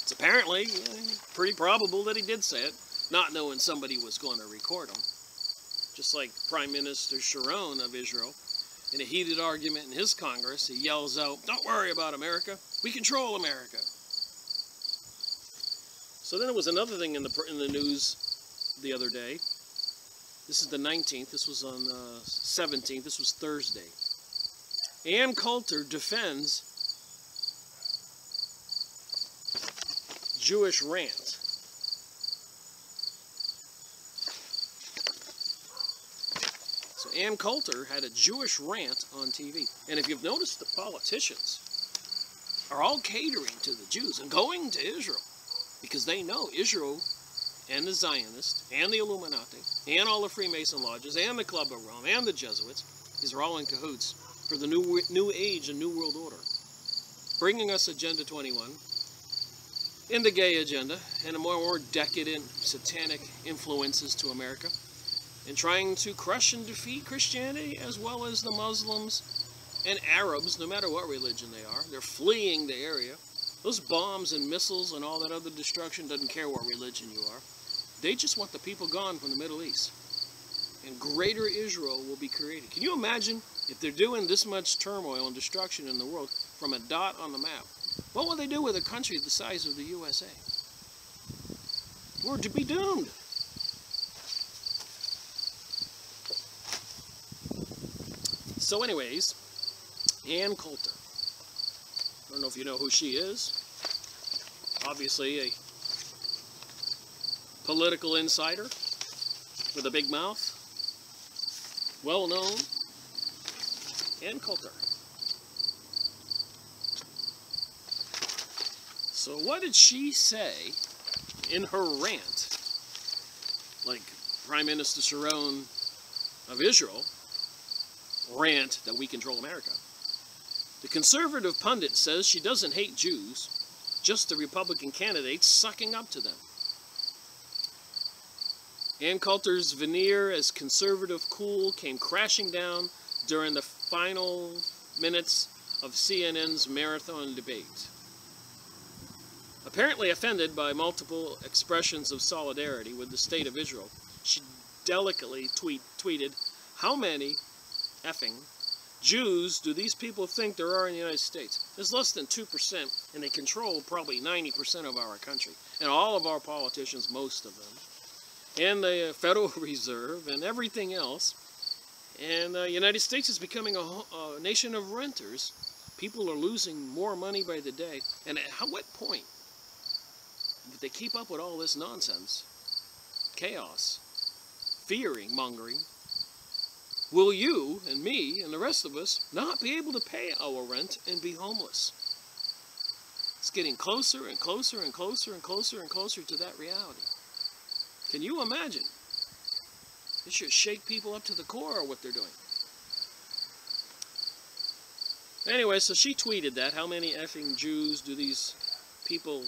Speaker 1: it's apparently pretty probable that he did say it, not knowing somebody was going to record him. Just like Prime Minister Sharon of Israel, in a heated argument in his Congress, he yells out, "Don't worry about America, we control America." So then there was another thing in the news the other day. This is the 19th, this was on the 17th, this was Thursday. Ann Coulter defends Jewish rant. So Ann Coulter had a Jewish rant on TV. And if you've noticed, the politicians are all catering to the Jews and going to Israel because they know Israel and the Zionists and the Illuminati and all the Freemason lodges and the Club of Rome and the Jesuits, these are all in cahoots for the new age and new world order, bringing us Agenda 21 in the gay agenda and a more decadent satanic influences to America, and trying to crush and defeat Christianity as well as the Muslims and Arabs, no matter what religion they are. They're fleeing the area. Those bombs and missiles and all that other destruction doesn't care what religion you are. They just want the people gone from the Middle East. And greater Israel will be created. Can you imagine if they're doing this much turmoil and destruction in the world from a dot on the map? What will they do with a country the size of the USA? We're to be doomed. So anyways, Ann Coulter. I don't know if you know who she is. Obviously a political insider with a big mouth. Well known. Ann Coulter. So what did she say in her rant? Like Prime Minister Sharon of Israel rant that we control America. The conservative pundit says she doesn't hate Jews, just the Republican candidates sucking up to them. Ann Coulter's veneer as conservative cool came crashing down during the final minutes of CNN's marathon debate. Apparently offended by multiple expressions of solidarity with the state of Israel, she delicately tweeted, "How many effing Jews do these people think there are in the United States? There's less than 2%, and they control probably 90% of our country, and all of our politicians, most of them, and the Federal Reserve, and everything else. And the United States is becoming a nation of renters. People are losing more money by the day. And at what point did they keep up with all this nonsense, chaos, fearing-mongering? Will you and me and the rest of us not be able to pay our rent and be homeless?" It's getting closer and closer and closer and closer and closer to that reality. Can you imagine? It should shake people up to the core of what they're doing. Anyway, so she tweeted that. How many effing Jews do these people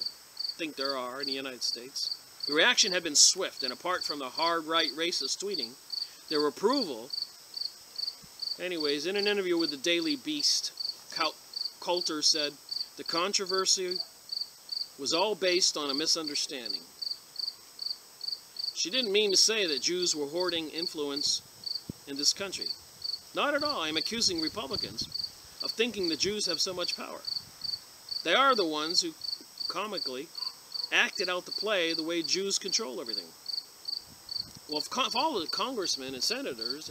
Speaker 1: think there are in the United States? The reaction had been swift, and apart from the hard-right racist tweeting, their approval. Anyways, in an interview with the Daily Beast, Coulter said the controversy was all based on a misunderstanding. She didn't mean to say that Jews were hoarding influence in this country. Not at all. I'm accusing Republicans of thinking the Jews have so much power. They are the ones who comically acted out the play the way Jews control everything. Well, if all the congressmen and senators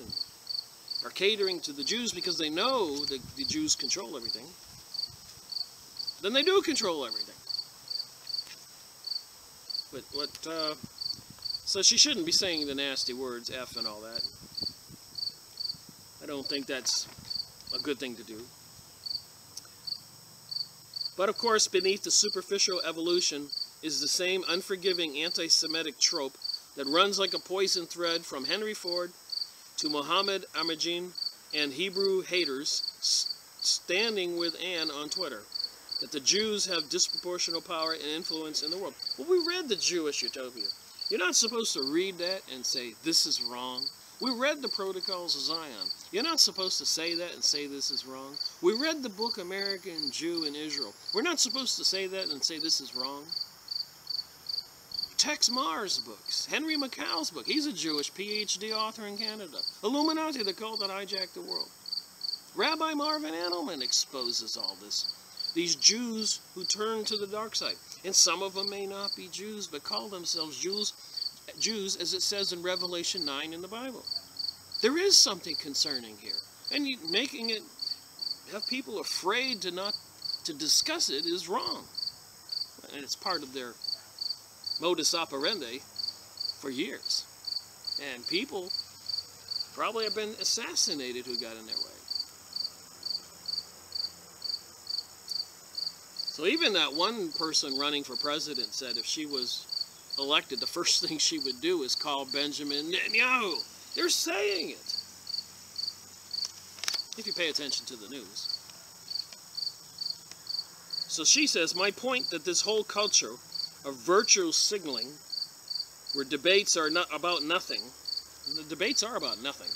Speaker 1: are catering to the Jews because they know that the Jews control everything, then they do control everything. But so she shouldn't be saying the nasty words, F and all that. I don't think that's a good thing to do. But of course, beneath the superficial evolution is the same unforgiving anti-Semitic trope that runs like a poison thread from Henry Ford to Mohammed Ahmadinejad and Hebrew haters standing with Ann on Twitter, that the Jews have disproportionate power and influence in the world. Well, we read the Jewish Utopia. You're not supposed to read that and say, this is wrong. We read the Protocols of Zion. You're not supposed to say that and say this is wrong. We read the book American Jew in Israel. We're not supposed to say that and say this is wrong. Tex Maher's books, Henry McCall's book. He's a Jewish PhD author in Canada. Illuminati, the cult that hijacked the world. Rabbi Marvin Edelman exposes all this. These Jews who turn to the dark side. And some of them may not be Jews, but call themselves Jews, as it says in Revelation 9 in the Bible. There is something concerning here. And making it, have people afraid to discuss it is wrong. And it's part of their modus operandi for years. And people probably have been assassinated who got in their way. So even that one person running for president said if she was elected, the first thing she would do is call Benjamin Netanyahu. They're saying it. If you pay attention to the news. So she says, my point that this whole culture of virtue signaling, where debates are not about nothing, and the debates are about nothing.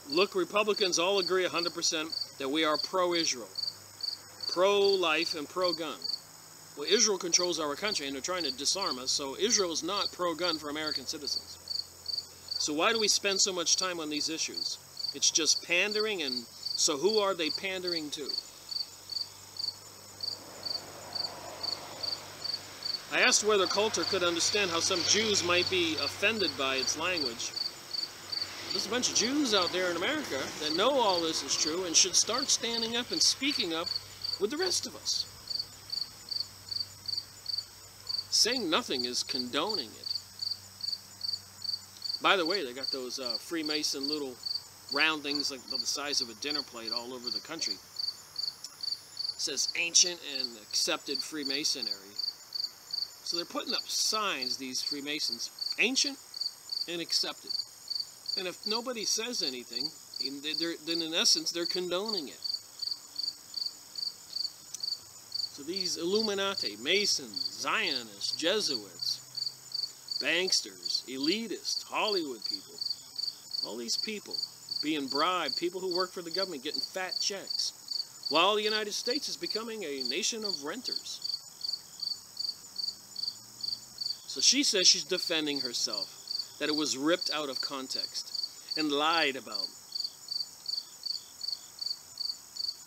Speaker 1: Look, Republicans all agree 100% that we are pro-Israel, pro-life, and pro-gun. Well, Israel controls our country, and they're trying to disarm us, so Israel is not pro-gun for American citizens. So why do we spend so much time on these issues? It's just pandering, and so who are they pandering to? I asked whether Coulter could understand how some Jews might be offended by its language. There's a bunch of Jews out there in America that know all this is true and should start standing up and speaking up with the rest of us. Saying nothing is condoning it. By the way, they got those Freemason little round things like the size of a dinner plate all over the country. It says ancient and accepted Freemasonry. So they're putting up signs, these Freemasons, ancient and accepted. And if nobody says anything, then in essence they're condoning it. So these Illuminati, Masons, Zionists, Jesuits, banksters, elitists, Hollywood people, all these people being bribed, people who work for the government getting fat checks, while the United States is becoming a nation of renters. So she says she's defending herself, that it was ripped out of context and lied about.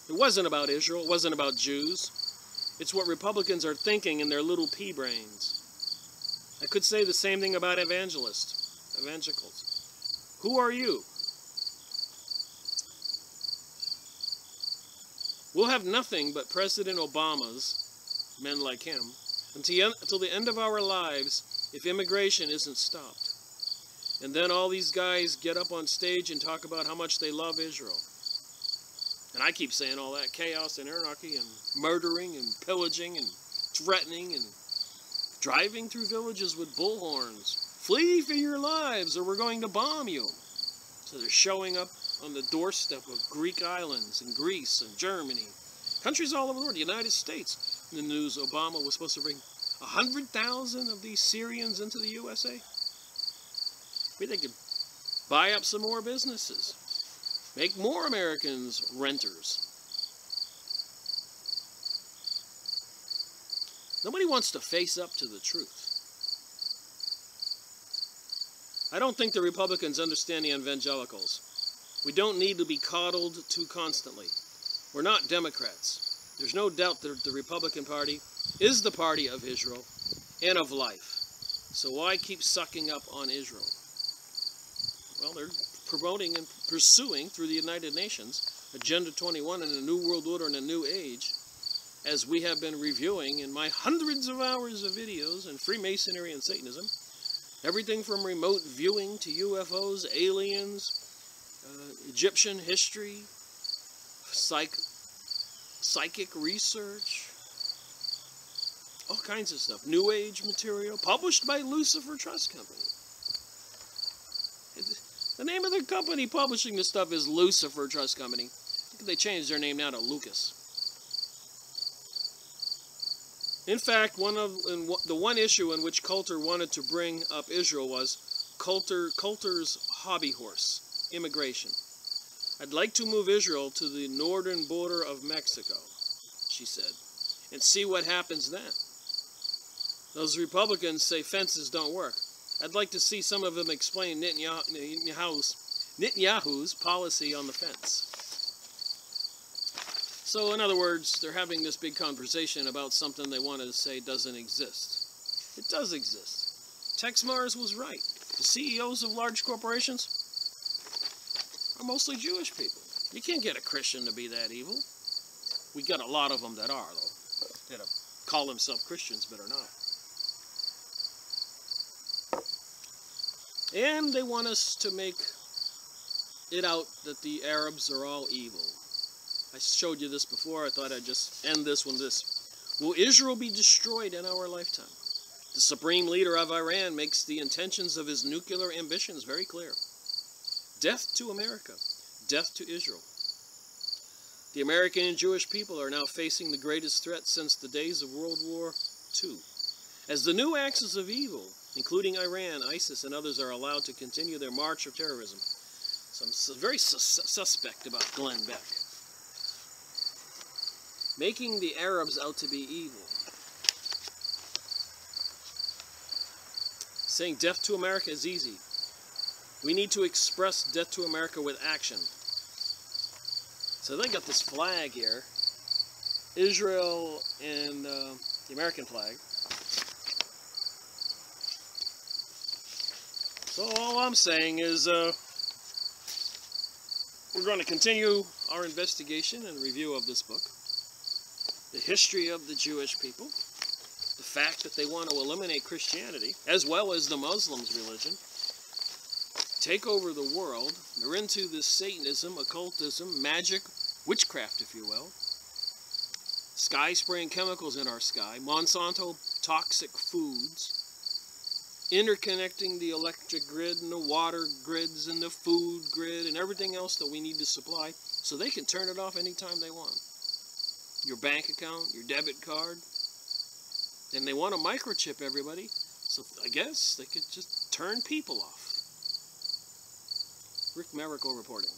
Speaker 1: It wasn't about Israel, it wasn't about Jews. It's what Republicans are thinking in their little pea brains. I could say the same thing about evangelicals. Who are you? We'll have nothing but President Obama's, men like him, until the end of our lives if immigration isn't stopped. And then all these guys get up on stage and talk about how much they love Israel. And I keep saying all that chaos and anarchy and murdering and pillaging and threatening and driving through villages with bullhorns. Flee for your lives or we're going to bomb you. So they're showing up on the doorstep of Greek islands and Greece and Germany, countries all over the world, the United States. In the news, Obama was supposed to bring 100,000 of these Syrians into the USA. Maybe they could buy up some more businesses, make more Americans renters. Nobody wants to face up to the truth. I don't think the Republicans understand the evangelicals. We don't need to be coddled too constantly. We're not Democrats. There's no doubt that the Republican Party is the party of Israel and of life. So why keep sucking up on Israel? Well, they're promoting and pursuing through the United Nations Agenda 21 and a New World Order and a New Age, as we have been reviewing in my hundreds of hours of videos in Freemasonry and Satanism. Everything from remote viewing to UFOs, aliens, Egyptian history, psychic research, all kinds of stuff. New Age material, published by Lucifer Trust Company. The name of the company publishing this stuff is Lucifer Trust Company. I think they changed their name now to Lucas. In fact, the one issue in which Coulter wanted to bring up Israel was Coulter's hobby horse, immigration. I'd like to move Israel to the northern border of Mexico, she said, and see what happens then. Those Republicans say fences don't work. I'd like to see some of them explain Netanyahu's policy on the fence. So, in other words, they're having this big conversation about something they wanted to say doesn't exist. It does exist. Tex Mars was right. The CEOs of large corporations are mostly Jewish people. You can't get a Christian to be that evil. We got a lot of them that are, though, that call themselves Christians but are not. And they want us to make it out that the Arabs are all evil. I showed you this before. I thought I'd just end this with this. Will Israel be destroyed in our lifetime? The supreme leader of Iran makes the intentions of his nuclear ambitions very clear. Death to America. Death to Israel. The American and Jewish people are now facing the greatest threat since the days of World War II. As the new axis of evil, including Iran, ISIS, and others, are allowed to continue their march of terrorism. So I'm very suspect about Glenn Beck. Making the Arabs out to be evil. Saying death to America is easy. We need to express death to America with action. So they got this flag here. Israel and the American flag. So all I'm saying is we're going to continue our investigation and review of this book. The history of the Jewish people, the fact that they want to eliminate Christianity, as well as the Muslims' religion, take over the world. They're into this Satanism, occultism, magic, witchcraft, if you will. Sky spraying chemicals in our sky, Monsanto toxic foods, interconnecting the electric grid and the water grids and the food grid and everything else that we need to supply so they can turn it off anytime they want. Your bank account, your debit card. And they want to microchip everybody, so I guess they could just turn people off. Rick Miracle reporting.